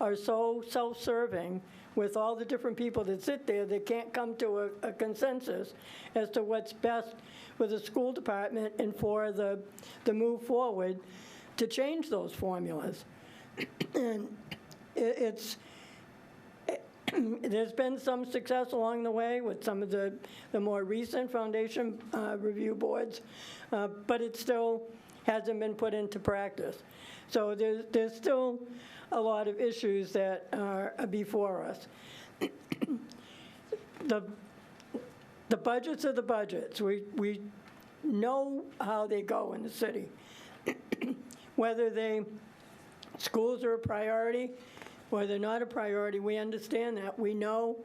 A: are so self-serving with all the different people that sit there that can't come to a consensus as to what's best for the school department and for the move forward to change those formulas. And there's been some success along the way with some of the more recent foundation review boards, but it still hasn't been put into practice. So there's still a lot of issues that are before us. The budgets are the budgets. We know how they go in the city. Whether schools are a priority, or they're not a priority, we understand that. We know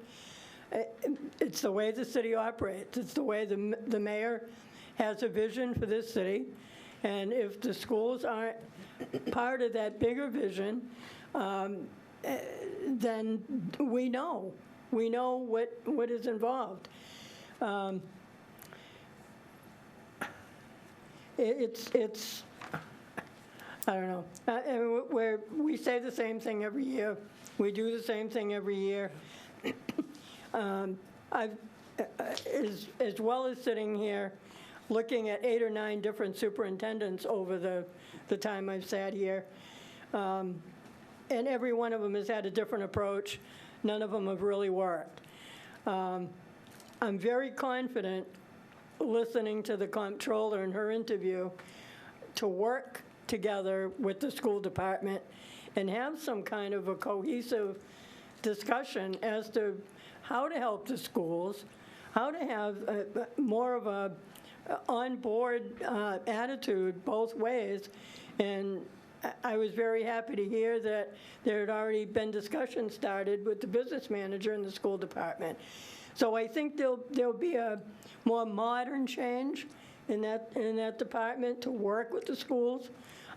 A: it's the way the city operates. It's the way the mayor has a vision for this city. And if the schools aren't part of that bigger vision, then we know what is involved. It's I don't know. We say the same thing every year. We do the same thing every year. As well as sitting here looking at 8 or 9 different superintendents over the time I've sat here, and every one of them has had a different approach. None of them have really worked. I'm very confident, listening to the comptroller in her interview, to work together with the school department and have some kind of a cohesive discussion as to how to help the schools, how to have more of a on-board attitude both ways. And I was very happy to hear that there had already been discussion started with the business manager in the school department. So I think there'll be a more modern change in that department to work with the schools.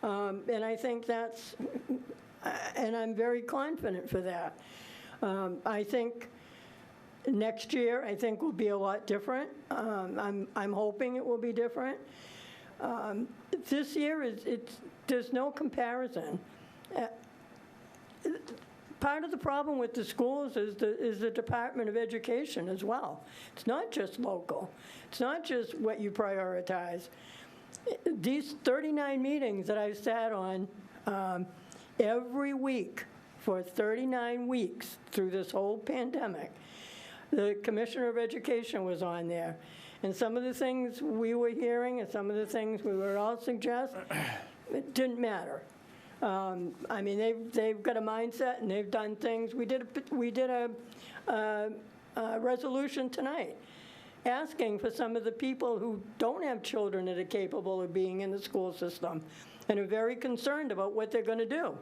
A: And I think and I'm very confident for that. I think next year, will be a lot different. I'm hoping it will be different. This year, there's no comparison. Part of the problem with the schools is the Department of Education as well. It's not just local. It's not just what you prioritize. These 39 meetings that I've sat on every week for 39 weeks through this whole pandemic, the Commissioner of Education was on there. And some of the things we were hearing and some of the things we would all suggest, it didn't matter. I mean, they've got a mindset and they've done things. We did resolution tonight, asking for some of the people who don't have children that are capable of being in the school system and are very concerned about what they're going to do.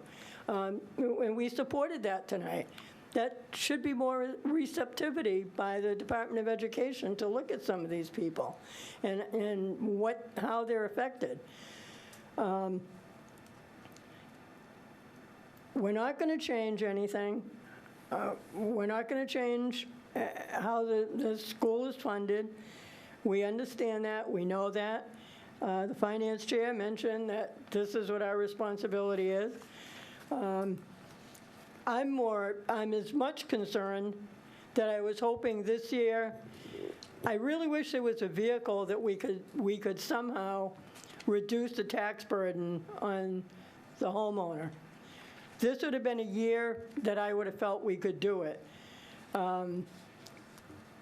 A: And we supported that tonight. That should be more receptivity by the Department of Education to look at some of these people and how they're affected. We're not going to change anything. We're not going to change how the school is funded. We understand that. We know that. The finance chair mentioned that this is what our responsibility is. I'm as much concerned that I was hoping this year, I really wish there was a vehicle that we could somehow reduce the tax burden on the homeowner. This would have been a year that I would have felt we could do it.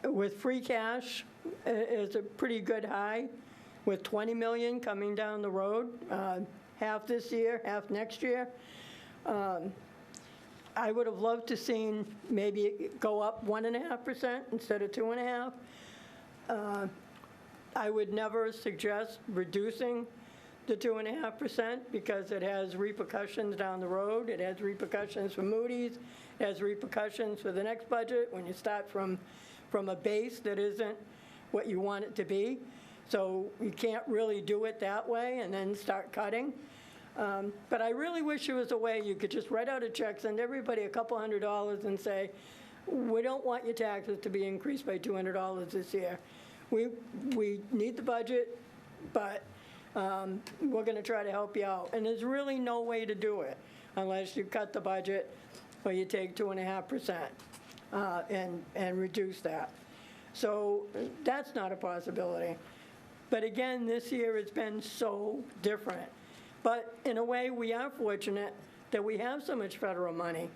A: With free cash, it's a pretty good high, with 20 million coming down the road, half this year, half next year. I would have loved to seen maybe it go up 1.5% instead of 2.5%. I would never suggest reducing the 2.5% because it has repercussions down the road. It has repercussions for Moody's. It has repercussions for the next budget when you start from a base that isn't what you want it to be. So you can't really do it that way and then start cutting. But I really wish there was a way you could just write out a check, send everybody a couple $100 and say, we don't want your taxes to be increased by $200 this year. We need the budget, but we're going to try to help you out. And there's really no way to do it unless you cut the budget or you take 2.5% and reduce that. So that's not a possibility. But again, this year it's been so different. But in a way, we are fortunate that we have so much federal money.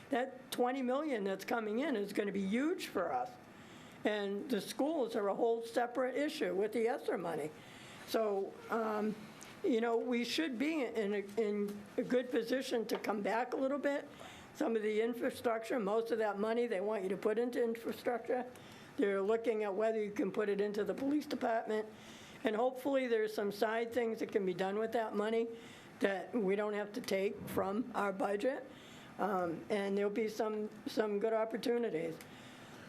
A: That 20 million that's coming in is going to be huge for us. And the schools are a whole separate issue with the ESSER money. So, we should be in a good position to come back a little bit. Some of the infrastructure, most of that money they want you to put into infrastructure. They're looking at whether you can put it into the police department. And hopefully there's some side things that can be done with that money that we don't have to take from our budget. And there'll be some good opportunities.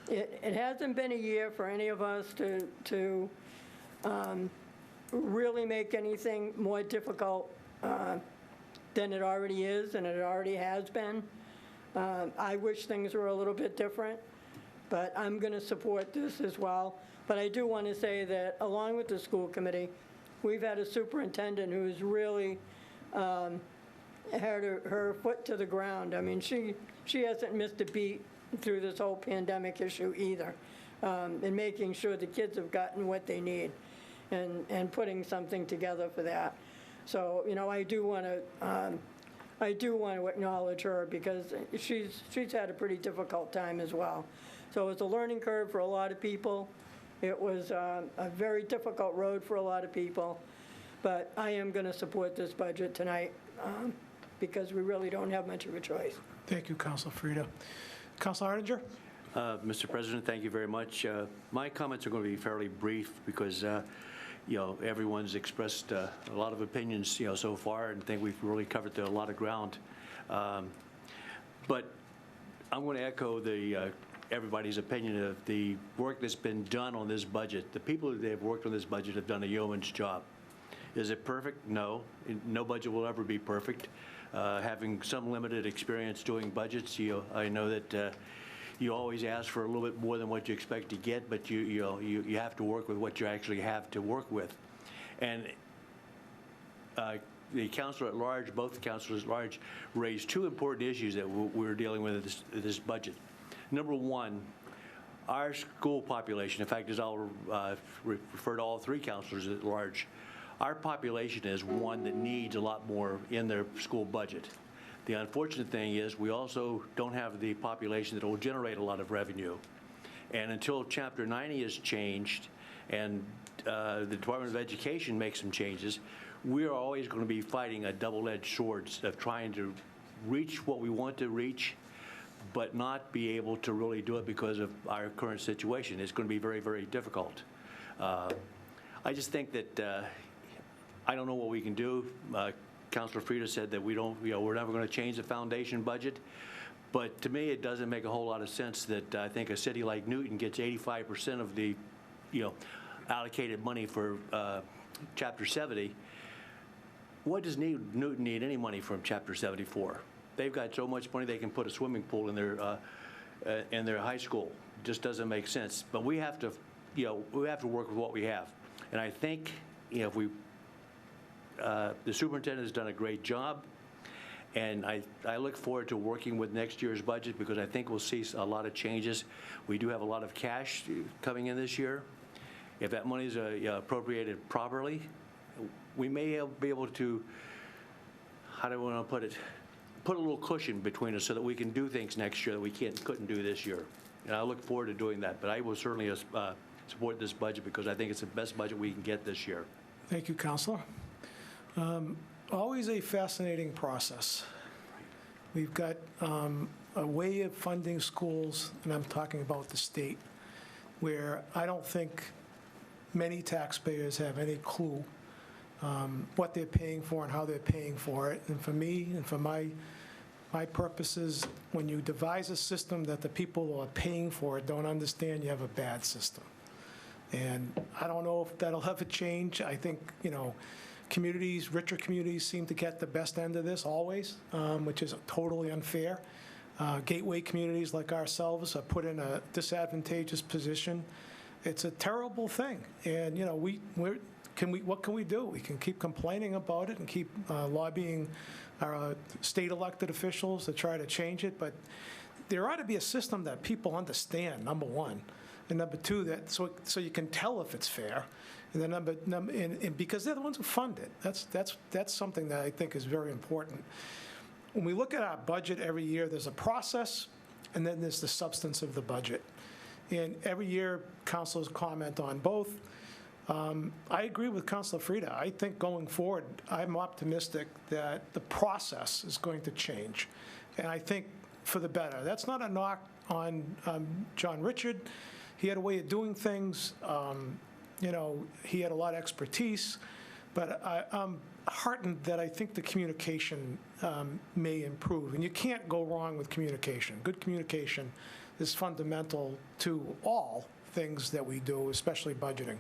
A: It hasn't been a year for any of us to really make anything more difficult than it already is and it already has been. I wish things were a little bit different, but I'm going to support this as well. But I do want to say that along with the school committee, we've had a superintendent who's really had her foot to the ground. I mean, she hasn't missed a beat through this whole pandemic issue either, in making sure the kids have gotten what they need and putting something together for that. So, I do want to acknowledge her because she's had a pretty difficult time as well. So it's a learning curve for a lot of people. It was a very difficult road for a lot of people, but I am going to support this budget tonight because we really don't have much of a choice.
E: Thank you, Councilor Frida. Councilor Ardinger?
K: Mr. President, thank you very much. My comments are going to be fairly brief because, everyone's expressed a lot of opinions, so far, and I think we've really covered a lot of ground. But I'm going to echo everybody's opinion of the work that's been done on this budget. The people that have worked on this budget have done a yeoman's job. Is it perfect? No. No budget will ever be perfect. Having some limited experience doing budgets, I know that you always ask for a little bit more than what you expect to get, but you have to work with what you actually have to work with. And the council at large, both the councilors at large, raised two important issues that we're dealing with in this budget. Number one, our school population, in fact, as I'll refer to all three councilors at large, our population is one that needs a lot more in their school budget. The unfortunate thing is we also don't have the population that will generate a lot of revenue. And until Chapter 90 is changed and the Department of Education makes some changes, we are always going to be fighting a double-edged sword of trying to reach what we want to reach, but not be able to really do it because of our current situation. It's going to be very, very difficult. I just think that I don't know what we can do. Councilor Frieda said that we're never going to change the foundation budget. But to me, it doesn't make a whole lot of sense that I think a city like Newton gets 85% of the, allocated money for Chapter 70. What does Newton need any money from Chapter 70 for? They've got so much money they can put a swimming pool in their high school. It just doesn't make sense. But we have to, we have to work with what we have. And I think, if we, the superintendent has done a great job. And I look forward to working with next year's budget because I think we'll see a lot of changes. We do have a lot of cash coming in this year. If that money is appropriated properly, we may be able to, how do I want to put it, put a little cushion between us so that we can do things next year that we couldn't do this year. And I look forward to doing that. But I will certainly support this budget because I think it's the best budget we can get this year.
E: Thank you, Counselor. Always a fascinating process. We've got a way of funding schools, and I'm talking about the state, where I don't think many taxpayers have any clue what they're paying for and how they're paying for it. And for me and for my purposes, when you devise a system that the people who are paying for it don't understand, you have a bad system. And I don't know if that'll ever change. I think, communities, richer communities seem to get the best end of this always, which is totally unfair. Gateway communities like ourselves are put in a disadvantageous position. It's a terrible thing. And, what can we do? We can keep complaining about it and keep lobbying our state elected officials to try to change it. But there ought to be a system that people understand, number one. And number two, that so you can tell if it's fair. And then and because they're the ones who fund it. That's something that I think is very important. When we look at our budget every year, there's a process, and then there's the substance of the budget. And every year, councilors comment on both. I agree with Councilor Frieda. I think going forward, I'm optimistic that the process is going to change. And I think for the better. That's not a knock on John Richard. He had a way of doing things. He had a lot of expertise, but I'm heartened that I think the communication may improve. And you can't go wrong with communication. Good communication is fundamental to all things that we do, especially budgeting.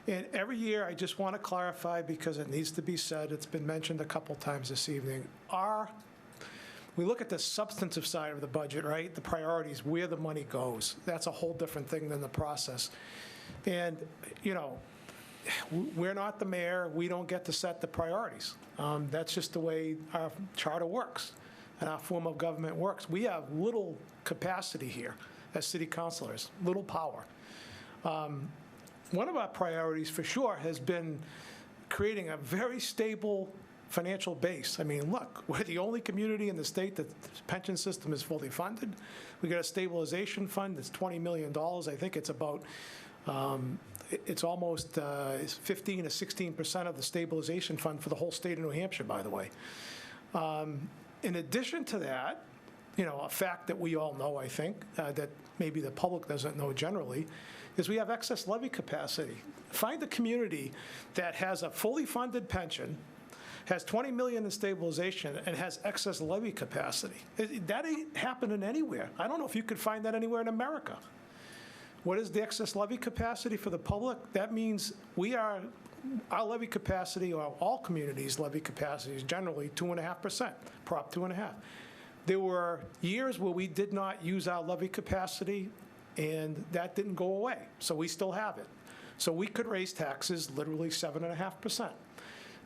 E: And every year, I just want to clarify, because it needs to be said, it's been mentioned a couple times this evening, we look at the substantive side of the budget, right? The priorities, where the money goes. That's a whole different thing than the process. And, we're not the mayor. We don't get to set the priorities. That's just the way our charter works and our form of government works. We have little capacity here as city councilors, little power. One of our priorities, for sure, has been creating a very stable financial base. I mean, look, we're the only community in the state that the pension system is fully funded. We got a stabilization fund that's $20 million. I think it's about, it's almost 15 to 16% of the stabilization fund for the whole state of New Hampshire, by the way. In addition to that, a fact that we all know, I think, that maybe the public doesn't know generally, is we have excess levy capacity. Find a community that has a fully funded pension, has $20 million in stabilization, and has excess levy capacity. That ain't happening anywhere. I don't know if you could find that anywhere in America. What is the excess levy capacity for the public? That means our levy capacity, or all communities' levy capacity, is generally 2.5%, Prop 2.5. There were years where we did not use our levy capacity, and that didn't go away, so we still have it. So we could raise taxes literally 7.5%.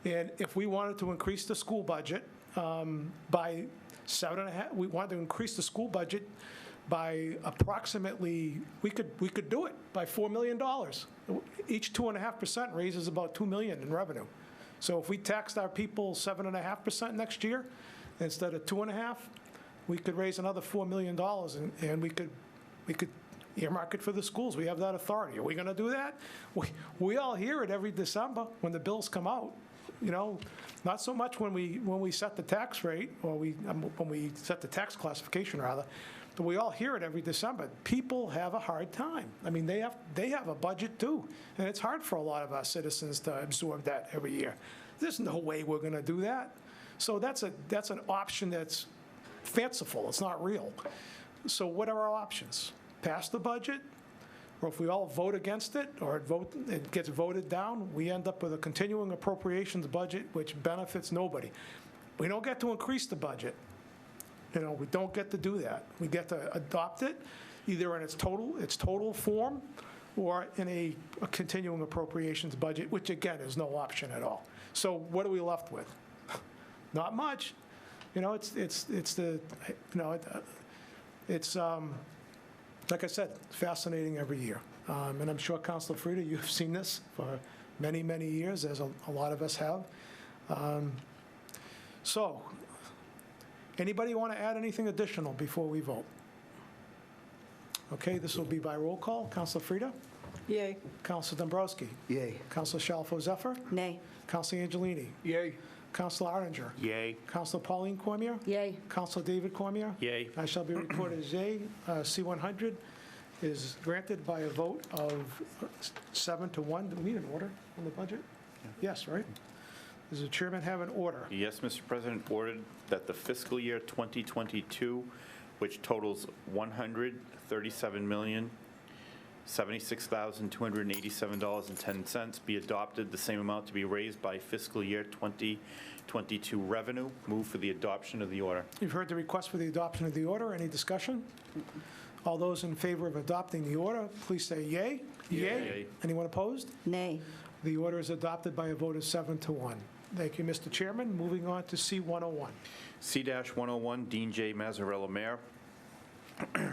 E: And if we wanted to increase the school budget by 7.5%, we wanted to increase the school budget by approximately, we could do it by $4 million. Each 2.5% raises about $2 million in revenue. So if we taxed our people 7.5% next year instead of 2.5%, we could raise another $4 million, and we could earmark it for the schools. We have that authority. Are we going to do that? We all hear it every December when the bills come out. Not so much when we set the tax rate, or when we set the tax classification, rather, we all hear it every December. People have a hard time. I mean, they have a budget too, and it's hard for a lot of our citizens to absorb that every year. There's no way we're going to do that. So that's an option that's fanciful. It's not real. So what are our options? Pass the budget, or if we all vote against it, or it gets voted down, we end up with a continuing appropriations budget which benefits nobody. We don't get to increase the budget. You know, we don't get to do that. We get to adopt it either in its total form or in a continuing appropriations budget, which again is no option at all. So what are we left with? Not much. You know, it's like I said, it's fascinating every year. And I'm sure, Councilor Frida, you've seen this for many, many years, as a lot of us have. So, anybody want to add anything additional before we vote? Okay, this will be by roll call. Councilor Frida?
A: Yay.
E: Councilor Dombrowski?
N: Yay.
E: Councilor Shalfo Zephyr?
F: Nay.
E: Councilor Angelini?
O: Yay.
E: Councilor Arninger?
C: Yay.
E: Councilor Pauline Cormier?
D: Yay.
E: Councilor David Cormier?
C: Yay.
E: I shall be recorded as yay. C-100 is granted by a vote of 7 to 1. Do we need an order on the budget? Yes, right? Does the chairman have an order?
C: Yes, Mr. President, ordered that the fiscal year 2022, which totals $137,076,287.10, be adopted, the same amount to be raised by fiscal year 2022 revenue. Move for the adoption of the order.
E: You've heard the request for the adoption of the order. Any discussion? All those in favor of adopting the order, please say yay.
C: Yay.
E: Anyone opposed?
F: Nay.
E: The order is adopted by a vote of 7 to 1. Thank you, Mr. Chairman. Moving on to C-101.
C: C-101, Dean J. Mazzarella, Mayor.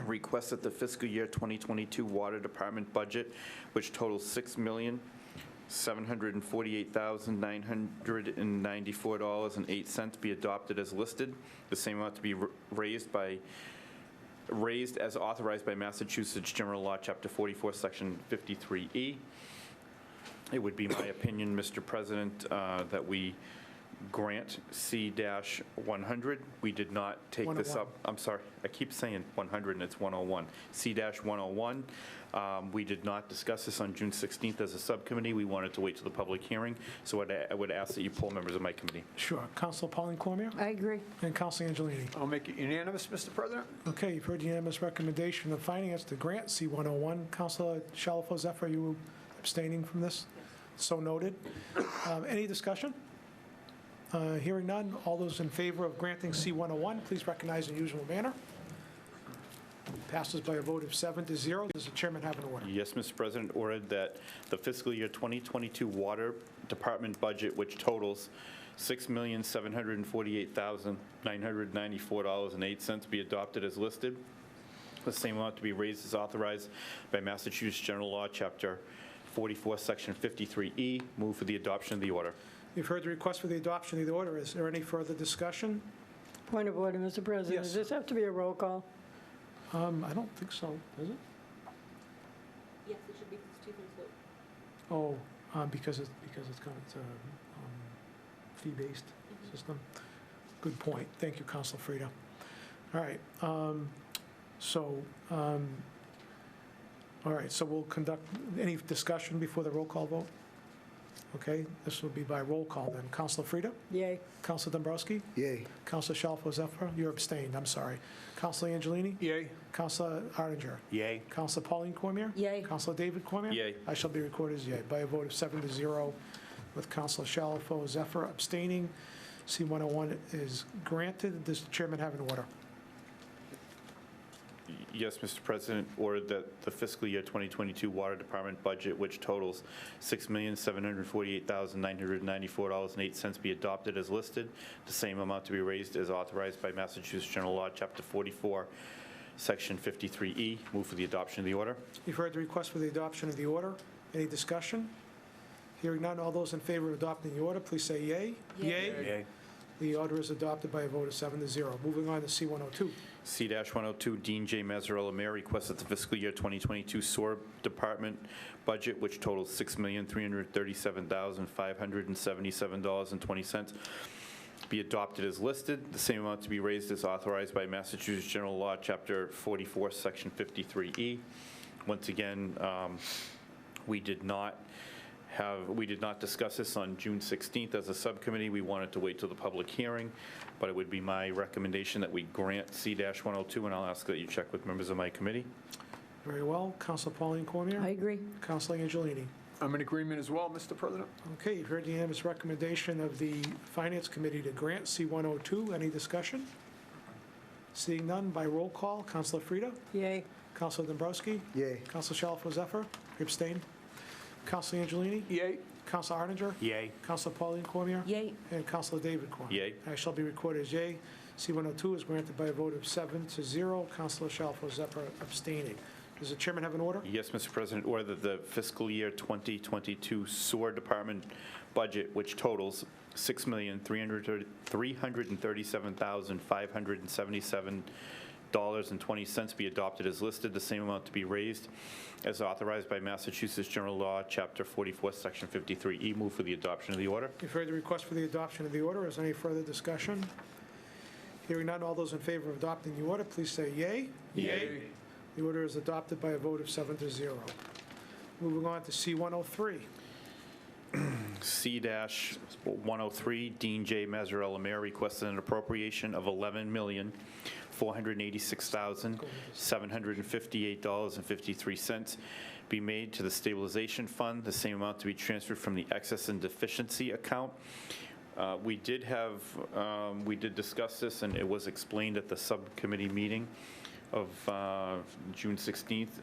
C: Request that the fiscal year 2022 Water Department budget, which totals $6,748,994.08, be adopted as listed. The same amount to be raised as authorized by Massachusetts General Law, Chapter 44, Section 53E. It would be my opinion, Mr. President, that we grant C-100. We did not take this up. I'm sorry, I keep saying 100 and it's 101. C-101. We did not discuss this on June 16th as a subcommittee. We wanted to wait till the public hearing, so I would ask that you poll members of my committee.
E: Sure. Councilor Pauline Cormier?
F: I agree.
E: And Councilor Angelini?
O: I'll make it unanimous, Mr. President.
E: Okay, you've heard the unanimous recommendation of Finance to grant C-101. Councilor Shalfo Zephyr, are you abstaining from this? So noted. Any discussion? Hearing none, all those in favor of granting C-101, please recognize in the usual manner. Passes by a vote of 7 to 0. Does the chairman have an order?
C: Yes, Mr. President, ordered that the fiscal year 2022 Water Department budget, which totals $6,748,994.08, be adopted as listed. The same amount to be raised as authorized by Massachusetts General Law, Chapter 44, Section 53E. Move for the adoption of the order.
E: You've heard the request for the adoption of the order. Is there any further discussion?
A: Point of order, Mr. President.
E: Yes.
A: Does this have to be a roll call?
E: I don't think so, does it?
H: Yes, it should be Stephen's vote.
E: Oh, because it's a fee-based system. Good point. Thank you, Councilor Frida. All right. All right, so we'll conduct any discussion before the roll call vote? Okay, this will be by roll call then. Councilor Frida?
A: Yay.
E: Councilor Dombrowski?
N: Yay.
E: Councilor Shalfo Zephyr? You're abstained, I'm sorry. Councilor Angelini?
O: Yay.
E: Councilor Arninger?
C: Yay.
E: Councilor Pauline Cormier?
F: Yay.
E: Councilor David Cormier?
C: Yay.
E: I shall be recorded as yay by a vote of 7 to 0 with Councilor Shalfo Zephyr abstaining. C-101 is granted. Does the chairman have an order?
C: Yes, Mr. President, ordered that the fiscal year 2022 Water Department budget, which totals $6,748,994.08, be adopted as listed. The same amount to be raised as authorized by Massachusetts General Law, Chapter 44, Section 53E. Move for the adoption of the order.
E: You've heard the request for the adoption of the order. Any discussion? Hearing none, all those in favor of adopting the order, please say yay. Yay.
C: Yay.
E: The order is adopted by a vote of 7 to 0. Moving on to C-102.
C: C-102, Dean J. Mazzarella, Mayor, requests that the fiscal year 2022 SOAR Department budget, which totals $6,337,577.20, be adopted as listed. The same amount to be raised as authorized by Massachusetts General Law, Chapter 44, Section 53E. Once again, we did not discuss this on June 16th as a subcommittee. We wanted to wait till the public hearing, but it would be my recommendation that we grant C-102, and I'll ask that you check with members of my committee.
E: Very well. Councilor Pauline Cormier?
D: I agree.
E: Councilor Angelini?
O: I'm in agreement as well, Mr. President.
E: Okay, you've heard the unanimous recommendation of the Finance Committee to grant C-102. Any discussion? Seeing none, by roll call, Councilor Frida?
A: Yay.
E: Councilor Dombrowski?
N: Yay.
E: Councilor Shalfo Zephyr? Abstain. Councilor Angelini?
O: Yay.
E: Councilor Arndinger?
K: Yay.
E: Councilor Pauline Cormier?
D: Yay.
E: And Councilor David Cormier?
C: Yay.
E: I shall be recorded as yay. C-102 is granted by a vote of 7-0. Councilor Shalfo Zephyr abstaining. Does the chairman have an order?
C: Yes, Mr. President. Order that the fiscal year 2022 sewer department budget, which totals $6,337,577.20, be adopted as listed. The same amount to be raised as authorized by Massachusetts General Law, Chapter 44, Section 53E. Move for the adoption of the order.
E: You've heard the request for the adoption of the order. Is there any further discussion? Hearing none, all those in favor of adopting the order, please say yay.
O: Yay.
E: The order is adopted by a vote of 7-0. Moving on to C-103.
C: C-103, Dean J. Mazzarella, Mayor, requested an appropriation of $11,486,758.53 be made to the stabilization fund, the same amount to be transferred from the excess and deficiency account. We did discuss this, and it was explained at the subcommittee meeting of June 16th,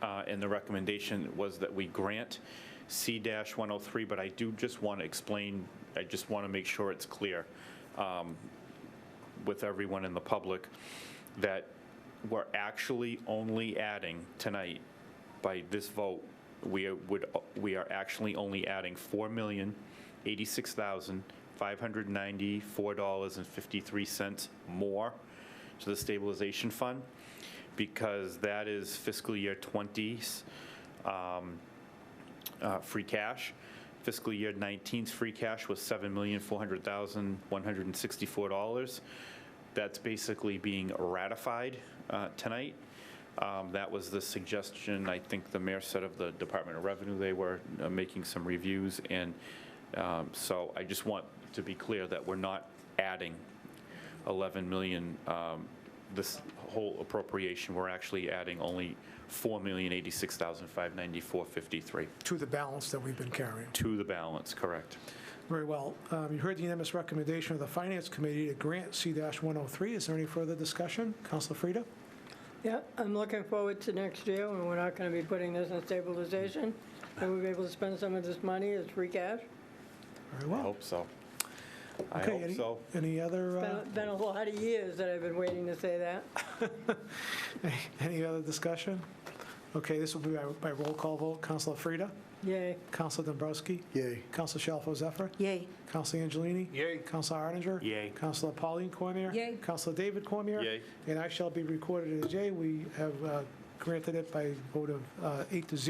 C: and the recommendation was that we grant C-103, but I do just want to explain, I just want to make sure it's clear with everyone in the public that we're actually only adding tonight, by this vote, we are actually only adding $4,086,594.53 more to the stabilization fund, because that is fiscal year 20's free cash. Fiscal year 19's free cash was $7,400,164. That's basically being ratified tonight. That was the suggestion, I think the mayor said, of the Department of Revenue. They were making some reviews, and so I just want to be clear that we're not adding 11 million, this whole appropriation. We're actually adding only $4,086,594.53.
E: To the balance that we've been carrying.
C: To the balance, correct.
E: Very well. You heard the unanimous recommendation of the Finance Committee to grant C-103. Is there any further discussion? Councilor Frida?
A: Yeah, I'm looking forward to next year when we're not going to be putting this in stabilization, and we'll be able to spend some of this money as free cash.
E: Very well.
C: I hope so.
E: Okay,
C: I hope so.
E: Any other?
A: It's been a lot of years that I've been waiting to say that.
E: Any other discussion? Okay, this will be by roll call vote. Councilor Frida?
A: Yay.
E: Councilor Dombrowski?
N: Yay.
E: Councilor Shalfo Zephyr?
F: Yay.
E: Councilor Angelini?
O: Yay.
E: Councilor Arndinger?
K: Yay.
E: Councilor Pauline Cormier?
A: Yay.
E: Councilor David Cormier?
C: Yay.
E: And I shall be recorded as yay. We have granted it by a vote of 8-0. Does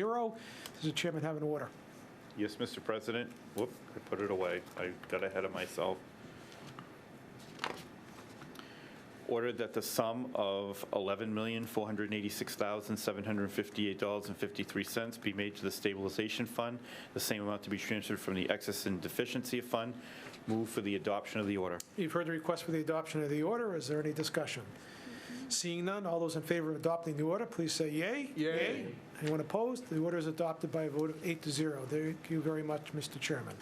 E: the chairman have an order?
C: Yes, Mr. President. Whoop, I put it away. I got ahead of myself. Ordered that the sum of $11,486,758.53 be made to the stabilization fund, the same amount to be transferred from the excess and deficiency fund. Move for the adoption of the order.
E: You've heard the request for the adoption of the order. Is there any discussion? Seeing none, all those in favor of adopting the order, please say yay.
O: Yay.
E: Anyone opposed? The order is adopted by a vote of 8-0. Thank you very much, Mr. Chairman.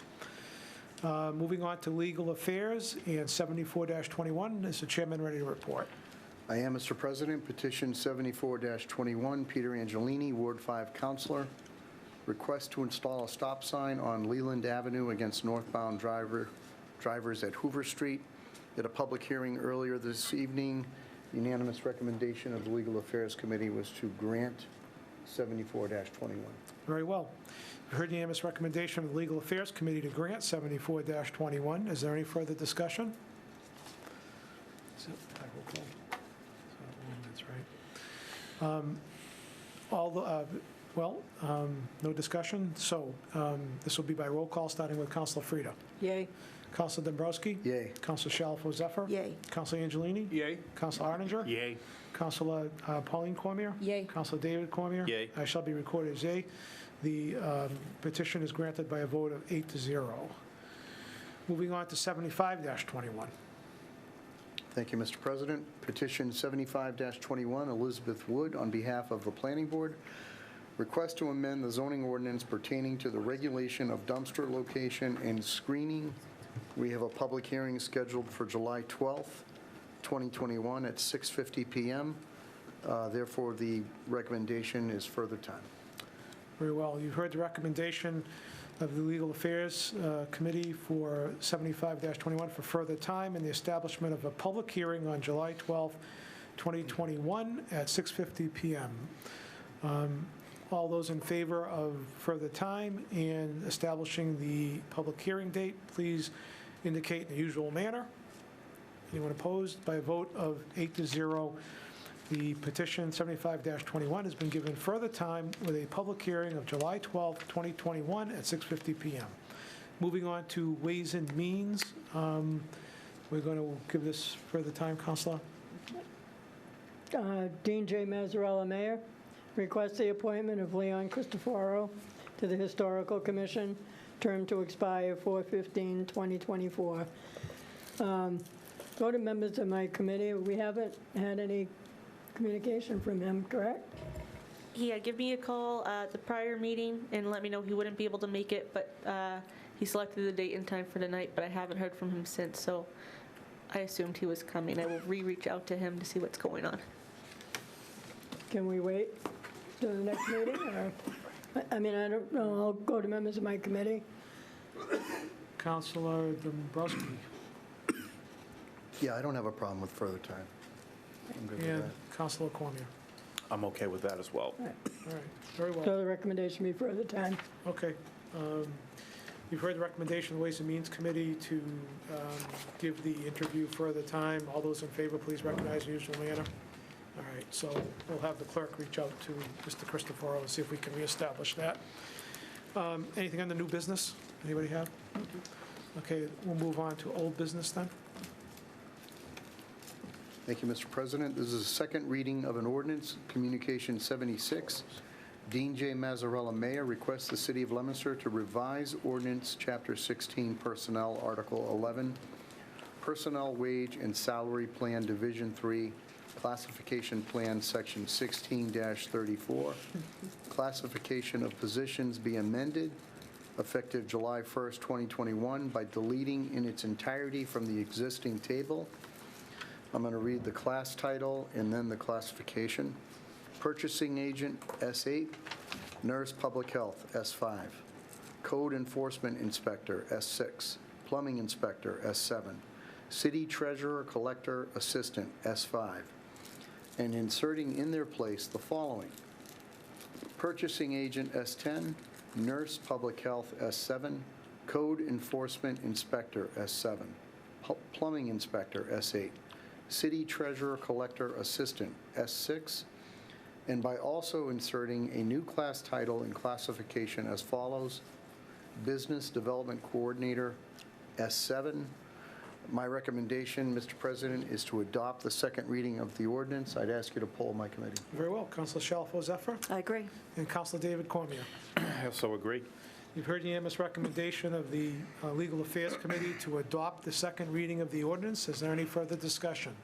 E: Moving on to legal affairs and 74-21. Is the chairman ready to report?
N: I am, Mr. President. Petition 74-21, Peter Angelini, Ward 5 Councilor. Request to install a stop sign on Leland Avenue against northbound drivers at Hoover Street. At a public hearing earlier this evening, unanimous recommendation of the Legal Affairs Committee was to grant 74-21.
E: Very well. You heard the unanimous recommendation of the Legal Affairs Committee to grant 74-21. Is there any further discussion? That's right. No discussion. So this will be by roll call, starting with Councilor Frida.
A: Yay.
E: Counselor Dombrowski?
N: Yay.
E: Counselor Shalfo Zephyr?
F: Yay.
E: Counselor Angelini?
O: Yay.
E: Counselor Arndinger?
K: Yay.
E: Counselor Pauline Cormier?
F: Yay.
E: Counselor David Cormier?
C: Yay.
E: I shall be recorded as yay. The petition is granted by a vote of 8-0. Moving on to 75-21.
N: Thank you, Mr. President. Petition 75-21, Elizabeth Wood, on behalf of the Planning Board. Request to amend the zoning ordinance pertaining to the regulation of dumpster location and screening. We have a public hearing scheduled for July 12th, 2021 at 6:50 PM. Therefore, the recommendation is further time.
E: Very well. You've heard the recommendation of the Legal Affairs Committee for 75-21 for further time and the establishment of a public hearing on July 12th, 2021 at 6:50 PM. All those in favor of further time and establishing the public hearing date, please indicate in the usual manner. Anyone opposed? By a vote of 8-0, the petition 75-21 has been given further time with a public hearing of July 12th, 2021 at 6:50 PM. Moving on to Ways and Means, we're going to give this further time, Counselor.
A: Dean J. Mazzarella, Mayor, request the appointment of Leon Cristoforo to the Historical Commission, term to expire 4/15/2024. Go to members of my committee. We haven't had any communication from him, correct?
H: He had given me a call at the prior meeting and let me know he wouldn't be able to make it, but he selected the date and time for tonight, but I haven't heard from him since, so I assumed he was coming. I will reach out to him to see what's going on.
A: Can we wait till the next meeting, or, I mean, I don't know, I'll go to members of my committee.
E: Counselor Dombrowski.
N: Yeah, I don't have a problem with further time. I'm good with
E: And
N: that.
E: Counselor Cormier.
C: I'm okay with that as well.
E: All right, very well.
A: So the recommendation be further time.
E: Okay. You've heard the recommendation of the Ways and Means Committee to give the interview further time. All those in favor, please recognize the usual manner. All right, so we'll have the clerk reach out to Mr. Cristoforo and see if we can reestablish that. Anything on the new business? Anybody have? Okay, we'll move on to old business then.
N: Thank you, Mr. President. This is a second reading of an ordinance, Communication 76. Dean J. Mazzarella, Mayor, requests the City of Leominster to revise Ordinance Chapter 16 Personnel, Article 11, Personnel Wage and Salary Plan, Division 3, Classification Plan, Section 16-34. Classification of positions be amended effective July 1st, 2021 by deleting in its entirety from the existing table. I'm going to read the class title and then the classification. Purchasing Agent, S8. Nurse Public Health, S5. Code Enforcement Inspector, S6. Plumbing Inspector, S7. City Treasurer Collector Assistant, S5. And inserting in their place the following. Purchasing Agent, S10. Nurse Public Health, S7. Code Enforcement Inspector, S7. Plumbing Inspector, S8. City Treasurer Collector Assistant, S6, and by also inserting a new class title and classification as follows: Business Development Coordinator, S7. My recommendation, Mr. President, is to adopt the second reading of the ordinance. I'd ask you to poll my committee.
E: Very well. Counselor Shalfo Zephyr
F: I agree.
E: and Counselor David Cormier.
C: I also agree.
E: You've heard the unanimous recommendation of the Legal Affairs Committee to adopt the second reading of the ordinance. Is there any further discussion?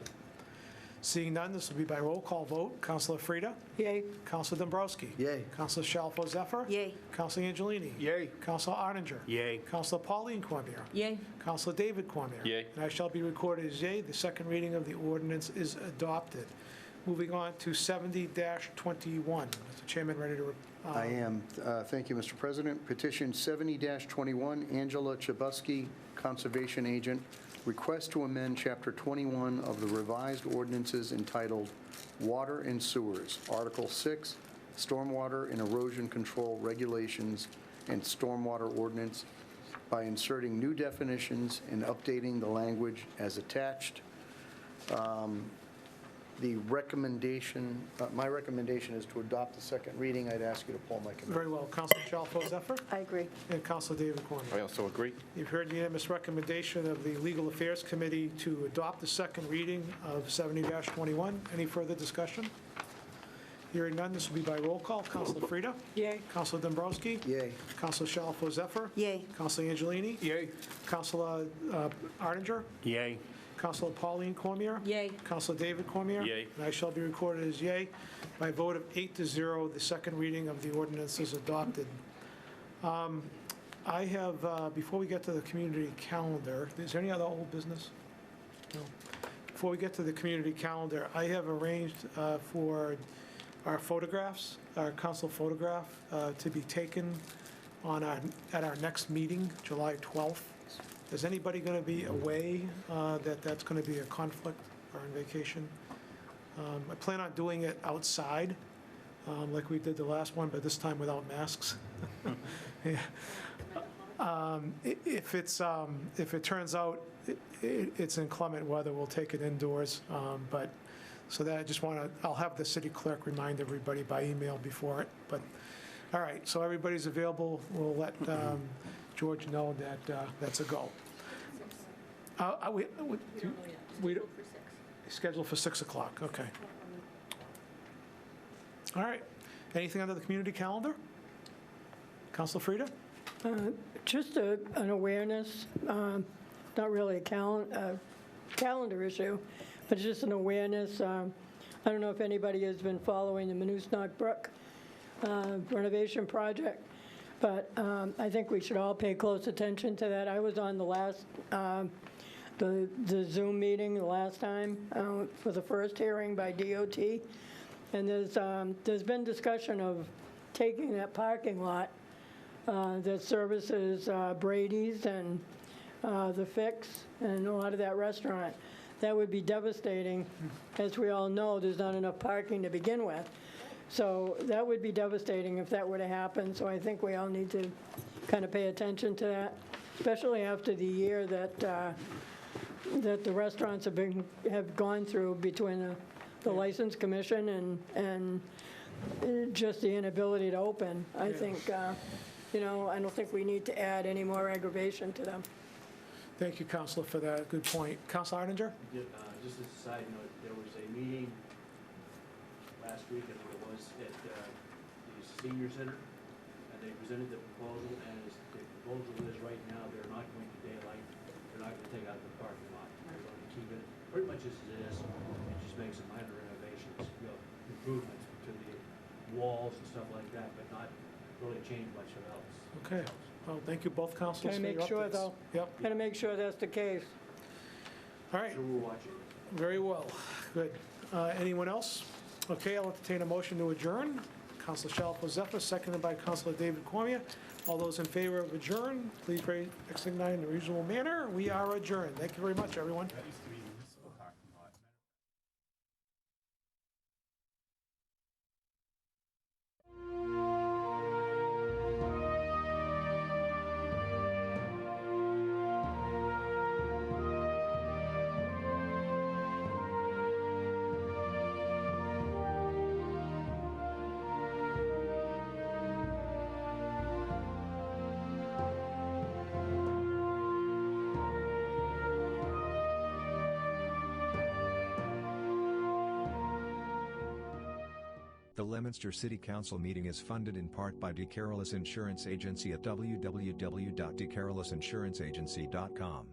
E: Seeing none, this will be by roll call vote. Counselor Frida?
A: Yay.
E: Counselor Dombrowski?
N: Yay.
E: Counselor Shalfo Zephyr?
F: Yay.
E: Counselor Angelini?
O: Yay.
E: Counselor Arndinger?
K: Yay.
E: Counselor Pauline Cormier?
F: Yay.
E: Counselor David Cormier?
C: Yay.
E: And I shall be recorded as yay. The second reading of the ordinance is adopted. Moving on to 70-21. Mr. Chairman, ready to...
N: I am. Thank you, Mr. President. Petition 70-21, Angela Chebusky, Conservation Agent, request to amend Chapter 21 of the revised ordinances entitled Water and Sewers, Article 6, Stormwater and Erosion Control Regulations and Stormwater Ordinance by inserting new definitions and updating the language as attached. The recommendation, my recommendation is to adopt the second reading. I'd ask you to pull my committee.
E: Very well. Councilor Shalfo Zephyr
F: I agree.
E: and Councilor David Cormier.
C: I also agree.
E: You've heard the unanimous recommendation of the Legal Affairs Committee to adopt the second reading of 70-21. Any further discussion? Hearing none, this will be by roll call. Councilor Frida?
A: Yay.
E: Councilor Dombrowski?
N: Yay.
E: Councilor Shalfo Zephyr?
F: Yay.
E: Councilor Angelini?
O: Yay.
E: Councilor Arndinger?
K: Yay.
E: Councilor Pauline Cormier?
F: Yay.
E: Councilor David Cormier?
C: Yay.
E: And I shall be recorded as yay. By a vote of 8-0, the second reading of the ordinance is adopted. I have, before we get to the community calendar, is there any other old business? No. Before we get to the community calendar, I have arranged for our photographs, our council photograph, to be taken at our next meeting, July 12th. Is anybody going to be away that's going to be a conflict or on vacation? I plan on doing it outside, like we did the last one, but this time without masks. Yeah. If it turns out it's inclement weather, we'll take it indoors. But so that I just want to, I'll have the city clerk remind everybody by email before it. But all right, so everybody's available. We'll let George know that that's a go. We scheduled for 6 o'clock. Okay. All right. Anything under the community calendar? Councilor Frida?
A: Just an awareness, not really a calendar issue, but just an awareness. I don't know if anybody has been following the Manusnock Brook renovation project, but I think we should all pay close attention to that. I was on the last, the Zoom meeting the last time for the first hearing by DOT, and there's been discussion of taking that parking lot that services Brady's and the Fix and a lot of that restaurant. That would be devastating. As we all know, there's not enough parking to begin with. So that would be devastating if that were to happen. So I think we all need to kind of pay attention to that, especially after the year that the restaurants have gone through between the License Commission and just the inability to open. I think, I don't think we need to add any more aggravation to them.
E: Thank you, Councilor, for that. Good point. Councilor Arndinger?
K: Just as a side note, there was a meeting last week, I think it was, at the senior center, and they presented the proposal, and as the proposal is right now, they're not going to daylight, they're not going to take out the parking lot. They're going to keep it pretty much as it is, and just make some minor renovations, improvements to the walls and stuff like that, but not really change much else.
E: Okay. Well, thank you both, councilors,
A: Got to
E: for your
A: make sure,
E: updates.
A: though.
E: Yep.
A: Got to make sure that's the case.
E: All right.
K: So we're watching.
E: Very well. Good. Anyone else? Okay, I'll entertain a motion to adjourn. Councilor Shalfo Zephyr, seconded by Councilor David Cormier. All those in favor of adjourn, please raise your sign in the reasonable manner. We are adjourned. Thank you very much, everyone.
I: The Leominster City Council meeting is funded in part by DeCarolis Insurance Agency at www.decarolisinsuranceagency.com.